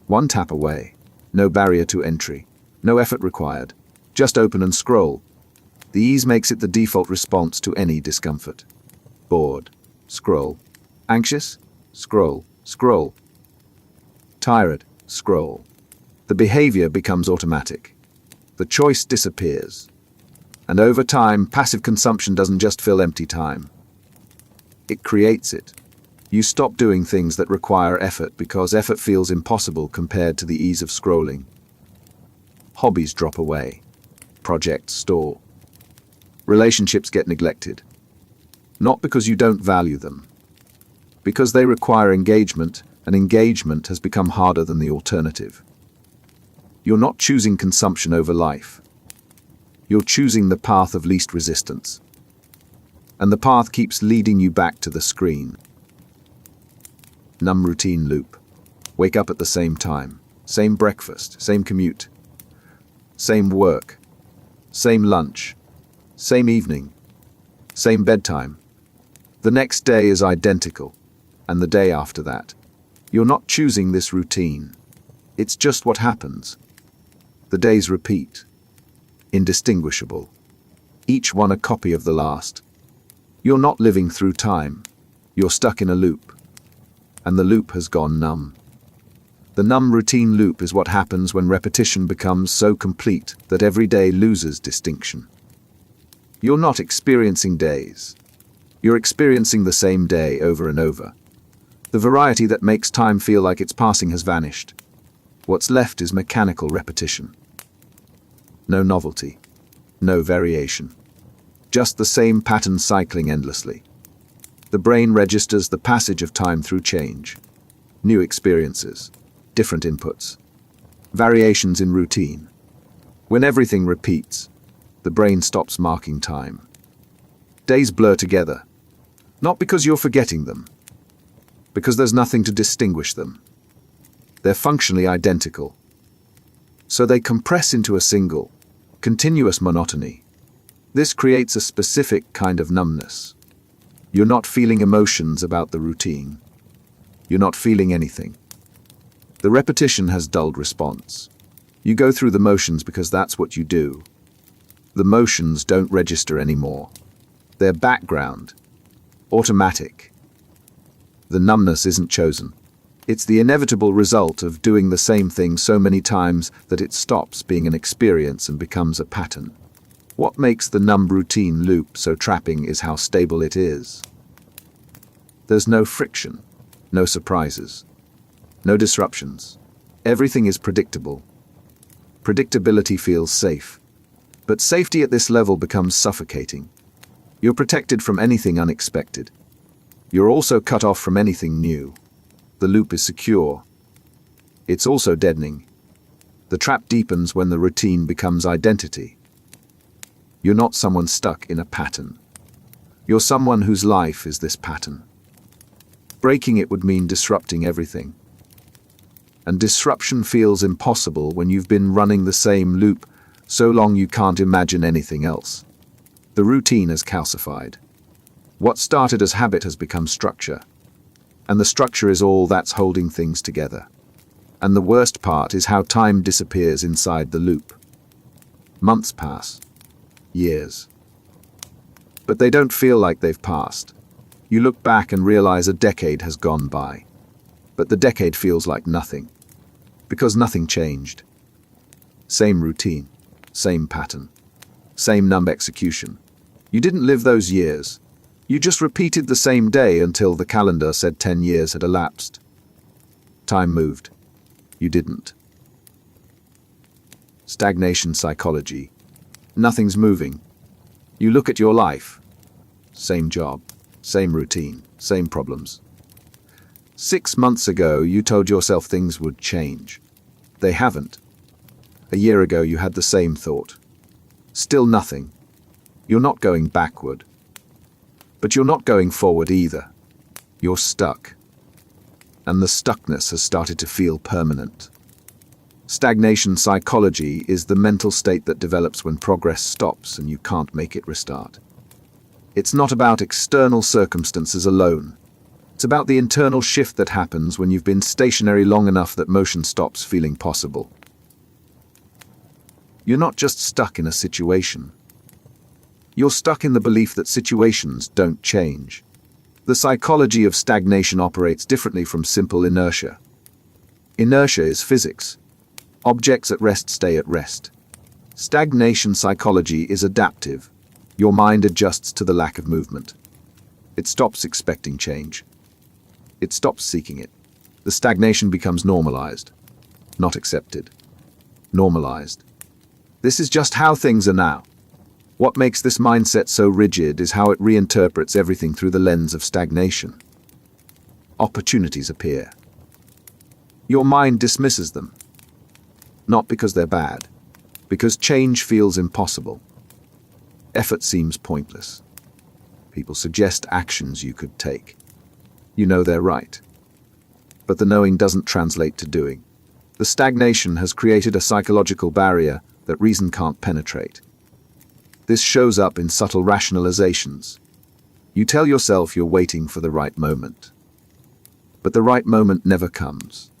One tap away. No barrier to entry. No effort required. Just open and scroll. The ease makes it the default response to any discomfort. Bored. Scroll. Anxious? Scroll. Scroll. Tired? Scroll. The behavior becomes automatic. The choice disappears. And over time, passive consumption doesn't just fill empty time. It creates it. You stop doing things that require effort because effort feels impossible compared to the ease of scrolling. Hobbies drop away. Projects stall. Relationships get neglected. Not because you don't value them. Because they require engagement, and engagement has become harder than the alternative. You're not choosing consumption over life. You're choosing the path of least resistance. And the path keeps leading you back to the screen. Numb routine loop. Wake up at the same time. Same breakfast. Same commute. Same work. Same lunch. Same evening. Same bedtime. The next day is identical. And the day after that. You're not choosing this routine. It's just what happens. The days repeat. Indistinguishable. Each one a copy of the last. You're not living through time. You're stuck in a loop. And the loop has gone numb. The numb routine loop is what happens when repetition becomes so complete that every day loses distinction. You're not experiencing days. You're experiencing the same day over and over. The variety that makes time feel like it's passing has vanished. What's left is mechanical repetition. No novelty. No variation. Just the same pattern cycling endlessly. The brain registers the passage of time through change. New experiences. Different inputs. Variations in routine. When everything repeats, the brain stops marking time. Days blur together. Not because you're forgetting them. Because there's nothing to distinguish them. They're functionally identical. So they compress into a single, continuous monotony. This creates a specific kind of numbness. You're not feeling emotions about the routine. You're not feeling anything. The repetition has dulled response. You go through the motions because that's what you do. The motions don't register anymore. They're background, automatic. The numbness isn't chosen. It's the inevitable result of doing the same thing so many times that it stops being an experience and becomes a pattern. What makes the numb routine loop so trapping is how stable it is. There's no friction, no surprises, no disruptions. Everything is predictable. Predictability feels safe. But safety at this level becomes suffocating. You're protected from anything unexpected. You're also cut off from anything new. The loop is secure. It's also deadening. The trap deepens when the routine becomes identity. You're not someone stuck in a pattern. You're someone whose life is this pattern. Breaking it would mean disrupting everything. And disruption feels impossible when you've been running the same loop so long you can't imagine anything else. The routine has calcified. What started as habit has become structure. And the structure is all that's holding things together. And the worst part is how time disappears inside the loop. Months pass. Years. But they don't feel like they've passed. You look back and realize a decade has gone by. But the decade feels like nothing. Because nothing changed. Same routine. Same pattern. Same numb execution. You didn't live those years. You just repeated the same day until the calendar said 10 years had elapsed. Time moved. You didn't. Stagnation psychology. Nothing's moving. You look at your life. Same job, same routine, same problems. 6 months ago, you told yourself things would change. They haven't. A year ago, you had the same thought. Still nothing. You're not going backward. But you're not going forward either. You're stuck. And the stuckness has started to feel permanent. Stagnation psychology is the mental state that develops when progress stops and you can't make it restart. It's not about external circumstances alone. It's about the internal shift that happens when you've been stationary long enough that motion stops feeling possible. You're not just stuck in a situation. You're stuck in the belief that situations don't change. The psychology of stagnation operates differently from simple inertia. Inertia is physics. Objects at rest stay at rest. Stagnation psychology is adaptive. Your mind adjusts to the lack of movement. It stops expecting change. It stops seeking it. The stagnation becomes normalized, not accepted. Normalized. This is just how things are now. What makes this mindset so rigid is how it reinterprets everything through the lens of stagnation. Opportunities appear. Your mind dismisses them. Not because they're bad, because change feels impossible. Effort seems pointless. People suggest actions you could take. You know they're right. But the knowing doesn't translate to doing. The stagnation has created a psychological barrier that reason can't penetrate. This shows up in subtle rationalizations. You tell yourself you're waiting for the right moment. But the right moment never comes.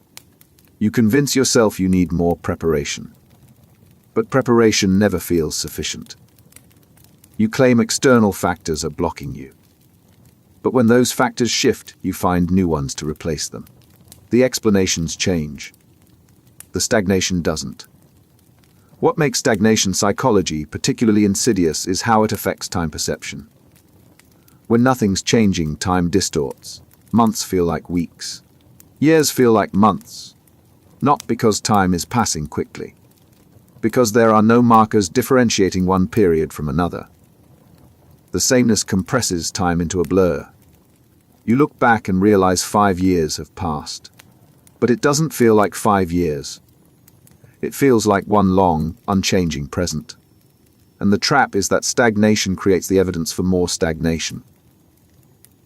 You convince yourself you need more preparation. But preparation never feels sufficient. You claim external factors are blocking you. But when those factors shift, you find new ones to replace them. The explanations change. The stagnation doesn't. What makes stagnation psychology particularly insidious is how it affects time perception. When nothing's changing, time distorts. Months feel like weeks. Years feel like months. Not because time is passing quickly. Because there are no markers differentiating one period from another. The sameness compresses time into a blur. You look back and realize 5 years have passed. But it doesn't feel like 5 years. It feels like one long, unchanging present. And the trap is that stagnation creates the evidence for more stagnation.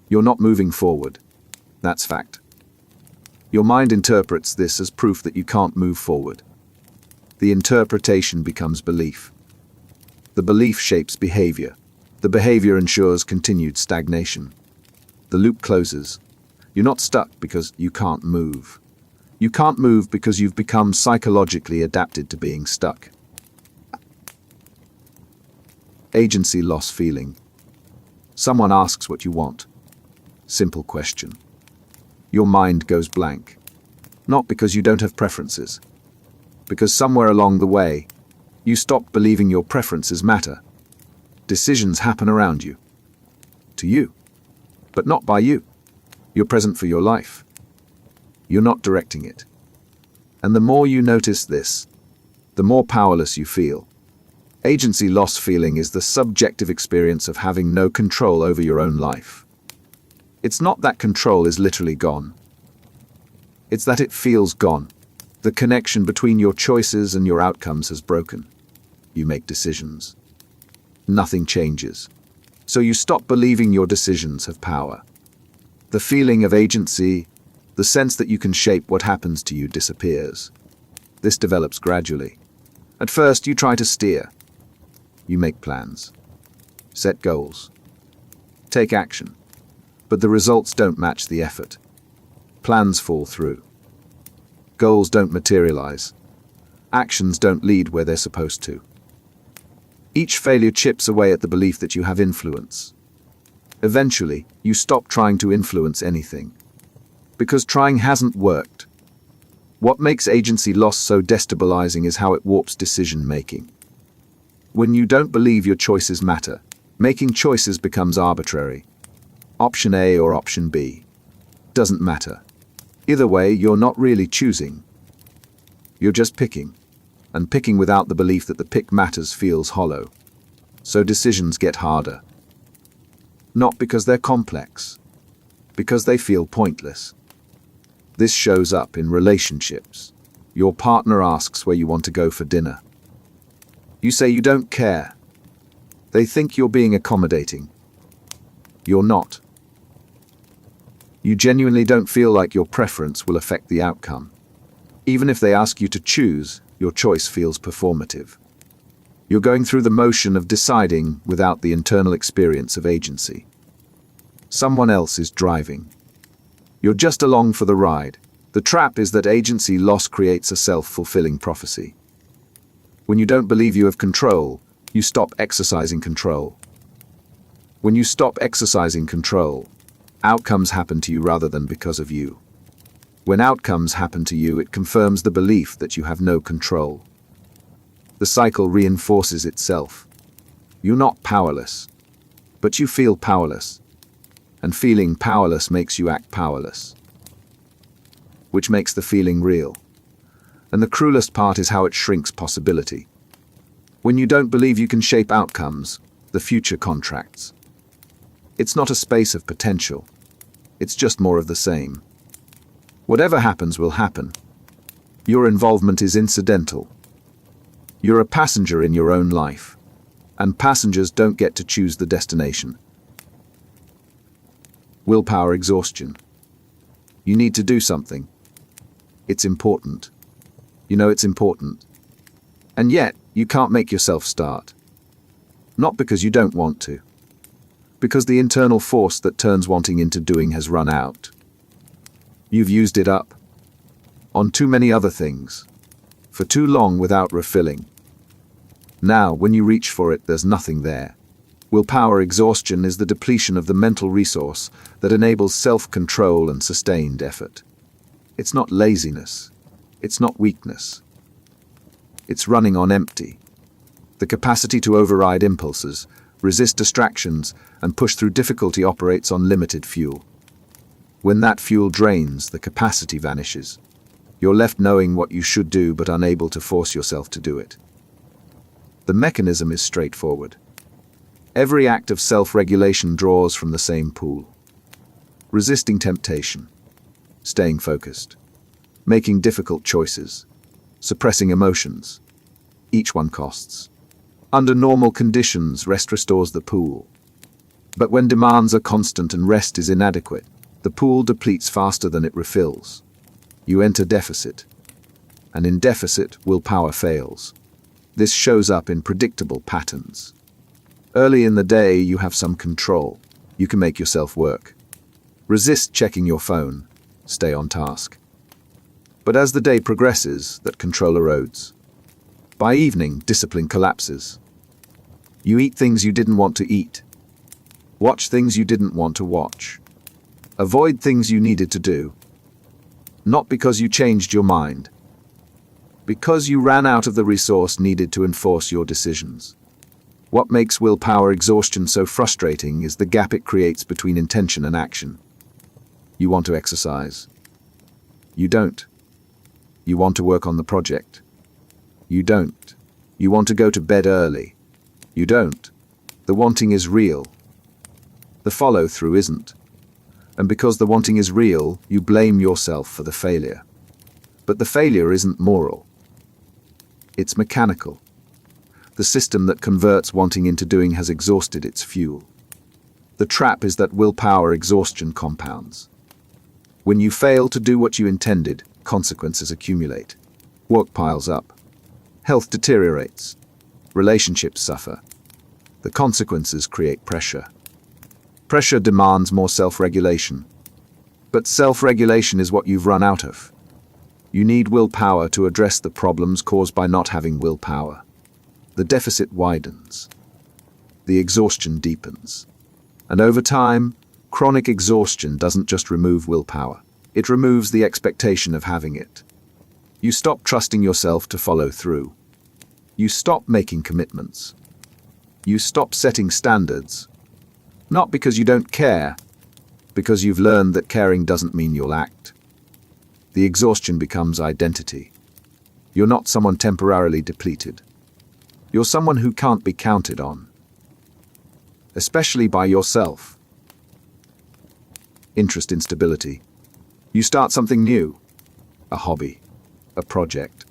You're not moving forward. That's fact. Your mind interprets this as proof that you can't move forward. The interpretation becomes belief. The belief shapes behavior. The behavior ensures continued stagnation. The loop closes. You're not stuck because you can't move. You can't move because you've become psychologically adapted to being stuck. Agency loss feeling. Someone asks what you want. Simple question. Your mind goes blank. Not because you don't have preferences. Because somewhere along the way, you stop believing your preferences matter. Decisions happen around you. To you. But not by you. You're present for your life. You're not directing it. And the more you notice this, the more powerless you feel. Agency loss feeling is the subjective experience of having no control over your own life. It's not that control is literally gone. It's that it feels gone. The connection between your choices and your outcomes has broken. You make decisions. Nothing changes. So you stop believing your decisions have power. The feeling of agency, the sense that you can shape what happens to you, disappears. This develops gradually. At first, you try to steer. You make plans. Set goals. Take action. But the results don't match the effort. Plans fall through. Goals don't materialize. Actions don't lead where they're supposed to. Each failure chips away at the belief that you have influence. Eventually, you stop trying to influence anything. Because trying hasn't worked. What makes agency loss so destabilizing is how it warps decision-making. When you don't believe your choices matter, making choices becomes arbitrary. Option A or option B. Doesn't matter. Either way, you're not really choosing. You're just picking. And picking without the belief that the pick matters feels hollow. So decisions get harder. Not because they're complex. Because they feel pointless. This shows up in relationships. Your partner asks where you want to go for dinner. You say you don't care. They think you're being accommodating. You're not. You genuinely don't feel like your preference will affect the outcome. Even if they ask you to choose, your choice feels performative. You're going through the motion of deciding without the internal experience of agency. Someone else is driving. You're just along for the ride. The trap is that agency loss creates a self-fulfilling prophecy. When you don't believe you have control, you stop exercising control. When you stop exercising control, outcomes happen to you rather than because of you. When outcomes happen to you, it confirms the belief that you have no control. The cycle reinforces itself. You're not powerless, but you feel powerless. And feeling powerless makes you act powerless. Which makes the feeling real. And the cruelest part is how it shrinks possibility. When you don't believe you can shape outcomes, the future contracts. It's not a space of potential. It's just more of the same. Whatever happens will happen. Your involvement is incidental. You're a passenger in your own life. And passengers don't get to choose the destination. Willpower exhaustion. You need to do something. It's important. You know it's important. And yet, you can't make yourself start. Not because you don't want to. Because the internal force that turns wanting into doing has run out. You've used it up. On too many other things. For too long without refilling. Now, when you reach for it, there's nothing there. Willpower exhaustion is the depletion of the mental resource that enables self-control and sustained effort. It's not laziness. It's not weakness. It's running on empty. The capacity to override impulses, resist distractions, and push through difficulty operates on limited fuel. When that fuel drains, the capacity vanishes. You're left knowing what you should do but unable to force yourself to do it. The mechanism is straightforward. Every act of self-regulation draws from the same pool. Resisting temptation. Staying focused. Making difficult choices. Suppressing emotions. Each one costs. Under normal conditions, rest restores the pool. But when demands are constant and rest is inadequate, the pool depletes faster than it refills. You enter deficit. And in deficit, willpower fails. This shows up in predictable patterns. Early in the day, you have some control. You can make yourself work. Resist checking your phone. Stay on task. But as the day progresses, that control erodes. By evening, discipline collapses. You eat things you didn't want to eat. Watch things you didn't want to watch. Avoid things you needed to do. Not because you changed your mind. Because you ran out of the resource needed to enforce your decisions. What makes willpower exhaustion so frustrating is the gap it creates between intention and action. You want to exercise. You don't. You want to work on the project. You don't. You want to go to bed early. You don't. The wanting is real. The follow-through isn't. And because the wanting is real, you blame yourself for the failure. But the failure isn't moral. It's mechanical. The system that converts wanting into doing has exhausted its fuel. The trap is that willpower exhaustion compounds. When you fail to do what you intended, consequences accumulate. Work piles up. Health deteriorates. Relationships suffer. The consequences create pressure. Pressure demands more self-regulation. But self-regulation is what you've run out of. You need willpower to address the problems caused by not having willpower. The deficit widens. The exhaustion deepens. And over time, chronic exhaustion doesn't just remove willpower. It removes the expectation of having it. You stop trusting yourself to follow through. You stop making commitments. You stop setting standards. Not because you don't care, because you've learned that caring doesn't mean you'll act. The exhaustion becomes identity. You're not someone temporarily depleted. You're someone who can't be counted on. Especially by yourself. Interest instability. You start something new. A hobby. A project.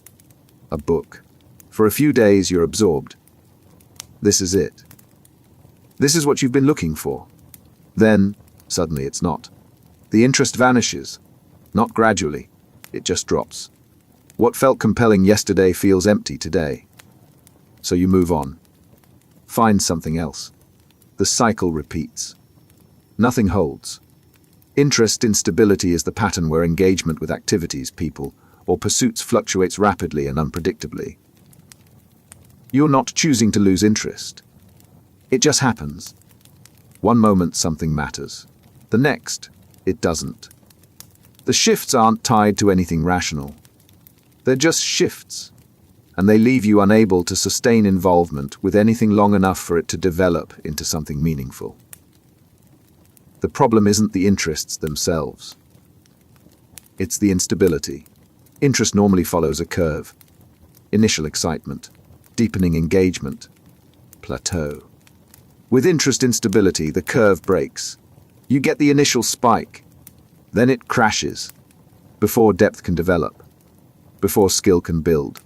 A book. For a few days you're absorbed. This is it. This is what you've been looking for. Then, suddenly it's not. The interest vanishes. Not gradually. It just drops. What felt compelling yesterday feels empty today. So you move on. Find something else. The cycle repeats. Nothing holds. Interest instability is the pattern where engagement with activities, people, or pursuits fluctuates rapidly and unpredictably. You're not choosing to lose interest. It just happens. One moment something matters. The next, it doesn't. The shifts aren't tied to anything rational. They're just shifts, and they leave you unable to sustain involvement with anything long enough for it to develop into something meaningful. The problem isn't the interests themselves. It's the instability. Interest normally follows a curve. Initial excitement, deepening engagement, plateau. With interest instability, the curve breaks. You get the initial spike, then it crashes, before depth can develop, before skill can build,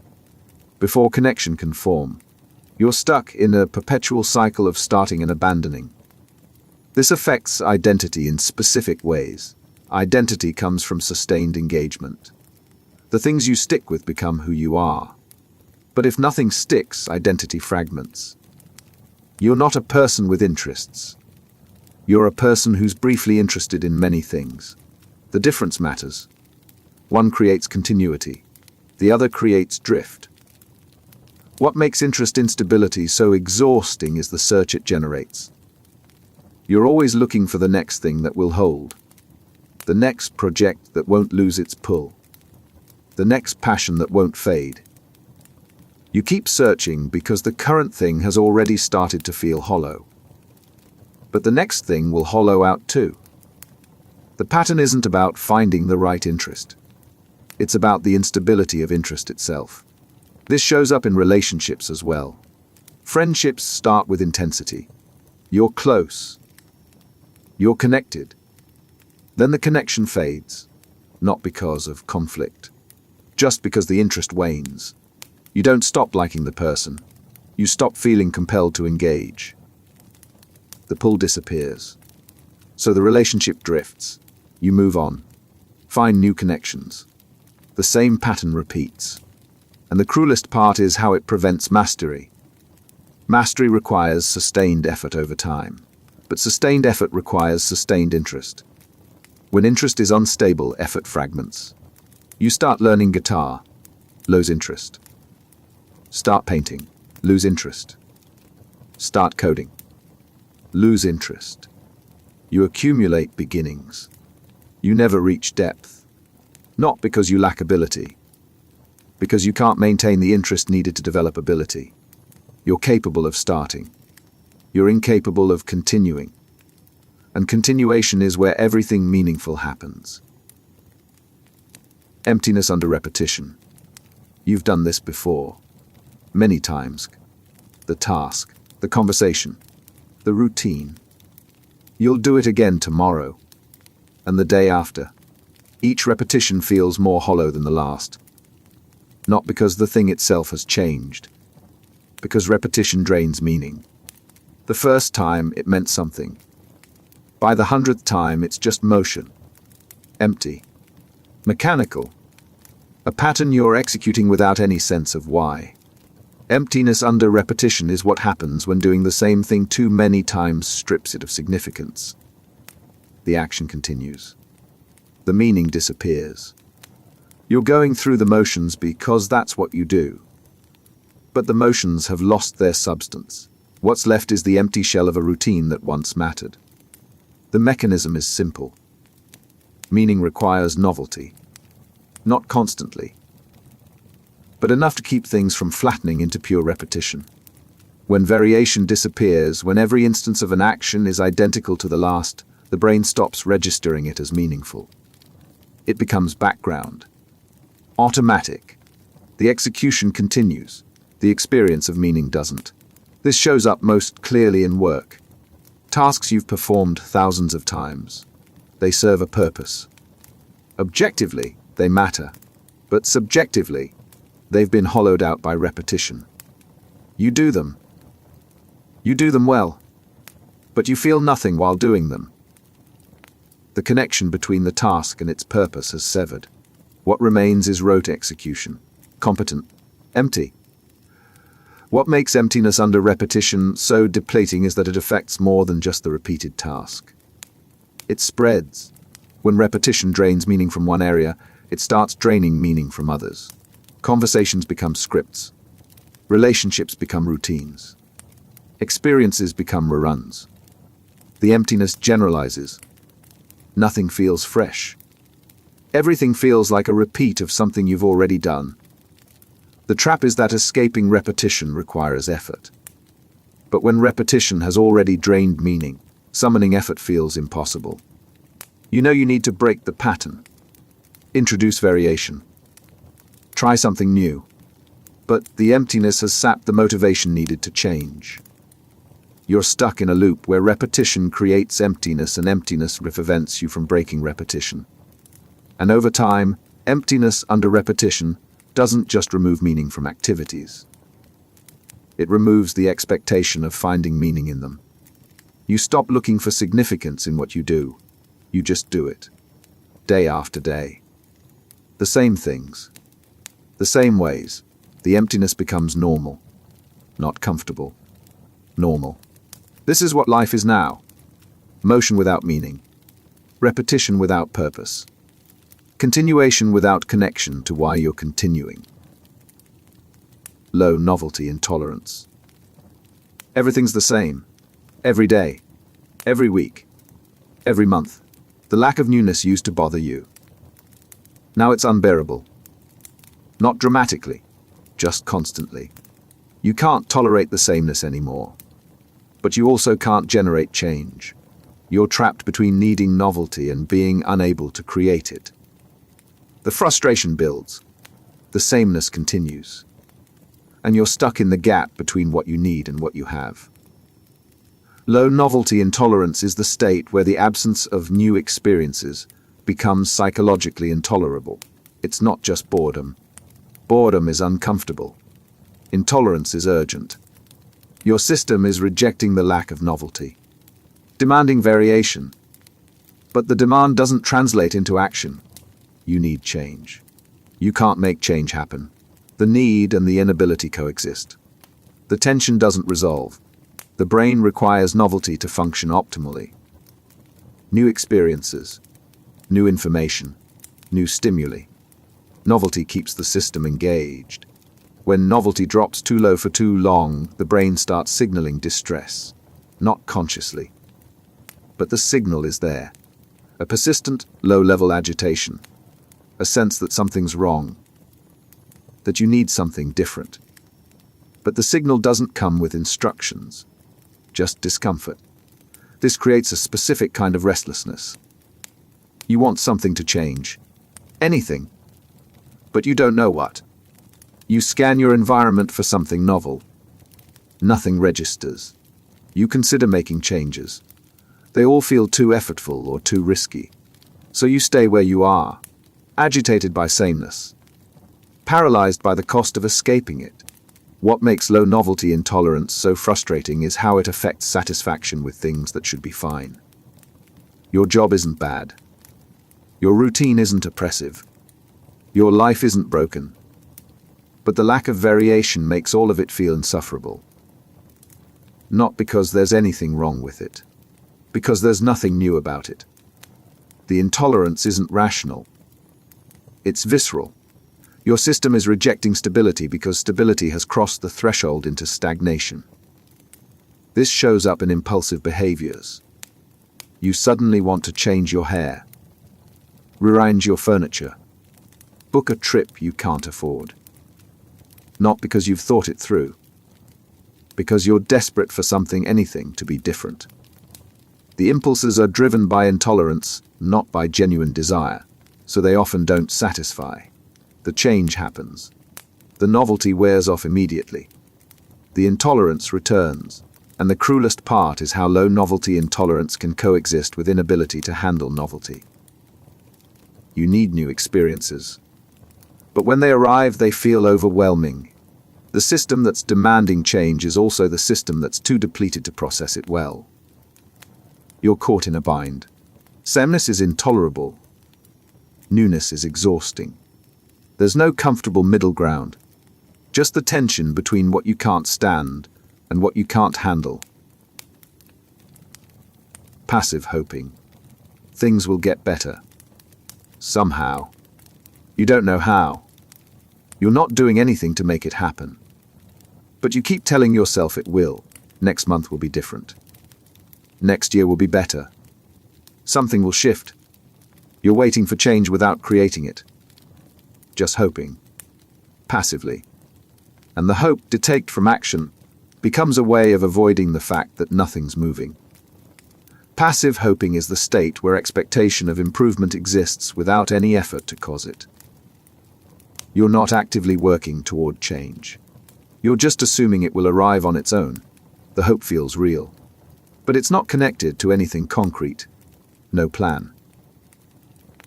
before connection can form. You're stuck in a perpetual cycle of starting and abandoning. This affects identity in specific ways. Identity comes from sustained engagement. The things you stick with become who you are. But if nothing sticks, identity fragments. You're not a person with interests. You're a person who's briefly interested in many things. The difference matters. One creates continuity. The other creates drift. What makes interest instability so exhausting is the search it generates. You're always looking for the next thing that will hold. The next project that won't lose its pull. The next passion that won't fade. You keep searching because the current thing has already started to feel hollow. But the next thing will hollow out too. The pattern isn't about finding the right interest. It's about the instability of interest itself. This shows up in relationships as well. Friendships start with intensity. You're close. You're connected. Then the connection fades, not because of conflict, just because the interest wanes. You don't stop liking the person. You stop feeling compelled to engage. The pull disappears. So the relationship drifts. You move on. Find new connections. The same pattern repeats. And the cruelest part is how it prevents mastery. Mastery requires sustained effort over time, but sustained effort requires sustained interest. When interest is unstable, effort fragments. You start learning guitar, lose interest. Start painting, lose interest. Start coding, lose interest. You accumulate beginnings. You never reach depth. Not because you lack ability, because you can't maintain the interest needed to develop ability. You're capable of starting. You're incapable of continuing. And continuation is where everything meaningful happens. Emptiness under repetition. You've done this before. Many times. The task, the conversation, the routine. You'll do it again tomorrow. And the day after. Each repetition feels more hollow than the last. Not because the thing itself has changed. Because repetition drains meaning. The first time it meant something. By the 100th time it's just motion. Empty. Mechanical. A pattern you're executing without any sense of why. Emptiness under repetition is what happens when doing the same thing too many times strips it of significance. The action continues. The meaning disappears. You're going through the motions because that's what you do. But the motions have lost their substance. What's left is the empty shell of a routine that once mattered. The mechanism is simple. Meaning requires novelty. Not constantly, but enough to keep things from flattening into pure repetition. When variation disappears, when every instance of an action is identical to the last, the brain stops registering it as meaningful. It becomes background. Automatic. The execution continues. The experience of meaning doesn't. This shows up most clearly in work. Tasks you've performed thousands of times. They serve a purpose. Objectively, they matter. But subjectively, they've been hollowed out by repetition. You do them. You do them well. But you feel nothing while doing them. The connection between the task and its purpose has severed. What remains is rote execution. Competent. Empty. What makes emptiness under repetition so depleting is that it affects more than just the repeated task. It spreads. When repetition drains meaning from one area, it starts draining meaning from others. Conversations become scripts. Relationships become routines. Experiences become reruns. The emptiness generalizes. Nothing feels fresh. Everything feels like a repeat of something you've already done. The trap is that escaping repetition requires effort. But when repetition has already drained meaning, summoning effort feels impossible. You know you need to break the pattern. Introduce variation. Try something new. But the emptiness has sapped the motivation needed to change. You're stuck in a loop where repetition creates emptiness and emptiness prevents you from breaking repetition. And over time, emptiness under repetition doesn't just remove meaning from activities. It removes the expectation of finding meaning in them. You stop looking for significance in what you do. You just do it. Day after day. The same things. The same ways. The emptiness becomes normal. Not comfortable. Normal. This is what life is now. Motion without meaning. Repetition without purpose. Continuation without connection to why you're continuing. Low novelty intolerance. Everything's the same. Every day. Every week. Every month. The lack of newness used to bother you. Now it's unbearable. Not dramatically, just constantly. You can't tolerate the sameness anymore. But you also can't generate change. You're trapped between needing novelty and being unable to create it. The frustration builds. The sameness continues. And you're stuck in the gap between what you need and what you have. Low novelty intolerance is the state where the absence of new experiences becomes psychologically intolerable. It's not just boredom. Boredom is uncomfortable. Intolerance is urgent. Your system is rejecting the lack of novelty, demanding variation. But the demand doesn't translate into action. You need change. You can't make change happen. The need and the inability coexist. The tension doesn't resolve. The brain requires novelty to function optimally. New experiences, new information, new stimuli. Novelty keeps the system engaged. When novelty drops too low for too long, the brain starts signaling distress, not consciously. But the signal is there. A persistent, low-level agitation. A sense that something's wrong. That you need something different. But the signal doesn't come with instructions. Just discomfort. This creates a specific kind of restlessness. You want something to change. Anything. But you don't know what. You scan your environment for something novel. Nothing registers. You consider making changes. They all feel too effortful or too risky. So you stay where you are, agitated by sameness, paralyzed by the cost of escaping it. What makes low novelty intolerance so frustrating is how it affects satisfaction with things that should be fine. Your job isn't bad. Your routine isn't oppressive. Your life isn't broken. But the lack of variation makes all of it feel insufferable. Not because there's anything wrong with it, because there's nothing new about it. The intolerance isn't rational. It's visceral. Your system is rejecting stability because stability has crossed the threshold into stagnation. This shows up in impulsive behaviors. You suddenly want to change your hair, rearrange your furniture, book a trip you can't afford. Not because you've thought it through, because you're desperate for anything to be different. The impulses are driven by intolerance, not by genuine desire, so they often don't satisfy. The change happens. The novelty wears off immediately. The intolerance returns, and the cruelest part is how low novelty intolerance can coexist with inability to handle novelty. You need new experiences. But when they arrive, they feel overwhelming. The system that's demanding change is also the system that's too depleted to process it well. You're caught in a bind. Sameness is intolerable. Newness is exhausting. There's no comfortable middle ground. Just the tension between what you can't stand and what you can't handle. Passive hoping. Things will get better. Somehow. You don't know how. You're not doing anything to make it happen. But you keep telling yourself it will. Next month will be different. Next year will be better. Something will shift. You're waiting for change without creating it. Just hoping. Passively. And the hope, detached from action, becomes a way of avoiding the fact that nothing's moving. Passive hoping is the state where expectation of improvement exists without any effort to cause it. You're not actively working toward change. You're just assuming it will arrive on its own. The hope feels real. But it's not connected to anything concrete. No plan.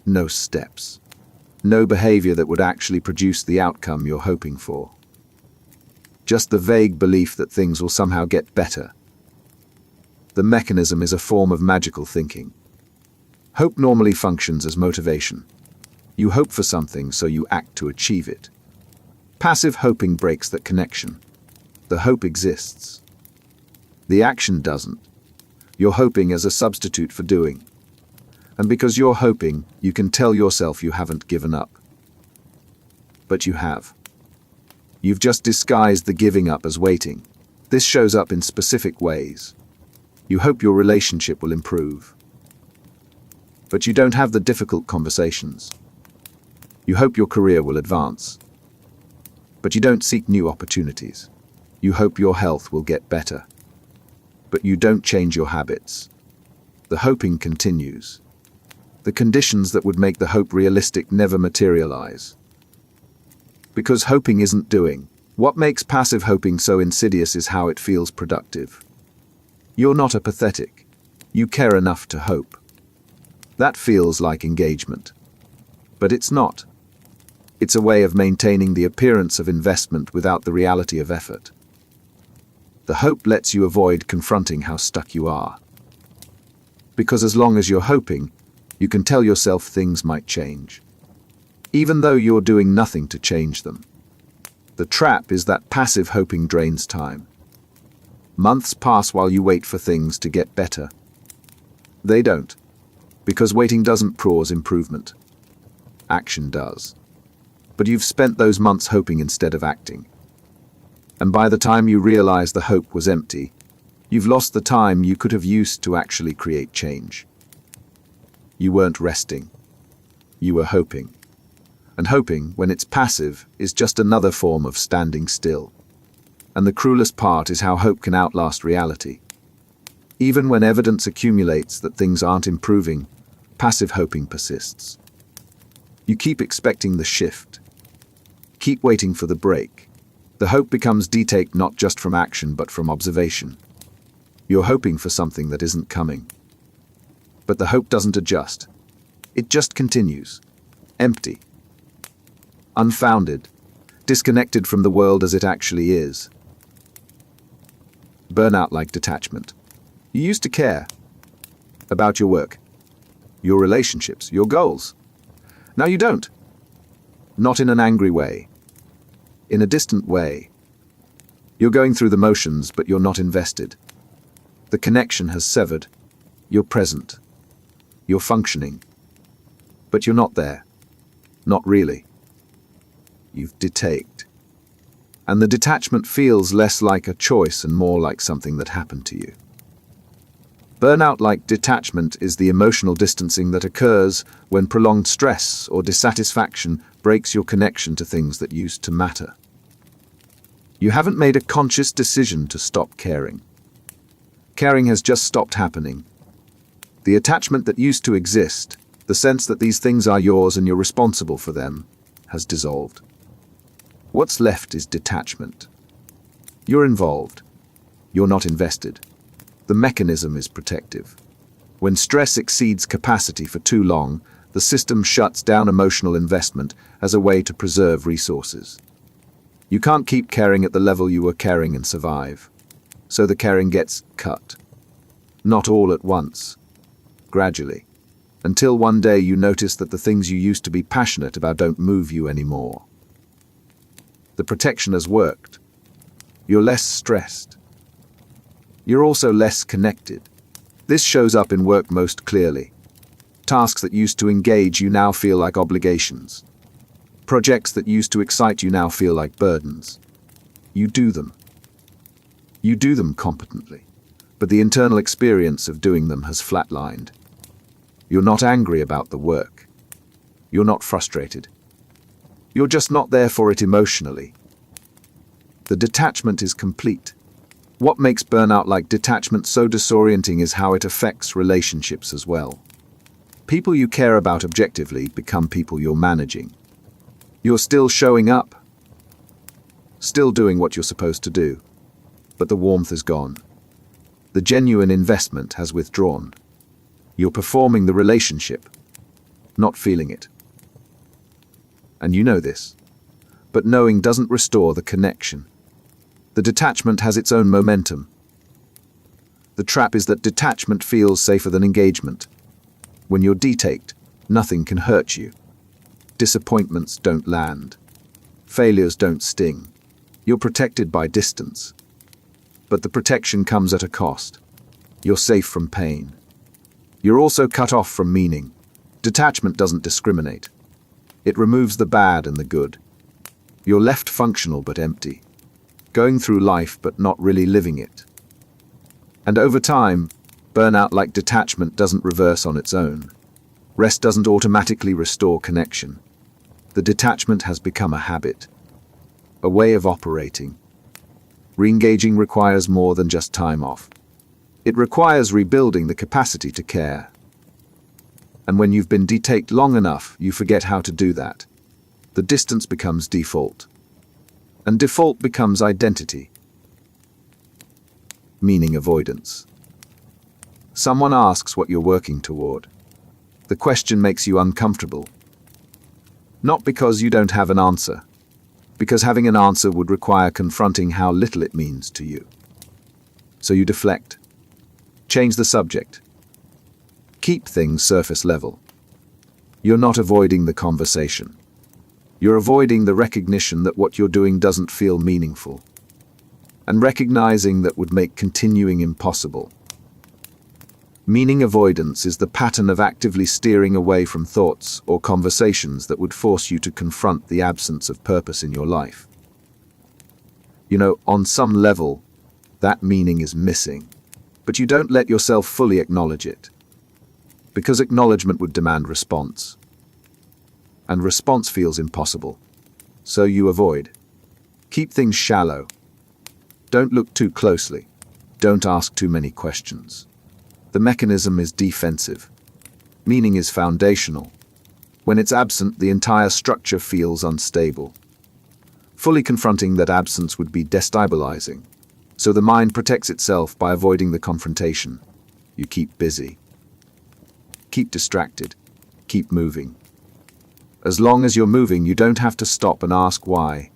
No steps. No behavior that would actually produce the outcome you're hoping for. Just the vague belief that things will somehow get better. The mechanism is a form of magical thinking. Hope normally functions as motivation. You hope for something, so you act to achieve it. Passive hoping breaks that connection. The hope exists. The action doesn't. You're hoping as a substitute for doing. And because you're hoping, you can tell yourself you haven't given up. But you have. You've just disguised the giving up as waiting. This shows up in specific ways. You hope your relationship will improve. But you don't have the difficult conversations. You hope your career will advance. But you don't seek new opportunities. You hope your health will get better. But you don't change your habits. The hoping continues. The conditions that would make the hope realistic never materialize. Because hoping isn't doing. What makes passive hoping so insidious is how it feels productive. You're not apathetic. You care enough to hope. That feels like engagement. But it's not. It's a way of maintaining the appearance of investment without the reality of effort. The hope lets you avoid confronting how stuck you are. Because as long as you're hoping, you can tell yourself things might change. even though you're doing nothing to change them. The trap is that passive hoping drains time. Months pass while you wait for things to get better. They don't, because waiting doesn't cause improvement. Action does. But you've spent those months hoping instead of acting. And by the time you realize the hope was empty, you've lost the time you could have used to actually create change. You weren't resting. You were hoping. And hoping, when it's passive, is just another form of standing still. And the cruelest part is how hope can outlast reality. Even when evidence accumulates that things aren't improving, passive hoping persists. You keep expecting the shift. Keep waiting for the break. The hope becomes detached not just from action but from observation. You're hoping for something that isn't coming. But the hope doesn't adjust. It just continues. Empty. Unfounded. Disconnected from the world as it actually is. Burnout-like detachment. You used to care about your work, your relationships, your goals. Now you don't. Not in an angry way. In a distant way. You're going through the motions, but you're not invested. The connection has severed. You're present. You're functioning. But you're not there. Not really. You've detached. And the detachment feels less like a choice and more like something that happened to you. Burnout-like detachment is the emotional distancing that occurs when prolonged stress or dissatisfaction breaks your connection to things that used to matter. You haven't made a conscious decision to stop caring. Caring has just stopped happening. The attachment that used to exist, the sense that these things are yours and you're responsible for them, has dissolved. What's left is detachment. You're involved. You're not invested. The mechanism is protective. When stress exceeds capacity for too long, the system shuts down emotional investment as a way to preserve resources. You can't keep caring at the level you were caring and survive. So the caring gets cut. Not all at once. Gradually. Until one day you notice that the things you used to be passionate about don't move you anymore. The protection has worked. You're less stressed. You're also less connected. This shows up in work most clearly. Tasks that used to engage you now feel like obligations. Projects that used to excite you now feel like burdens. You do them. You do them competently, but the internal experience of doing them has flatlined. You're not angry about the work. You're not frustrated. You're just not there for it emotionally. The detachment is complete. What makes burnout-like detachment so disorienting is how it affects relationships as well. People you care about objectively become people you're managing. You're still showing up, still doing what you're supposed to do, but the warmth is gone. The genuine investment has withdrawn. You're performing the relationship, not feeling it. And you know this, but knowing doesn't restore the connection. The detachment has its own momentum. The trap is that detachment feels safer than engagement. When you're detached, nothing can hurt you. Disappointments don't land. Failures don't sting. You're protected by distance. But the protection comes at a cost. You're safe from pain. You're also cut off from meaning. Detachment doesn't discriminate. It removes the bad and the good. You're left functional but empty, going through life but not really living it. And over time, burnout-like detachment doesn't reverse on its own. Rest doesn't automatically restore connection. The detachment has become a habit, a way of operating. Re-engaging requires more than just time off. It requires rebuilding the capacity to care. And when you've been detached long enough, you forget how to do that. The distance becomes default. And default becomes identity. Meaning avoidance. Someone asks what you're working toward. The question makes you uncomfortable. Not because you don't have an answer, because having an answer would require confronting how little it means to you. So you deflect. Change the subject. Keep things surface level. You're not avoiding the conversation. You're avoiding the recognition that what you're doing doesn't feel meaningful, and recognizing that would make continuing impossible. Meaning avoidance is the pattern of actively steering away from thoughts or conversations that would force you to confront the absence of purpose in your life. On some level, that meaning is missing, but you don't let yourself fully acknowledge it, because acknowledgement would demand response. And response feels impossible, so you avoid. Keep things shallow. Don't look too closely. Don't ask too many questions. The mechanism is defensive. Meaning is foundational. When it's absent, the entire structure feels unstable. Fully confronting that absence would be destabilizing, so the mind protects itself by avoiding the confrontation. You keep busy. Keep distracted. Keep moving. As long as you're moving, you don't have to stop and ask why.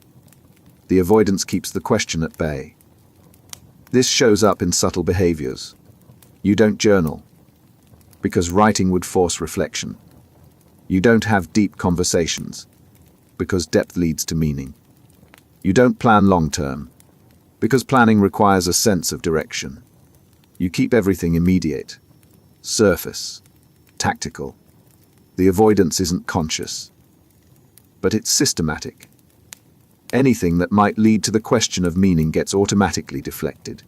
The avoidance keeps the question at bay. This shows up in subtle behaviors. You don't journal, because writing would force reflection. You don't have deep conversations, because depth leads to meaning. You don't plan long-term, because planning requires a sense of direction. You keep everything immediate, surface, tactical. The avoidance isn't conscious, but it's systematic. Anything that might lead to the question of meaning gets automatically deflected.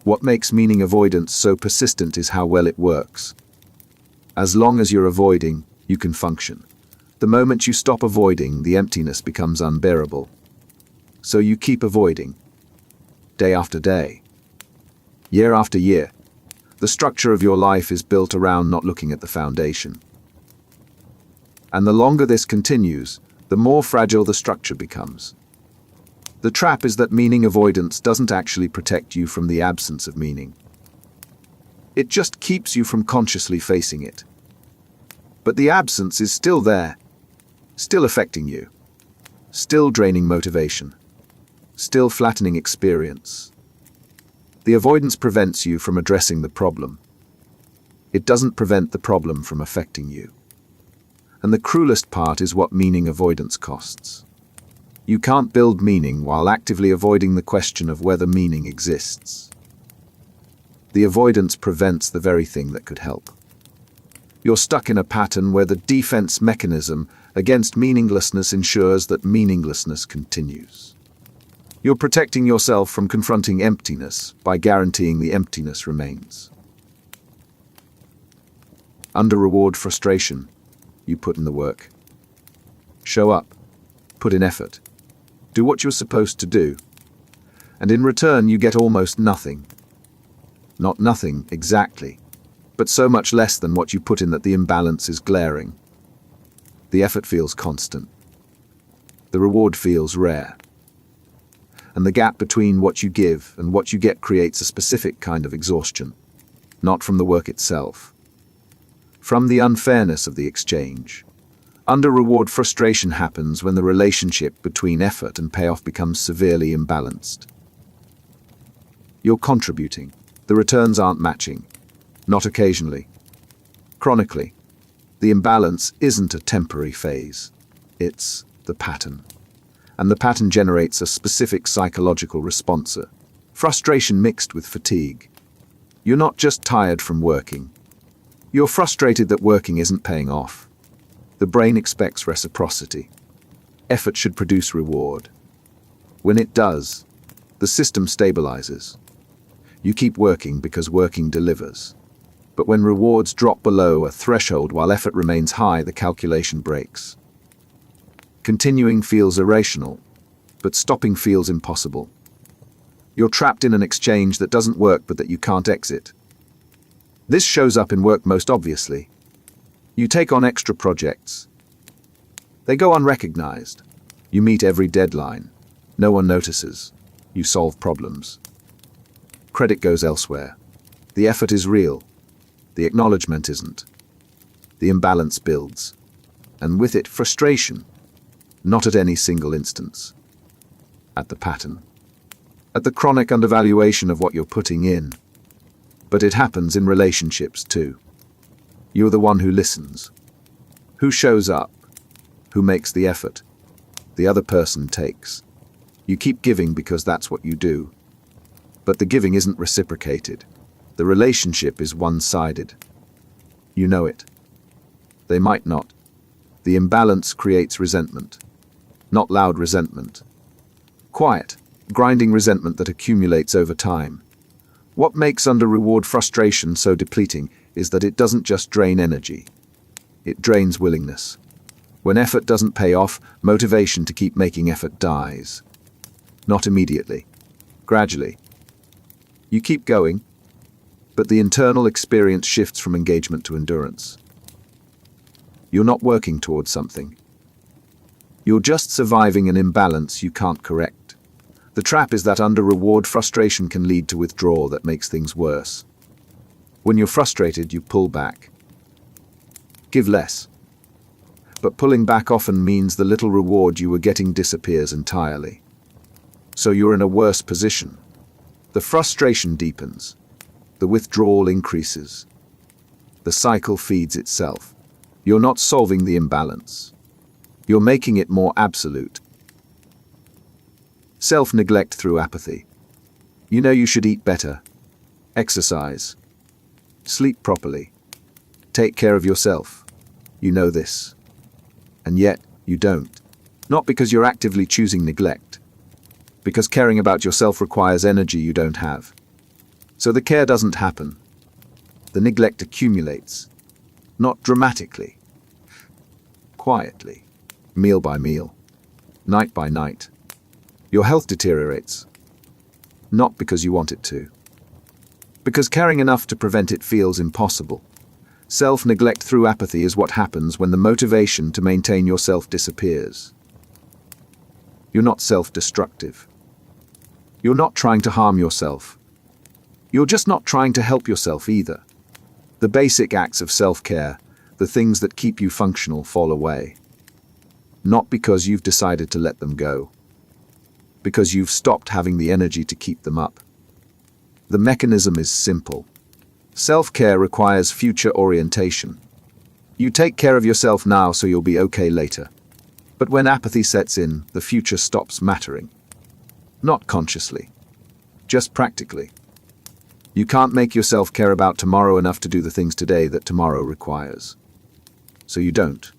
What makes meaning avoidance so persistent is how well it works. As long as you're avoiding, you can function. The moment you stop avoiding, the emptiness becomes unbearable. So you keep avoiding. Day after day. Year after year. The structure of your life is built around not looking at the foundation. And the longer this continues, the more fragile the structure becomes. The trap is that meaning avoidance doesn't actually protect you from the absence of meaning. It just keeps you from consciously facing it. But the absence is still there, still affecting you, still draining motivation, still flattening experience. The avoidance prevents you from addressing the problem. It doesn't prevent the problem from affecting you. And the cruelest part is what meaning avoidance costs. You can't build meaning while actively avoiding the question of whether meaning exists. The avoidance prevents the very thing that could help. You're stuck in a pattern where the defense mechanism against meaninglessness ensures that meaninglessness continues. You're protecting yourself from confronting emptiness by guaranteeing the emptiness remains. Under reward frustration, you put in the work. Show up, put in effort, do what you're supposed to do, and in return you get almost nothing. Not nothing, exactly, but so much less than what you put in that the imbalance is glaring. The effort feels constant. The reward feels rare. And the gap between what you give and what you get creates a specific kind of exhaustion, not from the work itself. From the unfairness of the exchange. Under-reward frustration happens when the relationship between effort and payoff becomes severely imbalanced. You're contributing. The returns aren't matching. Not occasionally. Chronically. The imbalance isn't a temporary phase. It's the pattern. And the pattern generates a specific psychological response. Frustration mixed with fatigue. You're not just tired from working. You're frustrated that working isn't paying off. The brain expects reciprocity. Effort should produce reward. When it does, the system stabilizes. You keep working because working delivers. But when rewards drop below a threshold while effort remains high, the calculation breaks. Continuing feels irrational, but stopping feels impossible. You're trapped in an exchange that doesn't work but that you can't exit. This shows up in work most obviously. You take on extra projects. They go unrecognized. You meet every deadline. No one notices. You solve problems. Credit goes elsewhere. The effort is real. The acknowledgement isn't. The imbalance builds. And with it, frustration. Not at any single instance. At the pattern. At the chronic undervaluation of what you're putting in. But it happens in relationships too. You're the one who listens, who shows up, Who makes the effort? The other person takes. You keep giving because that's what you do. But the giving isn't reciprocated. The relationship is one-sided. You know it. They might not. The imbalance creates resentment. Not loud resentment. Quiet, grinding resentment that accumulates over time. What makes under-reward frustration so depleting is that it doesn't just drain energy. It drains willingness. When effort doesn't pay off, motivation to keep making effort dies. Not immediately. Gradually. You keep going, but the internal experience shifts from engagement to endurance. You're not working towards something. You're just surviving an imbalance you can't correct. The trap is that under-reward frustration can lead to withdrawal that makes things worse. When you're frustrated, you pull back. Give less. But pulling back often means the little reward you were getting disappears entirely. So you're in a worse position. The frustration deepens. The withdrawal increases. The cycle feeds itself. You're not solving the imbalance. You're making it more absolute. Self-neglect through apathy. You know you should eat better, exercise, sleep properly, take care of yourself. You know this. And yet, you don't. Not because you're actively choosing neglect. Because caring about yourself requires energy you don't have. So the care doesn't happen. The neglect accumulates. Not dramatically. Quietly. Meal by meal. Night by night. Your health deteriorates. Not because you want it to. Because caring enough to prevent it feels impossible. Self-neglect through apathy is what happens when the motivation to maintain yourself disappears. You're not self-destructive. You're not trying to harm yourself. You're just not trying to help yourself either. The basic acts of self-care, the things that keep you functional, fall away. Not because you've decided to let them go. Because you've stopped having the energy to keep them up. The mechanism is simple. Self-care requires future orientation. You take care of yourself now so you'll be okay later. But when apathy sets in, the future stops mattering. Not consciously. Just practically. You can't make yourself care about tomorrow enough to do the things today that tomorrow requires. So you don't.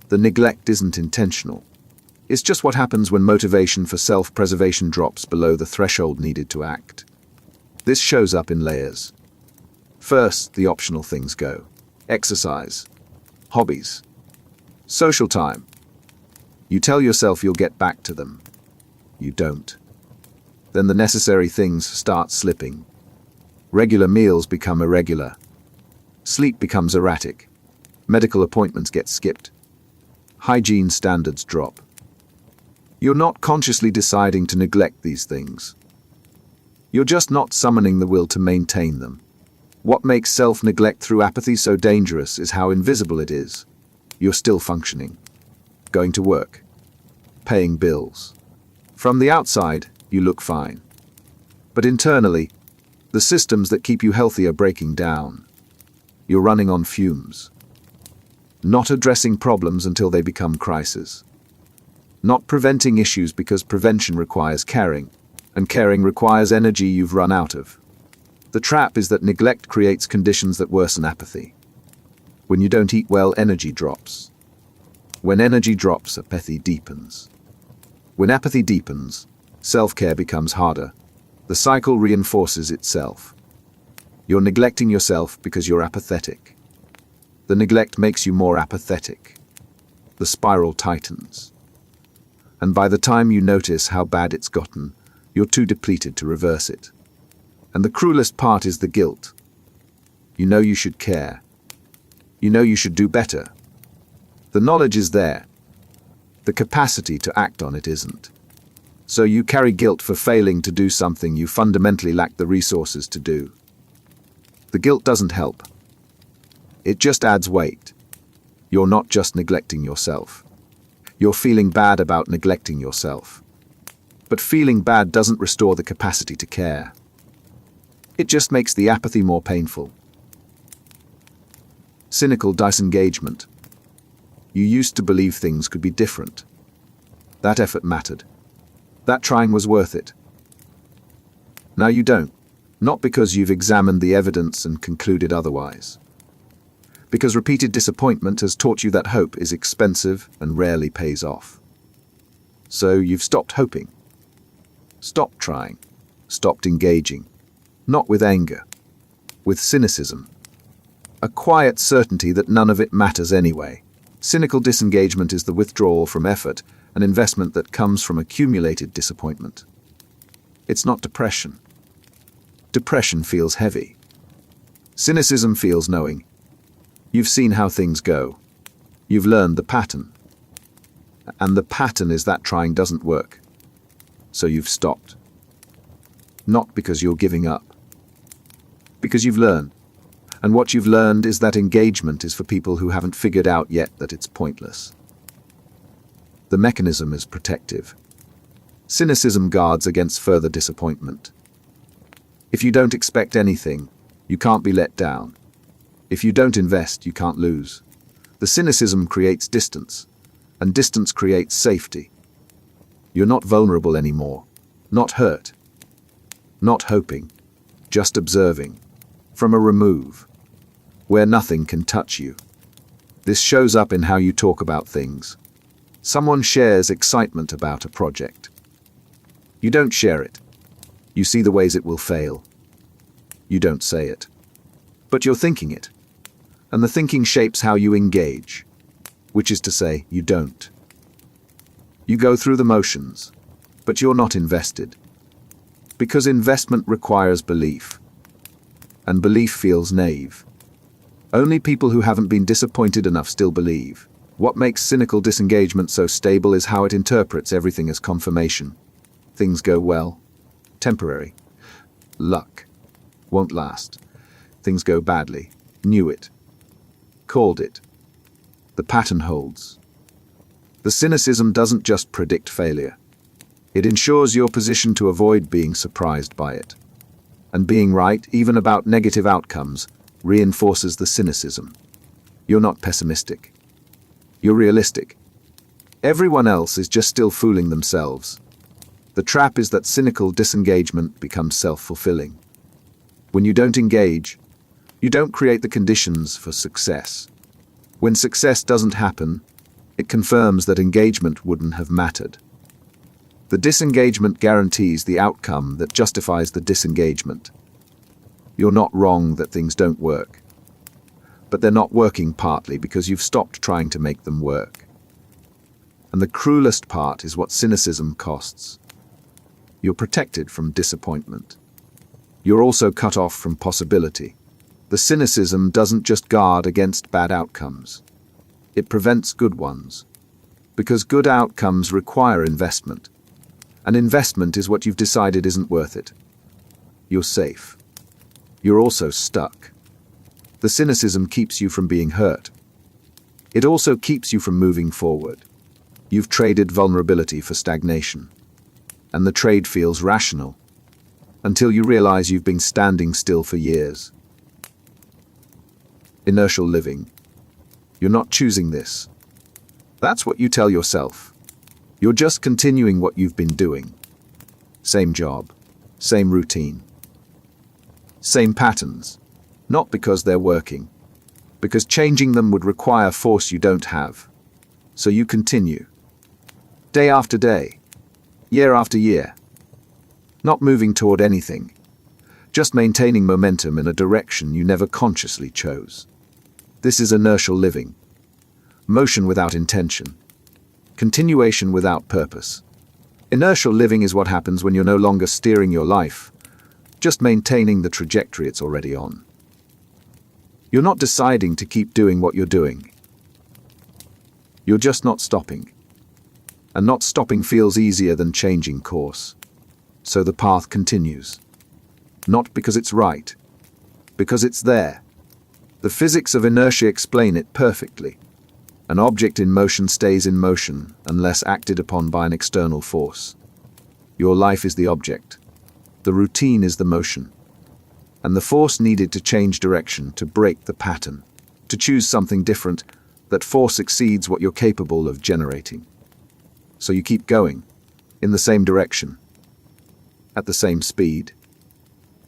The neglect isn't intentional. It's just what happens when motivation for self-preservation drops below the threshold needed to act. This shows up in layers. First, the optional things go. Exercise. Hobbies. Social time. You tell yourself you'll get back to them. You don't. Then the necessary things start slipping. Regular meals become irregular. Sleep becomes erratic. Medical appointments get skipped. Hygiene standards drop. You're not consciously deciding to neglect these things. You're just not summoning the will to maintain them. What makes self-neglect through apathy so dangerous is how invisible it is. You're still functioning. Going to work. Paying bills. From the outside, you look fine. But internally, the systems that keep you healthy are breaking down. You're running on fumes. Not addressing problems until they become crises. Not preventing issues because prevention requires caring, and caring requires energy you've run out of. The trap is that neglect creates conditions that worsen apathy. When you don't eat well, energy drops. When energy drops, apathy deepens. When apathy deepens, self-care becomes harder. The cycle reinforces itself. You're neglecting yourself because you're apathetic. The neglect makes you more apathetic. The spiral tightens. And by the time you notice how bad it's gotten, you're too depleted to reverse it. And the cruelest part is the guilt. You know you should care. You know you should do better. The knowledge is there. The capacity to act on it isn't. So you carry guilt for failing to do something you fundamentally lack the resources to do. The guilt doesn't help. It just adds weight. You're not just neglecting yourself. You're feeling bad about neglecting yourself. But feeling bad doesn't restore the capacity to care. It just makes the apathy more painful. Cynical disengagement. You used to believe things could be different. That effort mattered. That trying was worth it. Now you don't, not because you've examined the evidence and concluded otherwise. Because repeated disappointment has taught you that hope is expensive and rarely pays off. So you've stopped hoping. Stopped trying. Stopped engaging. Not with anger. With cynicism. A quiet certainty that none of it matters anyway. Cynical disengagement is the withdrawal from effort, an investment that comes from accumulated disappointment. It's not depression. Depression feels heavy. Cynicism feels knowing. You've seen how things go. You've learned the pattern. And the pattern is that trying doesn't work. So you've stopped. Not because you're giving up. Because you've learned. And what you've learned is that engagement is for people who haven't figured out yet that it's pointless. The mechanism is protective. Cynicism guards against further disappointment. If you don't expect anything, you can't be let down. If you don't invest, you can't lose. The cynicism creates distance, and distance creates safety. You're not vulnerable anymore, not hurt, not hoping, just observing, from a remove, where nothing can touch you. This shows up in how you talk about things. Someone shares excitement about a project. You don't share it. You see the ways it will fail. You don't say it. But you're thinking it. And the thinking shapes how you engage, which is to say, you don't. You go through the motions, but you're not invested. Because investment requires belief. And belief feels naive. Only people who haven't been disappointed enough still believe. What makes cynical disengagement so stable is how it interprets everything as confirmation. Things go well. Temporary. Luck. Won't last. Things go badly. Knew it. Called it. The pattern holds. The cynicism doesn't just predict failure. It ensures your position to avoid being surprised by it. And being right, even about negative outcomes, reinforces the cynicism. You're not pessimistic. You're realistic. Everyone else is just still fooling themselves. The trap is that cynical disengagement becomes self-fulfilling. When you don't engage, you don't create the conditions for success. When success doesn't happen, it confirms that engagement wouldn't have mattered. The disengagement guarantees the outcome that justifies the disengagement. You're not wrong that things don't work. But they're not working partly because you've stopped trying to make them work. And the cruelest part is what cynicism costs. You're protected from disappointment. You're also cut off from possibility. The cynicism doesn't just guard against bad outcomes. It prevents good ones. Because good outcomes require investment. And investment is what you've decided isn't worth it. You're safe. You're also stuck. The cynicism keeps you from being hurt. It also keeps you from moving forward. You've traded vulnerability for stagnation. And the trade feels rational. Until you realize you've been standing still for years. Inertial living. You're not choosing this. That's what you tell yourself. You're just continuing what you've been doing. Same job, same routine, same patterns. Not because they're working, because changing them would require force you don't have. So you continue. Day after day, year after year. Not moving toward anything, just maintaining momentum in a direction you never consciously chose. This is inertial living. Motion without intention. Continuation without purpose. Inertial living is what happens when you're no longer steering your life, just maintaining the trajectory it's already on. You're not deciding to keep doing what you're doing. You're just not stopping. And not stopping feels easier than changing course. So the path continues. Not because it's right, because it's there. The physics of inertia explain it perfectly. An object in motion stays in motion unless acted upon by an external force. Your life is the object. The routine is the motion. And the force needed to change direction, to break the pattern, to choose something different, that force exceeds what you're capable of generating. So you keep going, in the same direction, at the same speed,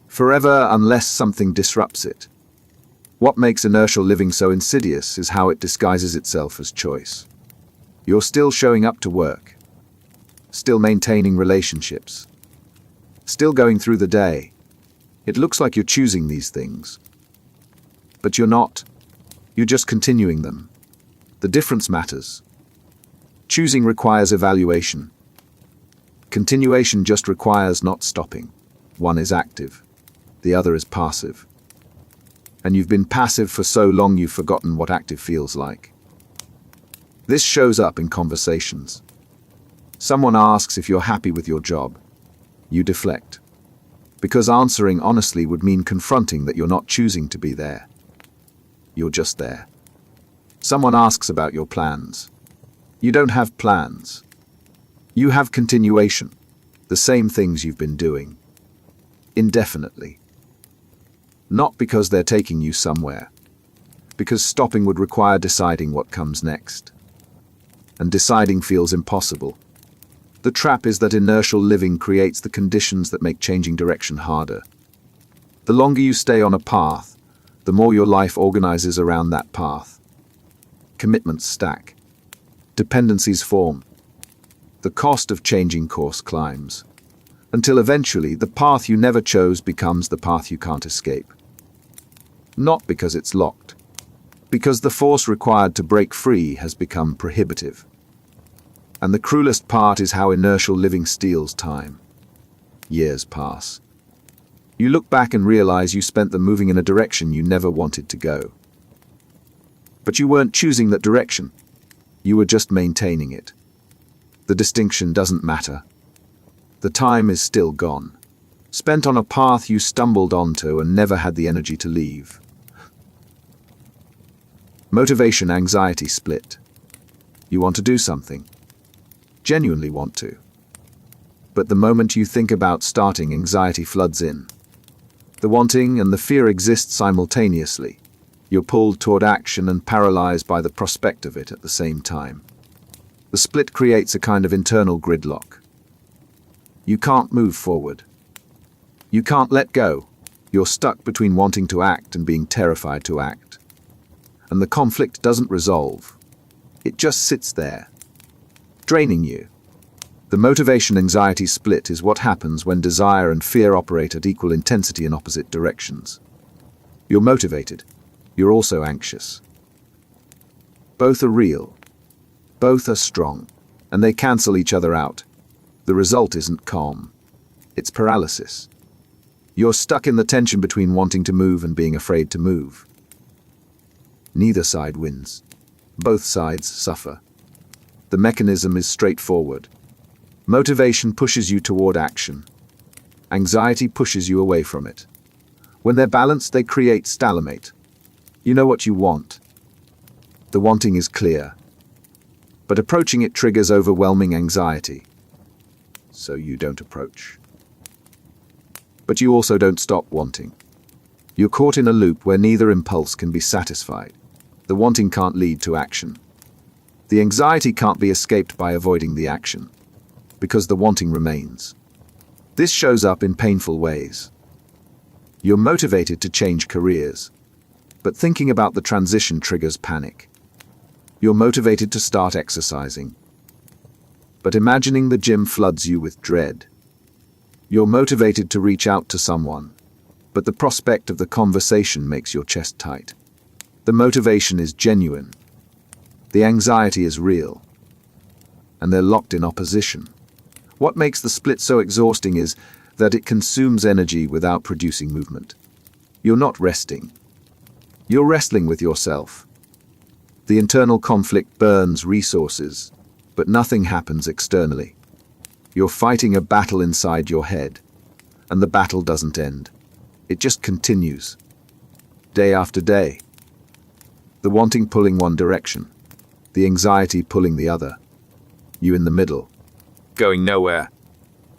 forever unless something disrupts it. What makes inertial living so insidious is how it disguises itself as choice. You're still showing up to work, still maintaining relationships, still going through the day. It looks like you're choosing these things. But you're not. You're just continuing them. The difference matters. Choosing requires evaluation. Continuation just requires not stopping. One is active, the other is passive. And you've been passive for so long you've forgotten what active feels like. This shows up in conversations. Someone asks if you're happy with your job. You deflect. Because answering honestly would mean confronting that you're not choosing to be there. You're just there. Someone asks about your plans. You don't have plans. You have continuation, the same things you've been doing, indefinitely. Not because they're taking you somewhere, because stopping would require deciding what comes next. And deciding feels impossible. The trap is that inertial living creates the conditions that make changing direction harder. The longer you stay on a path, the more your life organizes around that path. Commitments stack. Dependencies form. The cost of changing course climbs, until eventually the path you never chose becomes the path you can't escape. Not because it's locked, because the force required to break free has become prohibitive. And the cruelest part is how inertial living steals time. Years pass. You look back and realize you spent them moving in a direction you never wanted to go. But you weren't choosing that direction. You were just maintaining it. The distinction doesn't matter. The time is still gone, spent on a path you stumbled onto and never had the energy to leave. Motivation-anxiety split. You want to do something. Genuinely want to. But the moment you think about starting, anxiety floods in. The wanting and the fear exist simultaneously. You're pulled toward action and paralyzed by the prospect of it at the same time. The split creates a kind of internal gridlock. You can't move forward. You can't let go. You're stuck between wanting to act and being terrified to act. And the conflict doesn't resolve. It just sits there, draining you. The motivation-anxiety split is what happens when desire and fear operate at equal intensity in opposite directions. You're motivated. You're also anxious. Both are real. Both are strong, and they cancel each other out. The result isn't calm. It's paralysis. You're stuck in the tension between wanting to move and being afraid to move. Neither side wins. Both sides suffer. The mechanism is straightforward. Motivation pushes you toward action. Anxiety pushes you away from it. When they're balanced, they create stalemate. You know what you want. The wanting is clear. But approaching it triggers overwhelming anxiety. So you don't approach. But you also don't stop wanting. You're caught in a loop where neither impulse can be satisfied. The wanting can't lead to action. The anxiety can't be escaped by avoiding the action, because the wanting remains. This shows up in painful ways. You're motivated to change careers, but thinking about the transition triggers panic. You're motivated to start exercising, but imagining the gym floods you with dread. You're motivated to reach out to someone, but the prospect of the conversation makes your chest tight. The motivation is genuine. The anxiety is real. And they're locked in opposition. What makes the split so exhausting is that it consumes energy without producing movement. You're not resting. You're wrestling with yourself. The internal conflict burns resources, but nothing happens externally. You're fighting a battle inside your head, and the battle doesn't end. It just continues, day after day. The wanting pulling one direction, the anxiety pulling the other. You in the middle, going nowhere.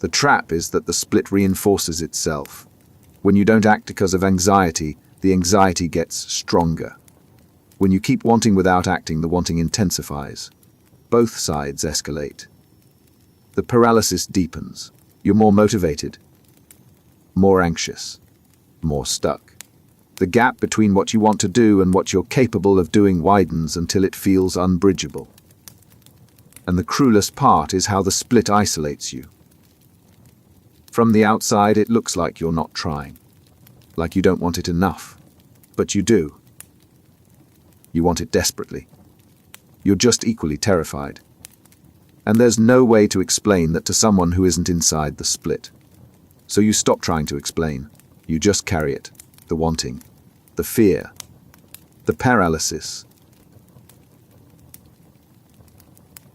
The trap is that the split reinforces itself. When you don't act because of anxiety, the anxiety gets stronger. When you keep wanting without acting, the wanting intensifies. Both sides escalate. The paralysis deepens. You're more motivated, more anxious, more stuck. The gap between what you want to do and what you're capable of doing widens until it feels unbridgeable. And the cruelest part is how the split isolates you. From the outside, it looks like you're not trying, like you don't want it enough, but you do. You want it desperately. You're just equally terrified. And there's no way to explain that to someone who isn't inside the split. So you stop trying to explain. You just carry it. The wanting, the fear, the paralysis.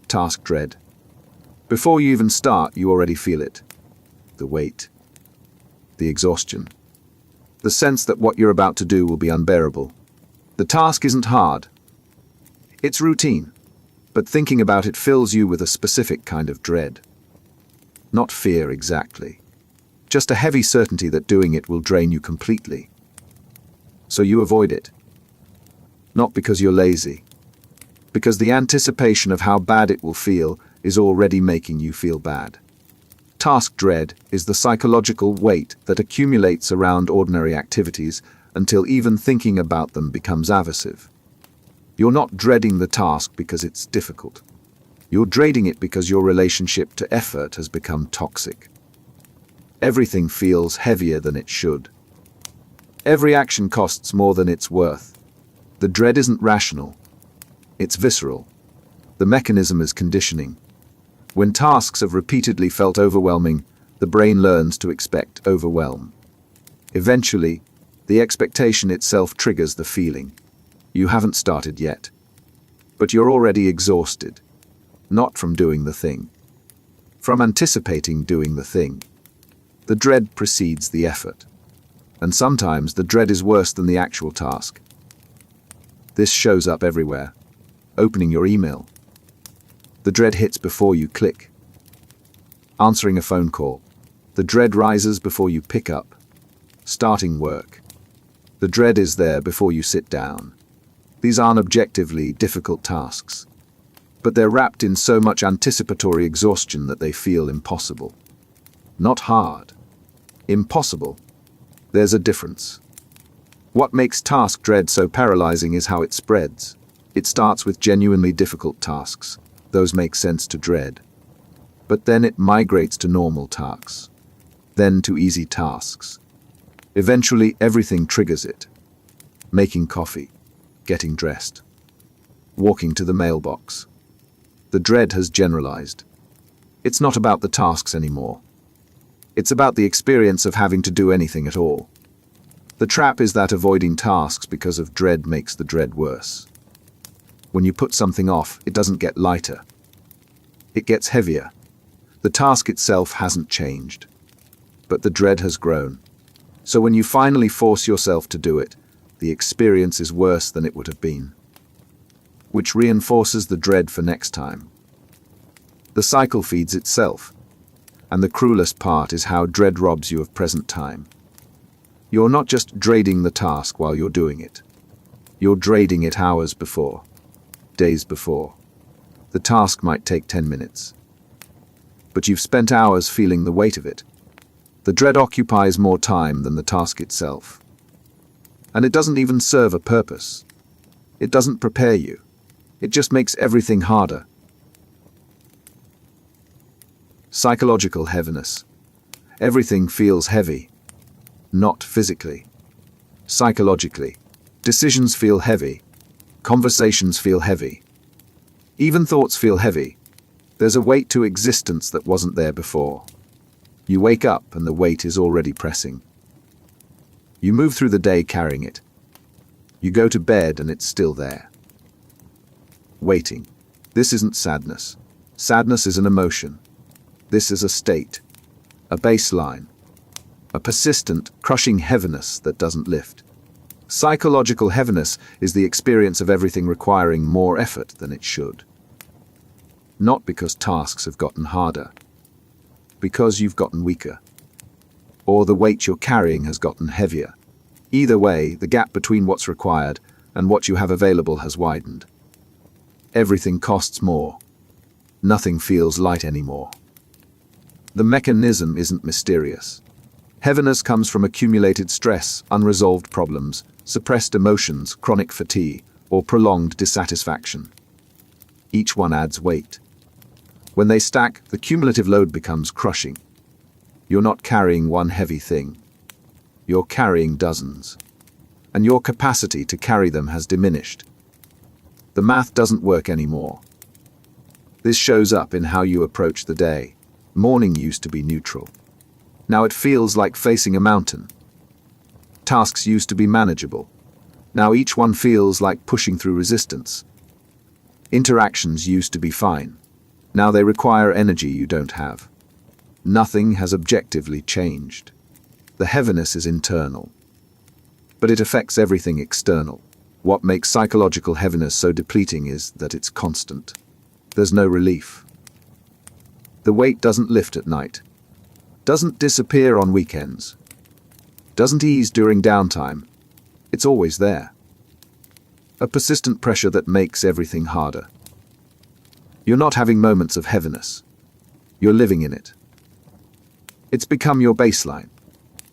Task dread. Before you even start, you already feel it. The weight, the exhaustion, the sense that what you're about to do will be unbearable. The task isn't hard. It's routine, but thinking about it fills you with a specific kind of dread. Not fear exactly, just a heavy certainty that doing it will drain you completely. So you avoid it. Not because you're lazy, because the anticipation of how bad it will feel is already making you feel bad. Task dread is the psychological weight that accumulates around ordinary activities until even thinking about them becomes aversive. You're not dreading the task because it's difficult. You're dreading it because your relationship to effort has become toxic. Everything feels heavier than it should. Every action costs more than it's worth. The dread isn't rational. It's visceral. The mechanism is conditioning. When tasks have repeatedly felt overwhelming, the brain learns to expect overwhelm. Eventually, the expectation itself triggers the feeling. You haven't started yet, but you're already exhausted, not from doing the thing, from anticipating doing the thing. The dread precedes the effort, and sometimes the dread is worse than the actual task. This shows up everywhere. Opening your email. The dread hits before you click. Answering a phone call. The dread rises before you pick up. Starting work. The dread is there before you sit down. These aren't objectively difficult tasks, but they're wrapped in so much anticipatory exhaustion that they feel impossible. Not hard. Impossible. There's a difference. What makes task dread so paralyzing is how it spreads. It starts with genuinely difficult tasks. Those make sense to dread. But then it migrates to normal tasks. Then to easy tasks. Eventually, everything triggers it. Making coffee. Getting dressed. Walking to the mailbox. The dread has generalized. It's not about the tasks anymore. It's about the experience of having to do anything at all. The trap is that avoiding tasks because of dread makes the dread worse. When you put something off, it doesn't get lighter. It gets heavier. The task itself hasn't changed, but the dread has grown. So when you finally force yourself to do it, the experience is worse than it would have been, which reinforces the dread for next time. The cycle feeds itself, and the cruelest part is how dread robs you of present time. You're not just dreading the task while you're doing it. You're dreading it hours before. Days before. The task might take 10 minutes. But you've spent hours feeling the weight of it. The dread occupies more time than the task itself. And it doesn't even serve a purpose. It doesn't prepare you. It just makes everything harder. Psychological heaviness. Everything feels heavy. Not physically. Psychologically. Decisions feel heavy. Conversations feel heavy. Even thoughts feel heavy. There's a weight to existence that wasn't there before. You wake up and the weight is already pressing. You move through the day carrying it. You go to bed and it's still there. Waiting. This isn't sadness. Sadness is an emotion. This is a state. A baseline. A persistent, crushing heaviness that doesn't lift. Psychological heaviness is the experience of everything requiring more effort than it should. Not because tasks have gotten harder, because you've gotten weaker, or the weight you're carrying has gotten heavier. Either way, the gap between what's required and what you have available has widened. Everything costs more. Nothing feels light anymore. The mechanism isn't mysterious. Heaviness comes from accumulated stress, unresolved problems, suppressed emotions, chronic fatigue, or prolonged dissatisfaction. Each one adds weight. When they stack, the cumulative load becomes crushing. You're not carrying one heavy thing. You're carrying dozens. And your capacity to carry them has diminished. The math doesn't work anymore. This shows up in how you approach the day. Morning used to be neutral. Now it feels like facing a mountain. Tasks used to be manageable. Now each one feels like pushing through resistance. Interactions used to be fine. Now they require energy you don't have. Nothing has objectively changed. The heaviness is internal. But it affects everything external. What makes psychological heaviness so depleting is that it's constant. There's no relief. The weight doesn't lift at night. Doesn't disappear on weekends. Doesn't ease during downtime. It's always there. A persistent pressure that makes everything harder. You're not having moments of heaviness. You're living in it. It's become your baseline.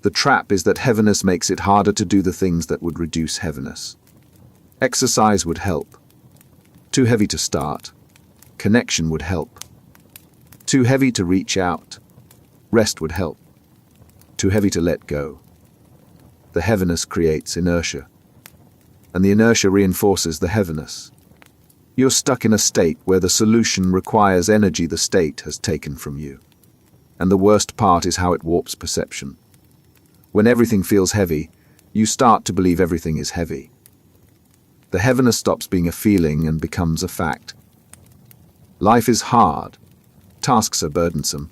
The trap is that heaviness makes it harder to do the things that would reduce heaviness. Exercise would help. Too heavy to start. Connection would help. Too heavy to reach out. Rest would help. Too heavy to let go. The heaviness creates inertia. And the inertia reinforces the heaviness. You're stuck in a state where the solution requires energy the state has taken from you. And the worst part is how it warps perception. When everything feels heavy, you start to believe everything is heavy. The heaviness stops being a feeling and becomes a fact. Life is hard. Tasks are burdensome.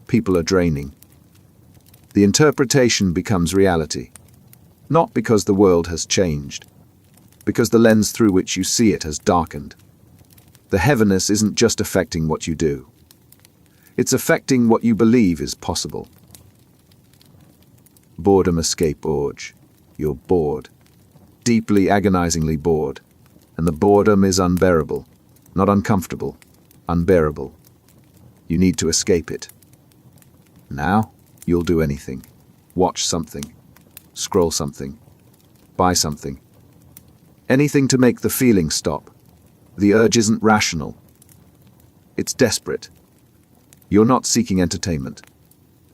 People are draining. The interpretation becomes reality. Not because the world has changed, because the lens through which you see it has darkened. The heaviness isn't just affecting what you do. It's affecting what you believe is possible. Boredom escape urge. You're bored. Deeply, agonizingly bored. And the boredom is unbearable. Not uncomfortable. Unbearable. You need to escape it. Now, you'll do anything. Watch something. Scroll something. Buy something. Anything to make the feeling stop. The urge isn't rational. It's desperate. You're not seeking entertainment.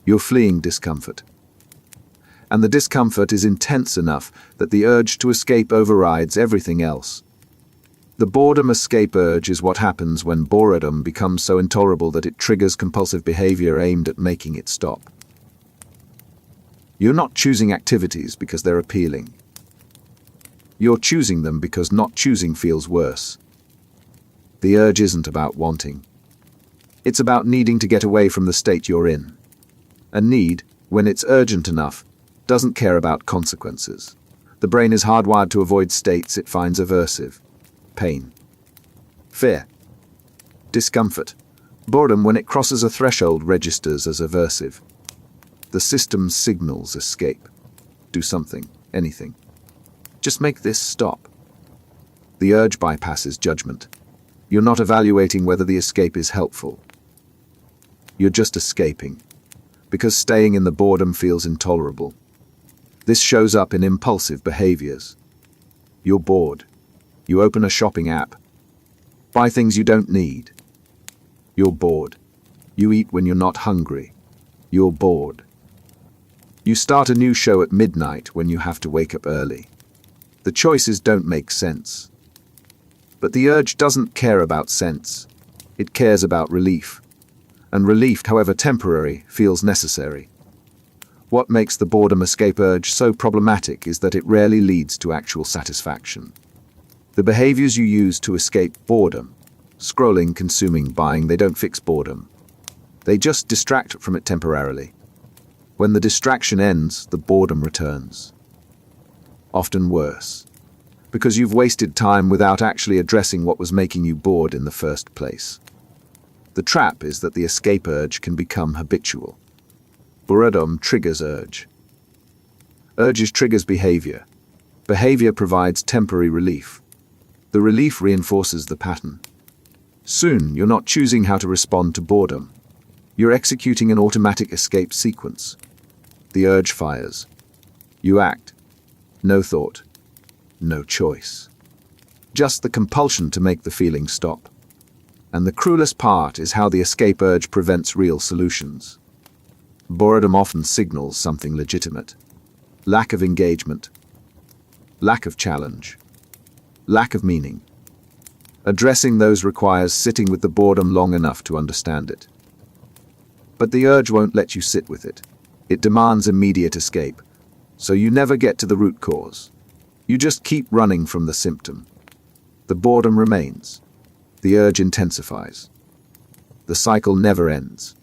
You're fleeing discomfort. And the discomfort is intense enough that the urge to escape overrides everything else. The boredom escape urge is what happens when boredom becomes so intolerable that it triggers compulsive behavior aimed at making it stop. You're not choosing activities because they're appealing. You're choosing them because not choosing feels worse. The urge isn't about wanting. It's about needing to get away from the state you're in. A need, when it's urgent enough, doesn't care about consequences. The brain is hardwired to avoid states it finds aversive. Pain. Fear. Discomfort. Boredom, when it crosses a threshold, registers as aversive. The system signals escape. Do something, anything. Just make this stop. The urge bypasses judgment. You're not evaluating whether the escape is helpful. You're just escaping, because staying in the boredom feels intolerable. This shows up in impulsive behaviors. You're bored. You open a shopping app. Buy things you don't need. You're bored. You eat when you're not hungry. You're bored. You start a new show at midnight when you have to wake up early. The choices don't make sense. But the urge doesn't care about sense. It cares about relief. And relief, however temporary, feels necessary. What makes the boredom escape urge so problematic is that it rarely leads to actual satisfaction. The behaviors you use to escape boredom, scrolling, consuming, buying, they don't fix boredom. They just distract from it temporarily. When the distraction ends, the boredom returns. Often worse, because you've wasted time without actually addressing what was making you bored in the first place. The trap is that the escape urge can become habitual. Boredom triggers urge. Urges triggers behavior. Behavior provides temporary relief. The relief reinforces the pattern. Soon, you're not choosing how to respond to boredom. You're executing an automatic escape sequence. The urge fires. You act. No thought. No choice. Just the compulsion to make the feeling stop. And the cruelest part is how the escape urge prevents real solutions. Boredom often signals something legitimate. Lack of engagement. Lack of challenge. Lack of meaning. Addressing those requires sitting with the boredom long enough to understand it. But the urge won't let you sit with it. It demands immediate escape, so you never get to the root cause. You just keep running from the symptom. The boredom remains. The urge intensifies. The cycle never ends.